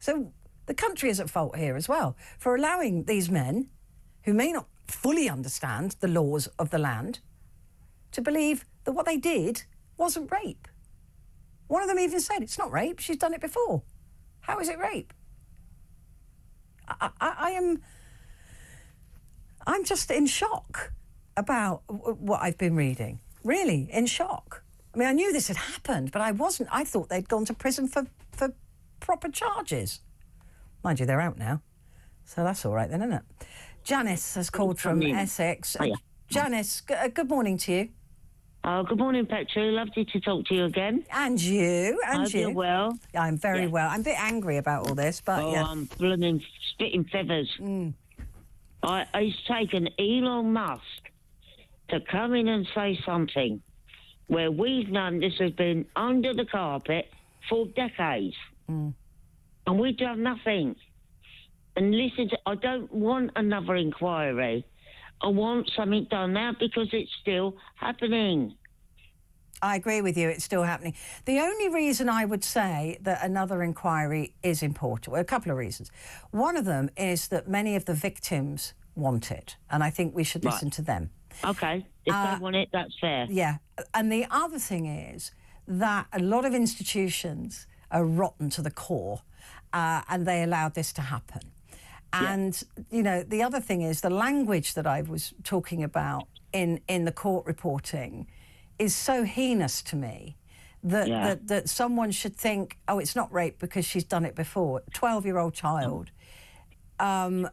Speaker 2: So the country is at fault here as well for allowing these men, who may not fully understand the laws of the land, to believe that what they did wasn't rape. One of them even said, it's not rape, she's done it before. How is it rape? I'm just in shock about what I've been reading. Really, in shock. I mean, I knew this had happened, but I wasn't. I thought they'd gone to prison for proper charges. Mind you, they're out now. So that's all right then, isn't it? Janice has called from Essex.
Speaker 16: Hiya.
Speaker 2: Janice, good morning to you.
Speaker 16: Oh, good morning, Petrie. Lovely to talk to you again.
Speaker 2: And you,
Speaker 16: I hope you're well.
Speaker 2: I'm very well. I'm a bit angry about all this, but yeah.
Speaker 16: I'm blooming spitting feathers. It's taken Elon Musk to come in and say something where we've known this has been under the carpet for decades. And we've done nothing. And listen, I don't want another inquiry. I want something done now because it's still happening.
Speaker 2: I agree with you, it's still happening. The only reason I would say that another inquiry is important, well, a couple of reasons. One of them is that many of the victims want it, and I think we should listen to them.
Speaker 16: OK, if they want it, that's fair.
Speaker 2: Yeah, and the other thing is that a lot of institutions are rotten to the core, and they allowed this to happen. And, you know, the other thing is the language that I was talking about in the court reporting is so heinous to me that someone should think, oh, it's not rape because she's done it before. 12-year-old child. And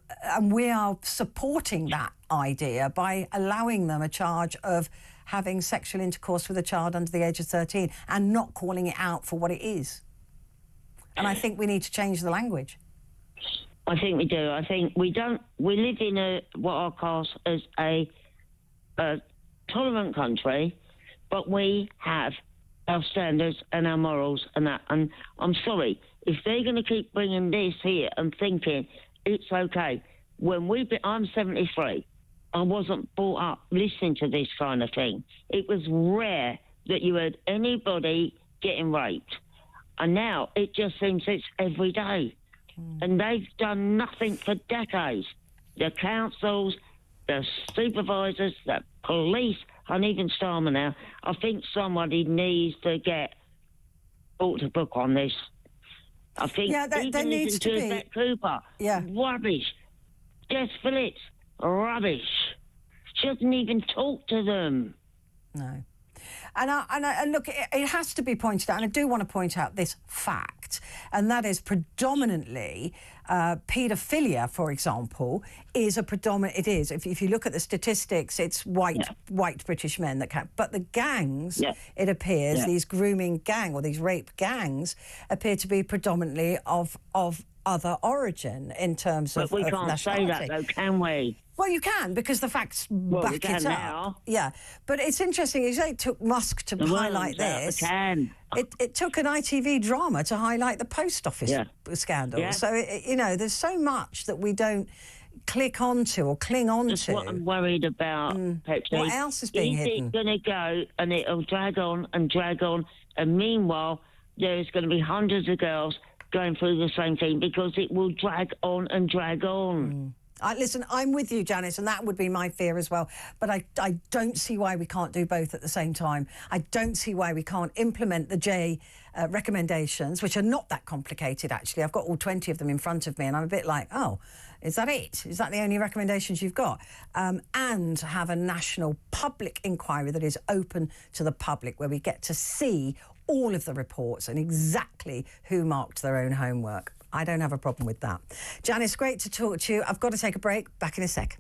Speaker 2: we are supporting that idea by allowing them a charge of having sexual intercourse with a child under the age of 13 and not calling it out for what it is. And I think we need to change the language.
Speaker 16: I think we do. I think we live in what I class as a tolerant country, but we have our standards and our morals and that. And I'm sorry, if they're going to keep bringing this here and thinking it's okay, I'm 73. I wasn't brought up listening to this kind of thing. It was rare that you heard anybody getting raped. And now it just seems it's every day. And they've done nothing for decades. The councils, the supervisors, the police, and even Starmer now. I think somebody needs to get brought to book on this. I think
Speaker 2: there needs to be.
Speaker 16: Yvette Cooper, rubbish. Jess Phillips, rubbish. Shouldn't even talk to them.
Speaker 2: No. And look, it has to be pointed out, and I do want to point out this fact, and that is predominantly paedophilia, for example, is a predominant. It is. If you look at the statistics, it's white British men that can. But the gangs, it appears, these grooming gang or these rape gangs appear to be predominantly of other origin in terms of
Speaker 16: nationality. But we can't say that, though, can we?
Speaker 2: Well, you can, because the facts back it up.
Speaker 16: Now.
Speaker 2: Yeah, but it's interesting. You say it took Musk to highlight this. It took an ITV drama to highlight the post office scandal. Yeah. So, there's so much that we don't click onto or cling onto.
Speaker 16: That's what I'm worried about, Petrie.
Speaker 2: What else is being hidden?
Speaker 16: It's going to go and it'll drag on and drag on. And meanwhile, there's going to be hundreds of girls going through the same thing because it will drag on and drag on.
Speaker 2: Listen, I'm with you, Janice, and that would be my fear as well. But I don't see why we can't do both at the same time. I don't see why we can't implement the J recommendations, which are not that complicated, actually. I've got all 20 of them in front of me, and I'm a bit like, oh, is that it? Is that the only recommendations you've got? And have a national public inquiry that is open to the public, where we get to see all of the reports and exactly who marked their own homework. I don't have a problem with that. Janice, great to talk to you. I've got to take a break. Back in a sec.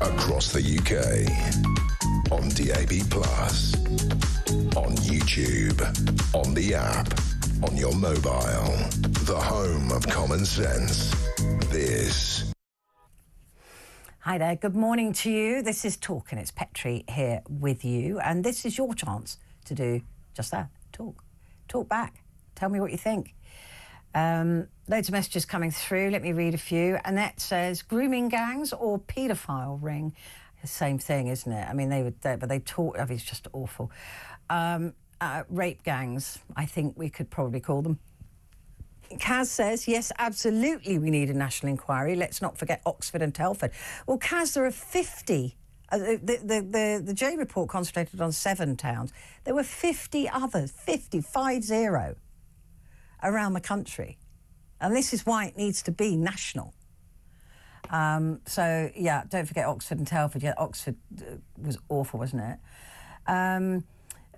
Speaker 3: Across the UK, on DAB+, on YouTube, on the app, on your mobile, the home of common sense. This.
Speaker 2: Hi there, good morning to you. This is Talk, and it's Petrie here with you, and this is your chance to do just that, talk. Talk back. Tell me what you think. Loads of messages coming through. Let me read a few. Annette says, grooming gangs or paedophile ring? The same thing, isn't it? I mean, they taught, I mean, it's just awful. Rape gangs, I think we could probably call them. Kaz says, yes, absolutely, we need a national inquiry. Let's not forget Oxford and Telford. Well, Kaz, there are 50. The J report concentrated on 7 towns. There were 50 others, 50 around the country. And this is why it needs to be national. So, yeah, don't forget Oxford and Telford. Yeah, Oxford was awful, wasn't it?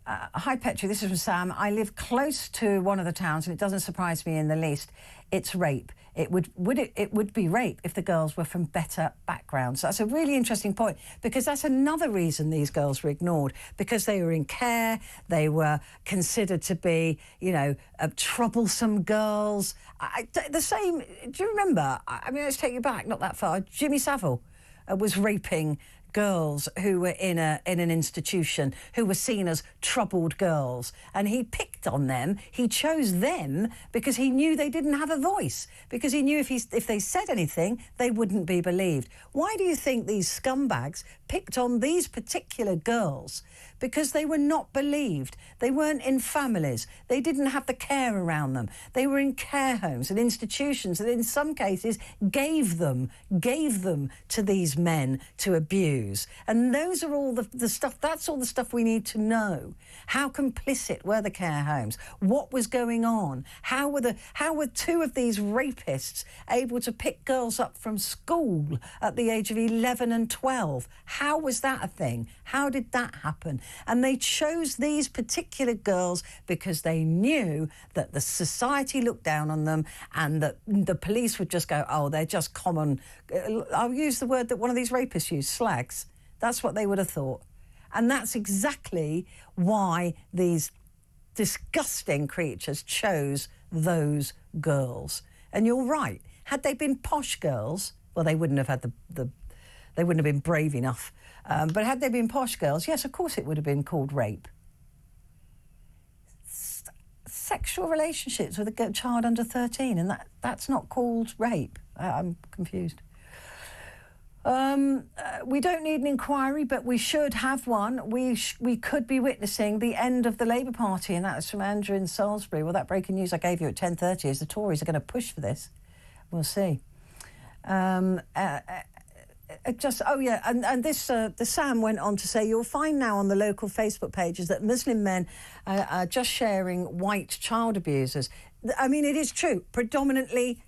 Speaker 2: Hi, Petrie. This is from Sam. I live close to one of the towns, and it doesn't surprise me in the least. It's rape. It would be rape if the girls were from better backgrounds. So that's a really interesting point, because that's another reason these girls were ignored, because they were in care, they were considered to be, you know, troublesome girls. The same. Do you remember? I mean, let's take you back not that far. Jimmy Savile was raping girls who were in an institution, who were seen as troubled girls, and he picked on them. He chose them because he knew they didn't have a voice, because he knew if they said anything, they wouldn't be believed. Why do you think these scumbags picked on these particular girls? Because they were not believed. They weren't in families. They didn't have the care around them. They were in care homes and institutions that in some cases gave them to these men to abuse. And those are all the stuff, that's all the stuff we need to know. How complicit were the care homes? What was going on? How were two of these rapists able to pick girls up from school at the age of 11 and 12? How was that a thing? How did that happen? And they chose these particular girls because they knew that the society looked down on them, and that the police would just go, oh, they're just common. I'll use the word that one of these rapists used, slags. That's what they would have thought. And that's exactly why these disgusting creatures chose those girls. And you're right. Had they been posh girls, well, they wouldn't have had they wouldn't have been brave enough. But had they been posh girls, yes, of course it would have been called rape. Sexual relationships with a child under 13, and that's not called rape. I'm confused. We don't need an inquiry, but we should have one. We could be witnessing the end of the Labour Party, and that's from Andrew in Salisbury. Well, that breaking news I gave you at 10:30 is the Tories are going to push for this. We'll see. The Sam went on to say, you'll find now on the local Facebook pages that Muslim men are just sharing white child abusers. I mean, it is true. Predominantly,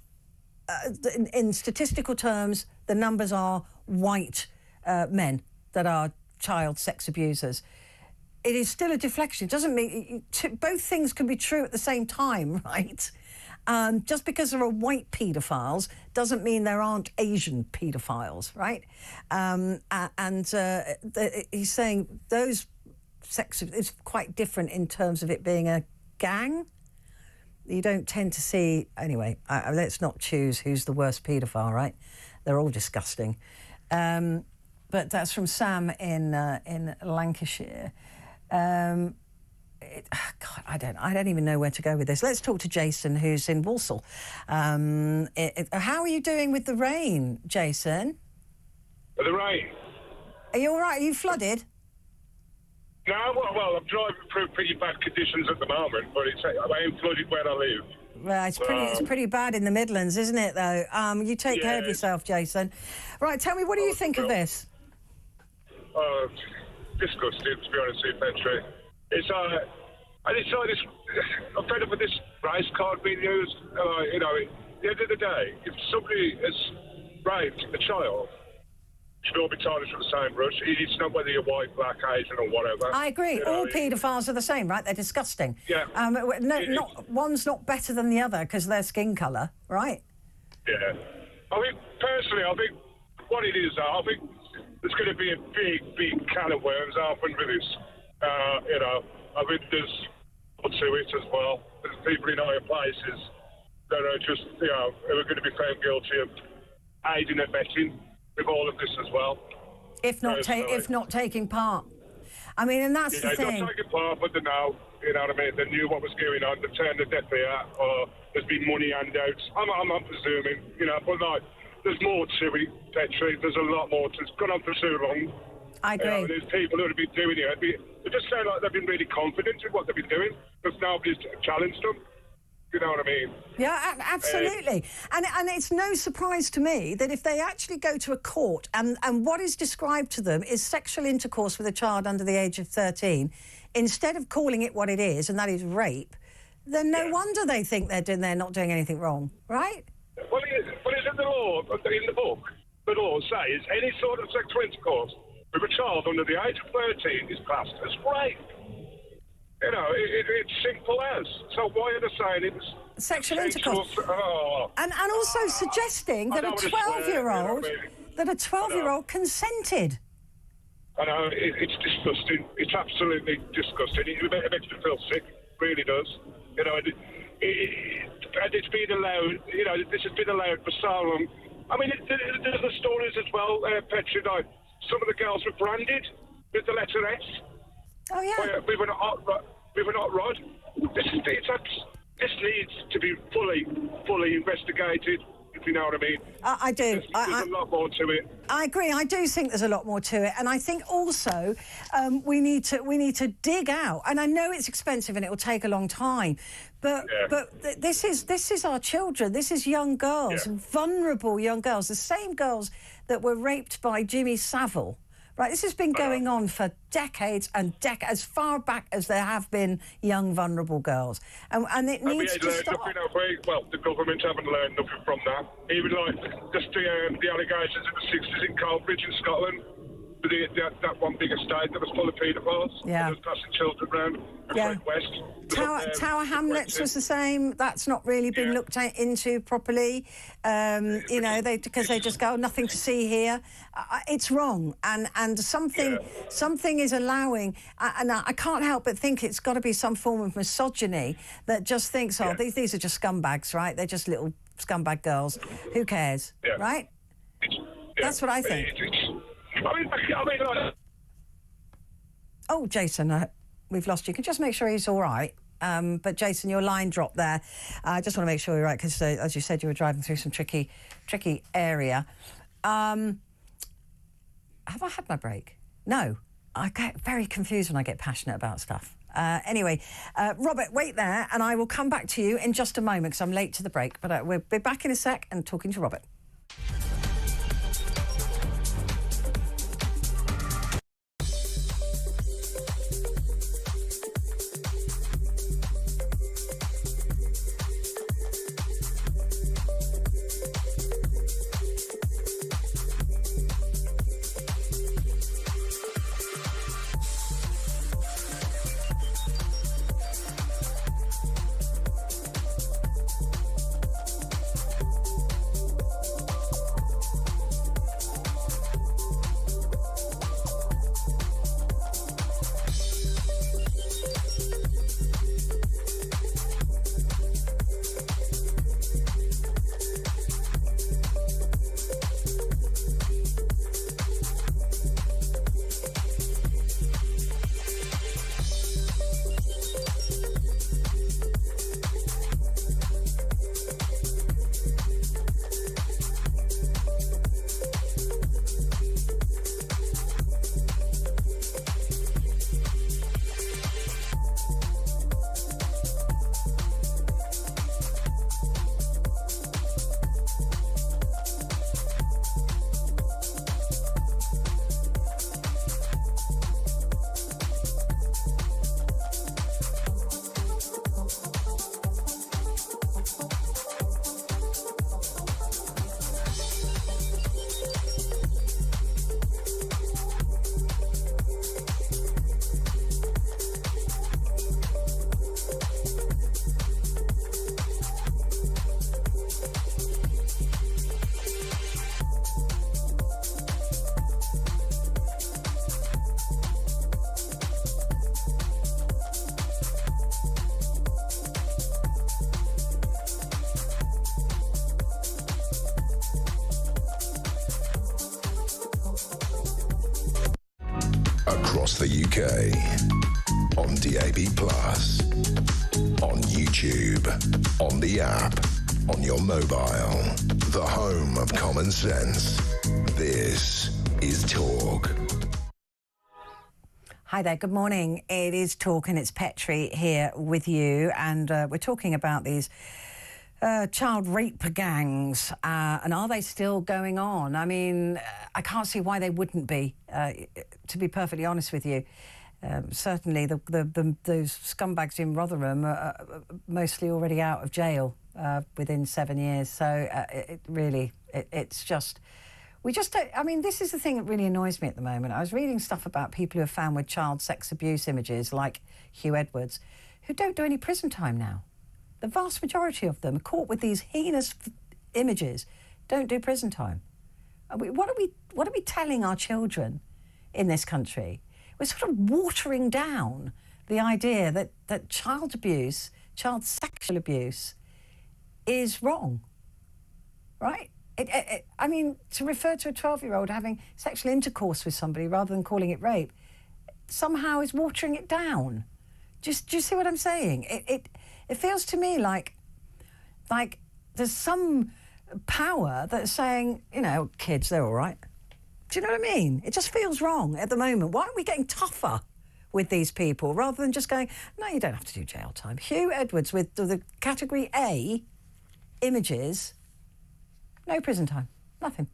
Speaker 2: in statistical terms, the numbers are white men that are child sex abusers. It is still a deflection. It doesn't mean... both things can be true at the same time, right? Just because there are white paedophiles doesn't mean there aren't Asian paedophiles, right? He's saying those sex is quite different in terms of it being a gang. You don't tend to see... Anyway, let's not choose who's the worst paedophile, right? They're all disgusting. But that's from Sam in Lancashire. God, I don't even know where to go with this. Let's talk to Jason, who's in Walsall. How are you doing with the rain, Jason?
Speaker 17: The rain?
Speaker 2: Are you all right? Are you flooded?
Speaker 17: No, well, I'm driving through pretty bad conditions at the moment, but I am flooded where I live.
Speaker 2: Well, it's pretty bad in the Midlands, isn't it, though? You take care of yourself, Jason. Right, tell me, what do you think of this?
Speaker 17: Disgusting, to be honest with you, Petrie. It's I'm fed up with this race card being used. At the end of the day, if somebody has raped a child, should all be tarnished with the same brush. It's not whether you're white, black, Asian, or whatever.
Speaker 2: I agree. All paedophiles are the same, right? They're disgusting.
Speaker 17: Yeah.
Speaker 2: One's not better than the other because of their skin colour, right?
Speaker 17: Yeah. Personally, I think what it is, I think there's going to be a big can of worms opened with this. I think there's more to it as well. There's people in higher places that are just, who are going to be found guilty of aiding and abetting with all of this as well.
Speaker 2: If not taking part. I mean, and that's the thing.
Speaker 17: Not taking part, but they know, you know what I mean? They knew what was going on. They turned a deaf ear, or there's been money handouts. I'm not presuming, but there's more to it, Petrie. There's a lot more to it. It's gone on for so long.
Speaker 2: I agree.
Speaker 17: There's people who have been doing it. They just sound like they've been really confident in what they've been doing because nobody's challenged them. You know what I mean?
Speaker 2: Yeah, absolutely. And it's no surprise to me that if they actually go to a court and what is described to them is sexual intercourse with a child under the age of 13, instead of calling it what it is, and that is rape, then no wonder they think they're not doing anything wrong, right?
Speaker 17: Well, is it the law, in the book, the law says any sort of sexual intercourse with a child under the age of 13 is classed as rape. You know, it's simple as. So why are they saying it's
Speaker 2: sexual intercourse?
Speaker 17: Oh.
Speaker 2: And also suggesting that a 12-year-old that a 12-year-old consented.
Speaker 17: I know, it's disgusting. It's absolutely disgusting. It makes me feel sick. Really does. You know, and it's been allowed. You know, this has been allowed for so long. I mean, there's the stories as well, Petrie. Like, some of the girls were branded with the letter S.
Speaker 2: Oh yeah.
Speaker 17: We were not rod. This needs to be fully investigated. If you know what I mean.
Speaker 2: I do.
Speaker 17: There's a lot more to it.
Speaker 2: I agree. I do think there's a lot more to it, and I think also we need to dig out. And I know it's expensive and it will take a long time, but this is our children. This is young girls, vulnerable young girls, the same girls that were raped by Jimmy Savile. Right, this has been going on for decades and as far back as there have been young, vulnerable girls. And it needs to stop.
Speaker 17: Well, the government haven't learned nothing from that. Even like just the allegations in the 60s in Cambridge in Scotland, with that one big estate that was full of paedophiles.
Speaker 2: Yeah.
Speaker 17: That was passing children around.
Speaker 2: Yeah.
Speaker 17: West.
Speaker 2: Tower Hamlets was the same. That's not really been looked into properly. You know, because they just go, nothing to see here. It's wrong, and something is allowing. And I can't help but think it's got to be some form of misogyny that just thinks, these are just scumbags, right? They're just little scumbag girls. Who cares, right? That's what I think. Oh, Jason, we've lost you. Can you just make sure he's all right? But Jason, your line dropped there. I just want to make sure you're right because, as you said, you were driving through some tricky area. Have I had my break? No. I get very confused when I get passionate about stuff. Anyway, Robert, wait there, and I will come back to you in just a moment because I'm late to the break. But we'll be back in a sec and talking to Robert.
Speaker 3: Across the UK, on DAB+, on YouTube, on the app, on your mobile, the home of common sense. This is Talk.
Speaker 2: Hi there, good morning. It is Talk and it's Petrie here with you, and we're talking about these child rape gangs, and are they still going on? I mean, I can't see why they wouldn't be, to be perfectly honest with you. Certainly those scumbags in Rotherham are mostly already out of jail within 7 years, so it's just We just don't... I mean, this is the thing that really annoys me at the moment. I was reading stuff about people who are found with child sex abuse images, like Hugh Edwards, who don't do any prison time now. The vast majority of them are caught with these heinous images, don't do prison time. What are we telling our children in this country? We're sort of watering down the idea that child abuse, child sexual abuse, is wrong, right? I mean, to refer to a 12-year-old having sexual intercourse with somebody rather than calling it rape somehow is watering it down. Do you see what I'm saying? It feels to me like there's some power that's saying, you know, kids, they're all right. Do you know what I mean? It just feels wrong at the moment. Why aren't we getting tougher with these people rather than just going, no, you don't have to do jail time? Hugh Edwards with the category A images, no prison time, nothing.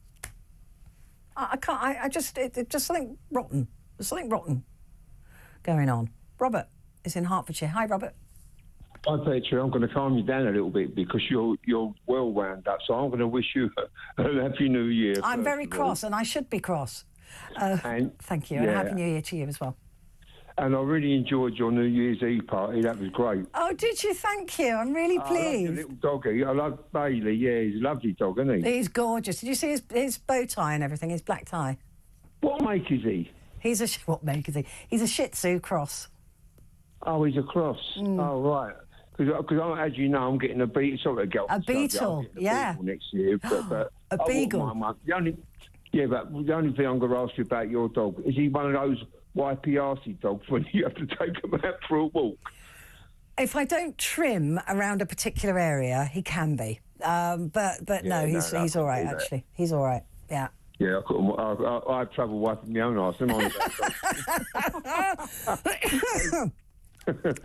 Speaker 2: I can't, it's just something rotten. There's something rotten going on. Robert is in Hertfordshire. Hi, Robert.
Speaker 18: Hi, Petrie. I'm going to calm you down a little bit because you're well wound up. So I'm going to wish you a happy New Year.
Speaker 2: I'm very cross, and I should be cross. Thank you, and a happy New Year to you as well.
Speaker 18: And I really enjoyed your New Year's Eve party. That was great.
Speaker 2: Oh, did you? Thank you. I'm really pleased.
Speaker 18: I love your little doggy. I love Bailey. Yeah, he's a lovely dog, isn't he?
Speaker 2: He's gorgeous. Did you see his bow tie and everything? His black tie.
Speaker 18: What make is he?
Speaker 2: What make is he? He's a Shih Tzu cross.
Speaker 18: Oh, he's a cross. Oh, right. Because as you know, I'm getting a beetle. Sorry,
Speaker 2: a beetle, yeah.
Speaker 18: Beetle next year, but
Speaker 2: a beagle.
Speaker 18: The only thing I'm going to ask you about your dog is he one of those wipey arsey dogs when you have to take him out for a walk?
Speaker 2: If I don't trim around a particular area, he can be. But no, he's all right actually. He's all right. Yeah.
Speaker 18: Yeah, I have trouble wiping my own arse.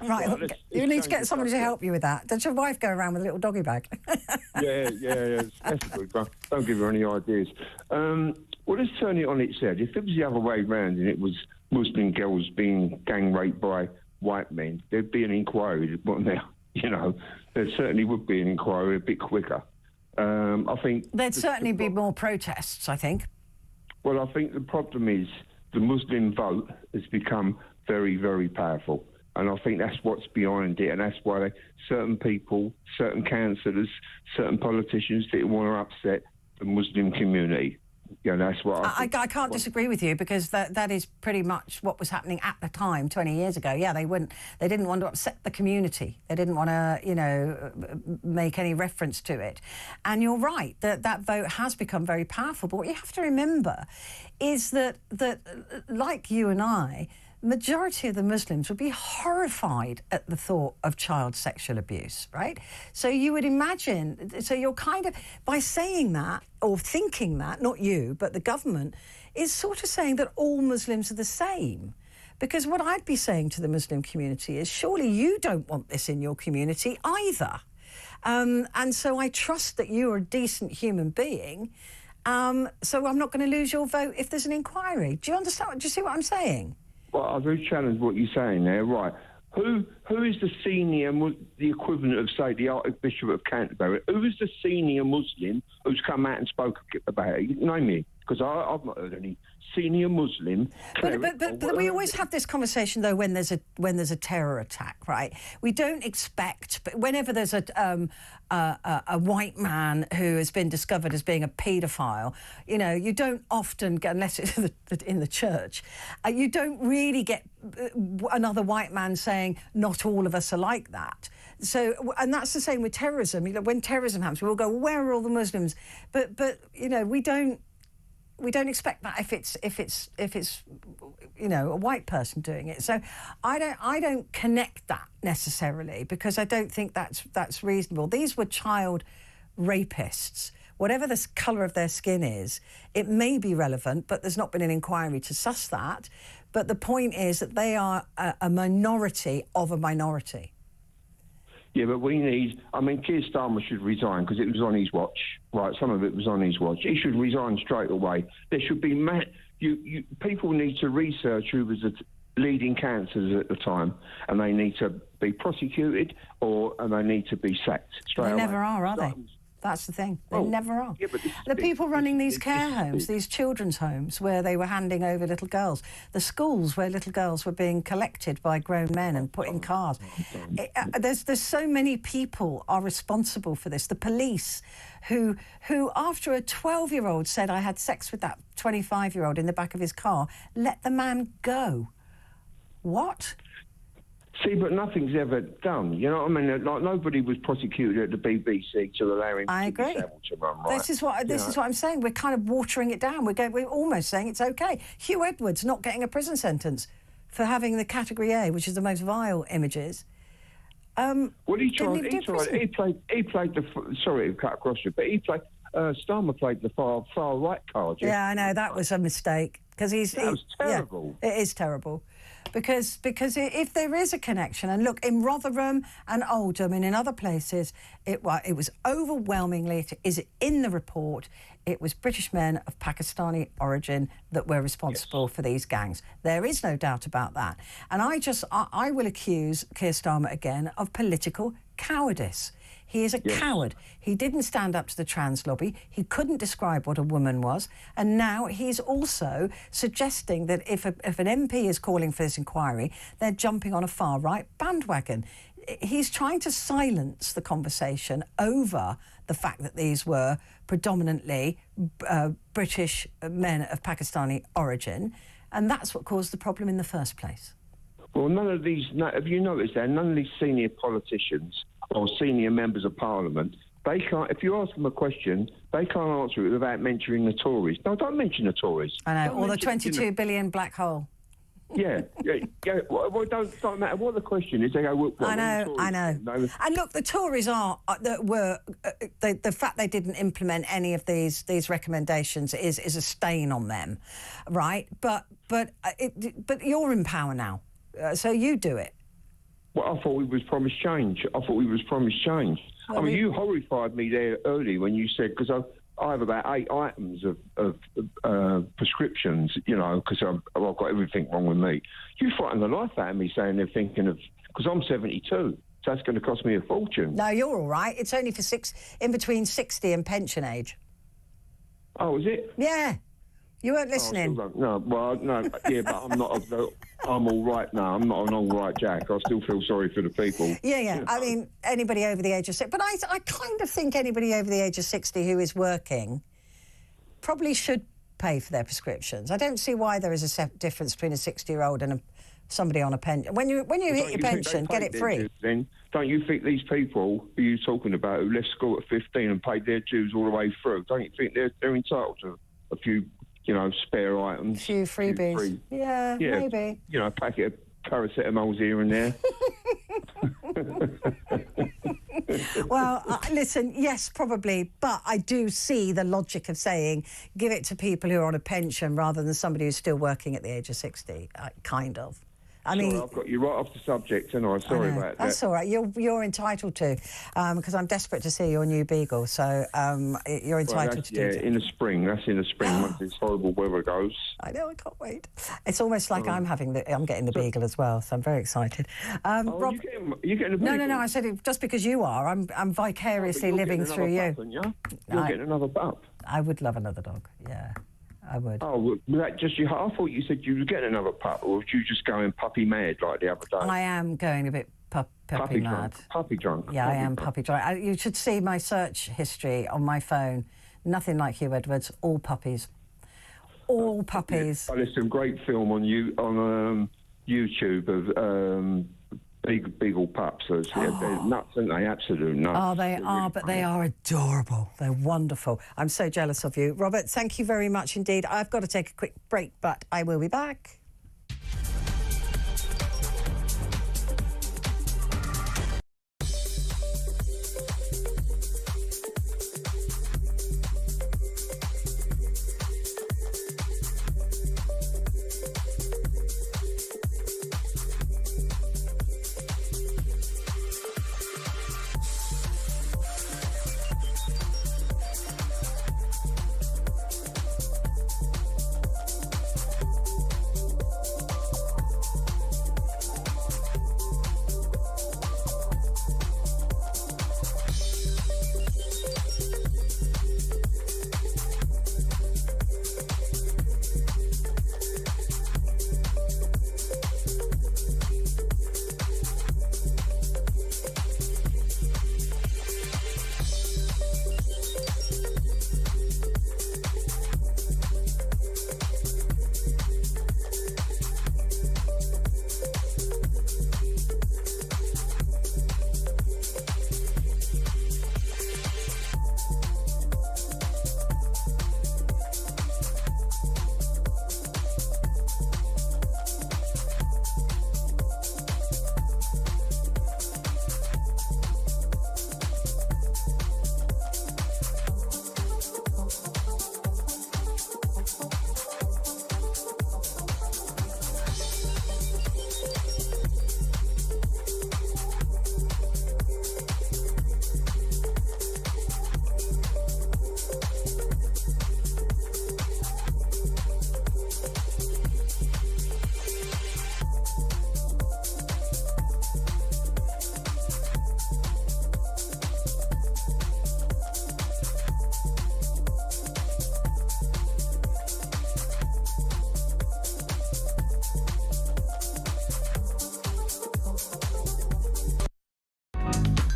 Speaker 2: Right, you need to get somebody to help you with that. Does your wife go around with a little doggy bag?
Speaker 18: yeah, that's a good one. Don't give her any ideas. Well, let's turn it on its head. If it was the other way round and it was Muslim girls being gang raped by white men, there'd be an inquiry. But now, you know, there certainly would be an inquiry a bit quicker. I think...
Speaker 2: There'd certainly be more protests, I think.
Speaker 18: Well, I think the problem is the Muslim vote has become very, very powerful. And I think that's what's behind it, and that's why certain people, certain councillors, certain politicians didn't want to upset the Muslim community. You know, that's what
Speaker 2: I can't disagree with you, because that is pretty much what was happening at the time, 20 years ago. Yeah, they didn't want to upset the community. They didn't want to, you know, make any reference to it. And you're right, that vote has become very powerful. But what you have to remember is that like you and I, majority of the Muslims would be horrified at the thought of child sexual abuse, right? So you would imagine, so you're kind of, by saying that or thinking that, not you, but the government, is sort of saying that all Muslims are the same. Because what I'd be saying to the Muslim community is, surely you don't want this in your community either. And so I trust that you are a decent human being, so I'm not going to lose your vote if there's an inquiry. Do you understand? Do you see what I'm saying?
Speaker 18: Well, I do challenge what you're saying there, right? Who is the senior, the equivalent of, say, the Archbishop of Canterbury? Who is the senior Muslim who's come out and spoke about it? Name me, because I've not heard any senior Muslim.
Speaker 2: But we always have this conversation though when there's a terror attack, right? We don't expect, but whenever there's a white man who has been discovered as being a paedophile, you know, you don't often get, unless it's in the church, you don't really get another white man saying not all of us are like that. So, and that's the same with terrorism. You know, when terrorism happens, we all go, where are all the Muslims? But you know, we don't expect that if it's you know, a white person doing it. So I don't connect that necessarily, because I don't think that's reasonable. These were child rapists. Whatever the colour of their skin is, it may be relevant, but there's not been an inquiry to suss that. But the point is that they are a minority of a minority.
Speaker 18: Yeah, but we need... I mean, Keir Starmer should resign because it was on his watch. Right, some of it was on his watch. He should resign straight away. There should be... people need to research who was the leading councillors at the time, and they need to be prosecuted and they need to be sacked straight away.
Speaker 2: They never are they? That's the thing. They never are.
Speaker 18: Yeah, but
Speaker 2: the people running these care homes, these children's homes, where they were handing over little girls, the schools where little girls were being collected by grown men and put in cars. There's so many people are responsible for this. The police, who after a 12-year-old said, I had sex with that 25-year-old in the back of his car, let the man go. What?
Speaker 18: See, but nothing's ever done. You know what I mean? Like, nobody was prosecuted at the BBC to allow him to be able to run, right?
Speaker 2: This is what I'm saying. We're kind of watering it down. We're almost saying it's okay. Hugh Edwards not getting a prison sentence for having the Category A, which is the most vile images.
Speaker 18: Well, he played the. Sorry to cut across you, but he played. Starmer played the far right card.
Speaker 2: Yeah, I know that was a mistake because that
Speaker 18: was terrible.
Speaker 2: Yeah, it is terrible. Because if there is a connection, and look, in Rotherham and Oldham and in other places, it was overwhelmingly, it is in the report, it was British men of Pakistani origin that were responsible for these gangs. There is no doubt about that. And I will accuse Keir Starmer again of political cowardice. He is a coward. He didn't stand up to the trans lobby. He couldn't describe what a woman was. And now he's also suggesting that if an MP is calling for this inquiry, they're jumping on a far-right bandwagon. He's trying to silence the conversation over the fact that these were predominantly British men of Pakistani origin. And that's what caused the problem in the first place.
Speaker 18: Well, have you noticed that none of these senior politicians or senior members of Parliament, they can't, if you ask them a question, they can't answer it without mentioning the Tories. No, don't mention the Tories.
Speaker 2: I know, or the 22 billion black hole.
Speaker 18: Yeah. Well, don't matter what the question is. They go,
Speaker 2: I know. And look, the Tories the fact they didn't implement any of these recommendations is a stain on them, right? But you're in power now, so you do it.
Speaker 18: Well, I thought we was promised change. I mean, you horrified me there early when you said, because I have about 8 items of prescriptions, you know, because I've got everything wrong with me. You frightened the life out of me saying they're thinking of, because I'm 72, so that's going to cost me a fortune.
Speaker 2: No, you're all right. It's only for in between 60 and pension age.
Speaker 18: Oh, is it?
Speaker 2: Yeah. You weren't listening.
Speaker 18: But I'm not. I'm all right now. I'm not an all right Jack. I still feel sorry for the people.
Speaker 2: Yeah.
Speaker 18: You know?
Speaker 2: I mean, anybody over the age of 60. But I kind of think anybody over the age of 60 who is working probably should pay for their prescriptions. I don't see why there is a difference between a 60-year-old and somebody on a pension. When you hit your pension, get it free.
Speaker 18: Then don't you think these people who you're talking about who left school at 15 and paid their dues all the way through, don't you think they're entitled to a few, you know, spare items?
Speaker 2: A few freebies. Yeah, maybe.
Speaker 18: You know, a packet of paracetamols here and there.
Speaker 2: Well, listen, yes, probably, but I do see the logic of saying give it to people who are on a pension rather than somebody who's still working at the age of 60, kind of. I mean,
Speaker 18: I've got you right off the subject, and I'm sorry about that.
Speaker 2: That's all right. You're entitled to, because I'm desperate to see your new beagle. So you're entitled to do it.
Speaker 18: Yeah, in the spring. That's in the spring once this horrible weather goes.
Speaker 2: I know. I can't wait. It's almost like I'm getting the beagle as well. So I'm very excited. Rob,
Speaker 18: you getting a beagle?
Speaker 2: No. I said it just because you are. I'm vicariously living through you.
Speaker 18: Pup, you're getting another pup.
Speaker 2: I would love another dog. Yeah. I would.
Speaker 18: Oh, was that just you? I thought you said you were getting another pup, or was you just going puppy mad like the other day?
Speaker 2: I am going a bit puppy mad.
Speaker 18: Puppy drunk.
Speaker 2: Yeah, I am puppy drunk. You should see my search history on my phone. Nothing like Hugh Edwards. All puppies. All puppies.
Speaker 18: Yeah. There's some great film on YouTube of beagle pups. So they're nuts, aren't they? Absolute nuts.
Speaker 2: Oh, they are, but they are adorable. They're wonderful. I'm so jealous of you. Robert, thank you very much indeed. I've got to take a quick break, but I will be back.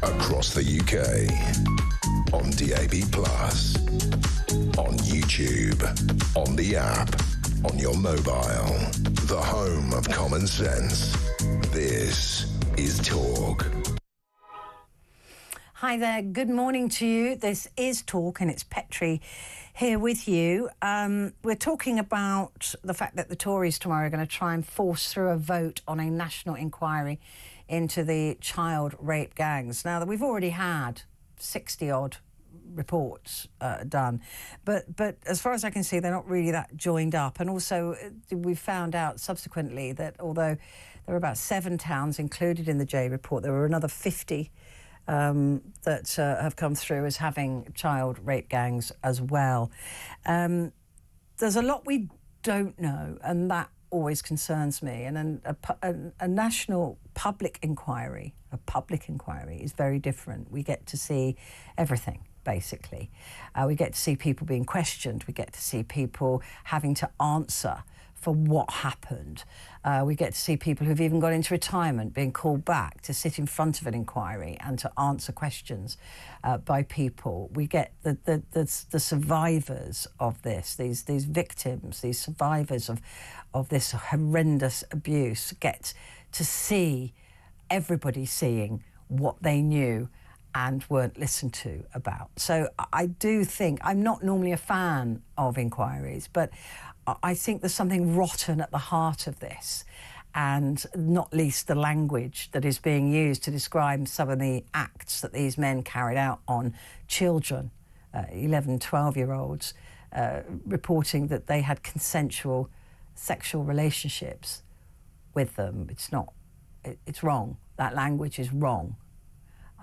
Speaker 3: across the UK. On DAB+, on YouTube, on the app, on your mobile. The home of common sense. This is Talk.
Speaker 2: Hi there, good morning to you. This is Talk and it's Petrie here with you. We're talking about the fact that the Tories tomorrow are going to try and force through a vote on a national inquiry into the child rape gangs. Now, we've already had 60-odd reports done, but as far as I can see, they're not really that joined up. And also, we found out subsequently that although there were about 7 towns included in the J report, there were another 50 that have come through as having child rape gangs as well. There's a lot we don't know, and that always concerns me. And a national public inquiry is very different. We get to see everything, basically. We get to see people being questioned. We get to see people having to answer for what happened. We get to see people who've even gone into retirement being called back to sit in front of an inquiry and to answer questions by people. We get the survivors of this, these victims, these survivors of this horrendous abuse get to see everybody seeing what they knew and weren't listened to about. So I do think, I'm not normally a fan of inquiries, but I think there's something rotten at the heart of this, and not least the language that is being used to describe some of the acts that these men carried out on children, 11, 12-year-olds, reporting that they had consensual sexual relationships with them. It's wrong. That language is wrong.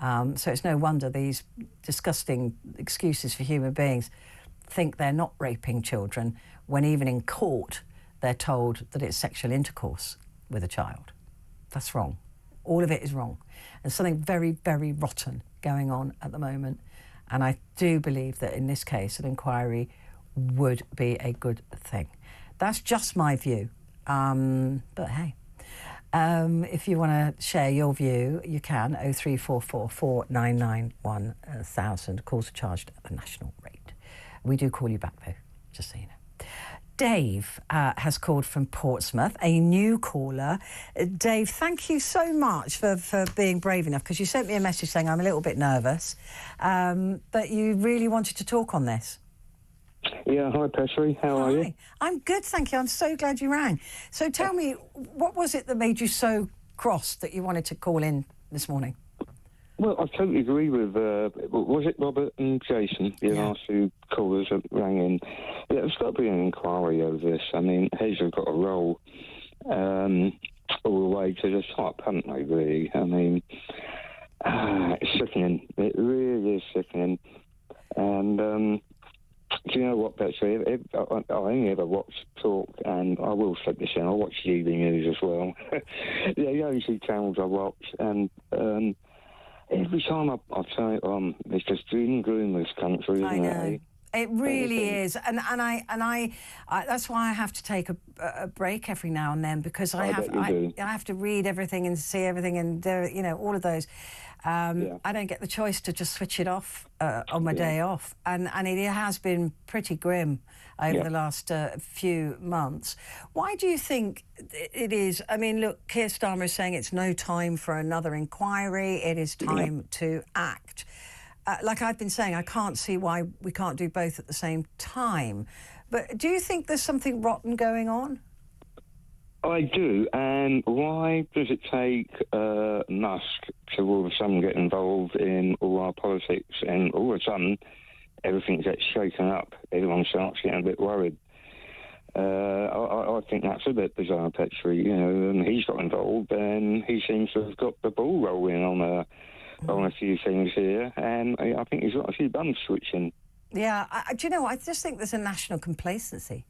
Speaker 2: So it's no wonder these disgusting excuses for human beings think they're not raping children when even in court they're told that it's sexual intercourse with a child. That's wrong. All of it is wrong. There's something very, very rotten going on at the moment, and I do believe that in this case an inquiry would be a good thing. That's just my view, but hey. If you want to share your view, you can. 0344 499 1000. Calls are charged at the national rate. We do call you back, though, just so you know. Dave has called from Portsmouth, a new caller. Dave, thank you so much for being brave enough, because you sent me a message saying I'm a little bit nervous, but you really wanted to talk on this.
Speaker 19: Yeah, hi Petrie, how are you?
Speaker 2: I'm good, thank you. I'm so glad you rang. So tell me, what was it that made you so cross that you wanted to call in this morning?
Speaker 19: Well, I totally agree with, was it Robert and Jason, the last two callers that rang in? Yeah, there's got to be an inquiry over this. I mean, Hayes have got a role all the way to the top, haven't they, really? I mean, it's sickening. It really is sickening. And do you know what, Betsy? I only ever watch Talk, and I will slip this in. I watch TV News as well. The only two channels I watch, and every time I turn it on, it's just doom and gloom this country, isn't
Speaker 2: I know. It really is, and I that's why I have to take a break every now and then, because I have to read everything and see everything and you know, all of those. I don't get the choice to just switch it off on my day off, and it has been pretty grim over the last few months. Why do you think it is? I mean, look, Keir Starmer is saying it's no time for another inquiry. It is time to act. Like I've been saying, I can't see why we can't do both at the same time. But do you think there's something rotten going on?
Speaker 19: I do, and why does it take Musk to all of a sudden get involved in all our politics, and all of a sudden everything gets shaken up? Everyone starts getting a bit worried. I think that's a bit bizarre, Petrie. You know, and he's got involved, and he seems to have got the ball rolling on a few things here, and I think he's got a few bums switching.
Speaker 2: Yeah, do you know what? I just think there's a national complacency.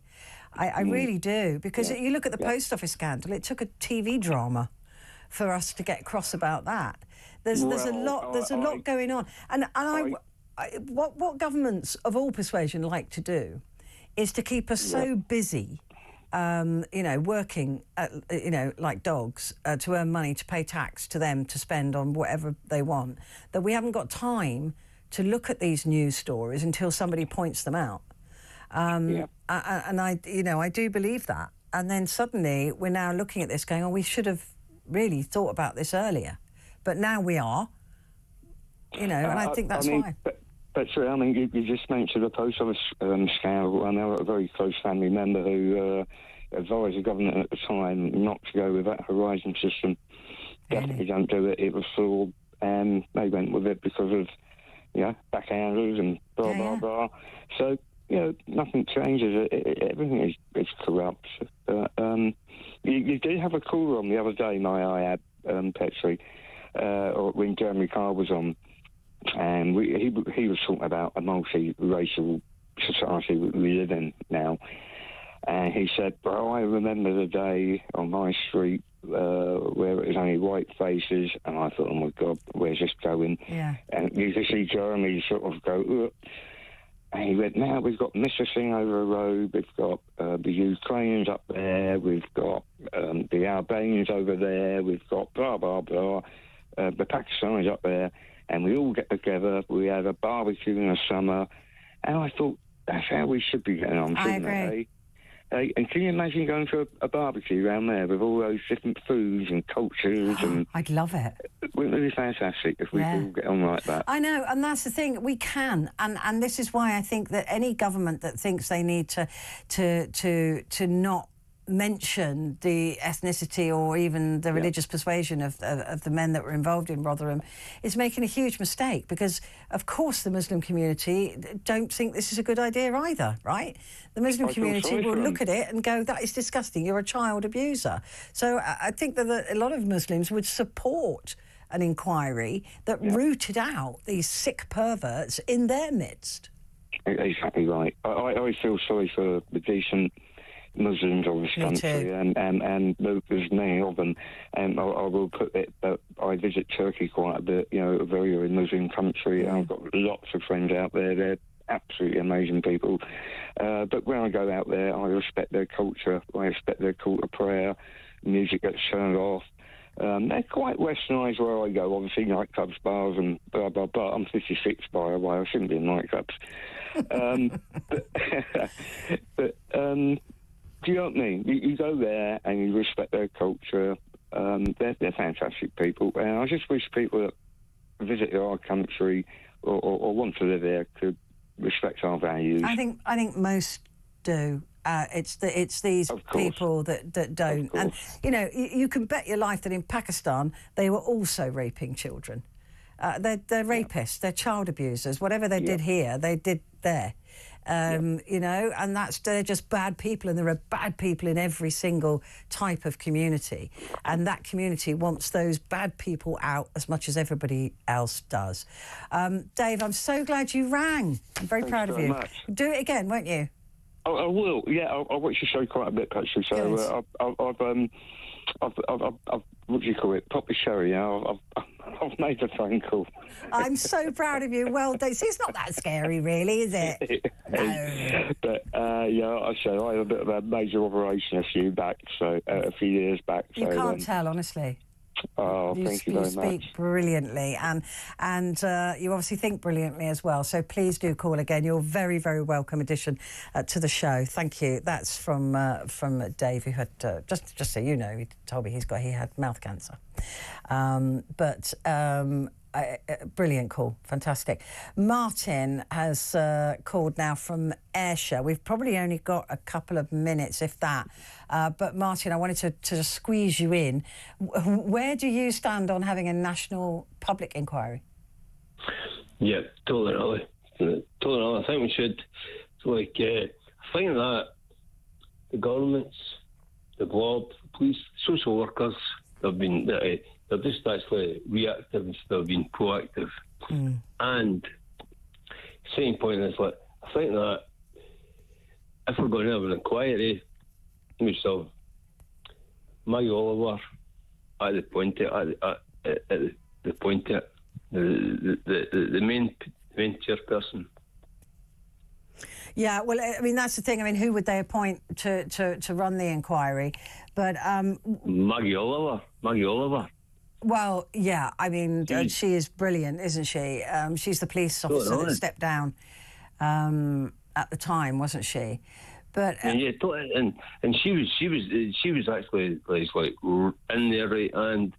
Speaker 2: I really do, because you look at the post office scandal, it took a TV drama for us to get cross about that. There's a lot going on, and what governments of all persuasion like to do is to keep us so busy working, like dogs, to earn money, to pay tax to them, to spend on whatever they want, that we haven't got time to look at these news stories until somebody points them out. And I do believe that. And then suddenly we're now looking at this going, oh, we should have really thought about this earlier. But now we are, and I think that's why.
Speaker 19: But true. I mean, you just mentioned the post office scandal. I know a very close family member who advised the government at the time not to go with that Horizon system. Definitely don't do it. It was flawed, and they went with it because of, backhanders and blah, blah, blah. So, nothing changes. Everything is corrupt. You did have a caller on the other day, may I add, Petrie, or when Jeremy Carr was on, and he was talking about a multi-racial society we live in now. And he said, well, I remember the day on my street where it was only white faces, and I thought, oh my God, where's this going?
Speaker 2: Yeah.
Speaker 19: And you could see Jeremy sort of go, ugh. And he went, now we've got Mr. Singh over a road, we've got the Ukrainians up there, we've got the Albanians over there, we've got blah, blah, blah, the Pakistanis up there, and we all get together, we have a barbecue in the summer, and I thought, that's how we should be getting on, shouldn't it? And can you imagine going to a barbecue around there with all those different foods and cultures? And
Speaker 2: I'd love it.
Speaker 19: Wouldn't it be fantastic if we could all get on like that?
Speaker 2: I know, and that's the thing, we can, and this is why I think that any government that thinks they need to not mention the ethnicity or even the religious persuasion of the men that were involved in Rotherham is making a huge mistake, because of course the Muslim community don't think this is a good idea either, right? The Muslim community will look at it and go, that is disgusting, you're a child abuser. So I think that a lot of Muslims would support an inquiry that rooted out these sick perverts in their midst.
Speaker 19: Exactly right. I feel sorry for the decent Muslims of this country, and there's many of them, and I will put it that I visit Turkey quite a bit, a very, very Muslim country, and I've got lots of friends out there. They're absolutely amazing people, but when I go out there, I respect their culture, I respect their call to prayer, music gets turned off. They're quite westernised where I go, obviously nightclubs, bars and blah, blah, blah. I'm 56, by the way, I shouldn't be in nightclubs. But do you know what I mean? You go there and you respect their culture. They're fantastic people. And I just wish people that visit our country or want to live here could respect our values.
Speaker 2: I think most do. It's these people that don't. And, you can bet your life that in Pakistan they were also raping children. They're rapists, they're child abusers. Whatever they did here, they did there. And they're just bad people, and there are bad people in every single type of community, and that community wants those bad people out as much as everybody else does. Dave, I'm so glad you rang. I'm very proud of you.
Speaker 19: Much.
Speaker 2: Do it again, won't you?
Speaker 19: I will. Yeah, I watch your show quite a bit, Petrie. So I've what do you call it? Pop the cherry. I've made a phone call.
Speaker 2: I'm so proud of you. Well done. See, it's not that scary, really, is it? No.
Speaker 19: But I say I had a bit of a major operation a few years back.
Speaker 2: You can't tell, honestly.
Speaker 19: Oh, thank you very much.
Speaker 2: You speak brilliantly, and you obviously think brilliantly as well. So please do call again. You're a very, very welcome addition to the show. Thank you. That's from Dave, who had just so you know, he told me he had mouth cancer. Brilliant call, fantastic. Martin has called now from Ayrshire. We've probably only got a couple of minutes, if that. But Martin, I wanted to just squeeze you in. Where do you stand on having a national public inquiry?
Speaker 20: Yeah, totally. I think we should. I think that the governments, the blob, the police, social workers, they're just actually reactive instead of being proactive. And second point is, I think that if we're going to have an inquiry, myself, Maggie Oliver at the point the main chairperson.
Speaker 2: Yeah, well, I mean, that's the thing. I mean, who would they appoint to run the inquiry? But
Speaker 20: Maggie Oliver.
Speaker 2: Well, yeah, I mean, she is brilliant, isn't she? She's the police officer that stepped down at the time, wasn't she? But
Speaker 20: and she was actually like in there, right, and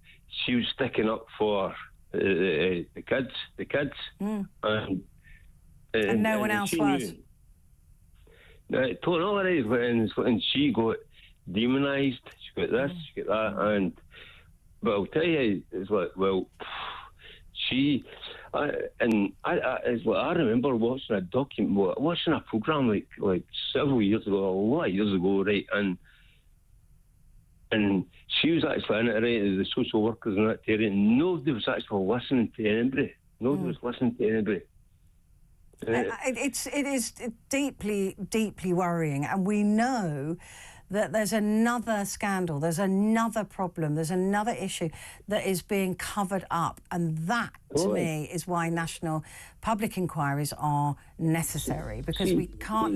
Speaker 20: she was sticking up for the kids, and
Speaker 2: no one else was.
Speaker 20: Totally, and she got demonised. She got this, she got that, and but I'll tell you, it's like, well, I remember watching a program like several years ago, a lot of years ago, right, and she was actually in it, right, the social workers and that area, and nobody was actually listening to anybody. Nobody was listening to anybody.
Speaker 2: It is deeply, deeply worrying, and we know that there's another scandal, there's another problem, there's another issue that is being covered up, and that, to me, is why national public inquiries are necessary, because we can't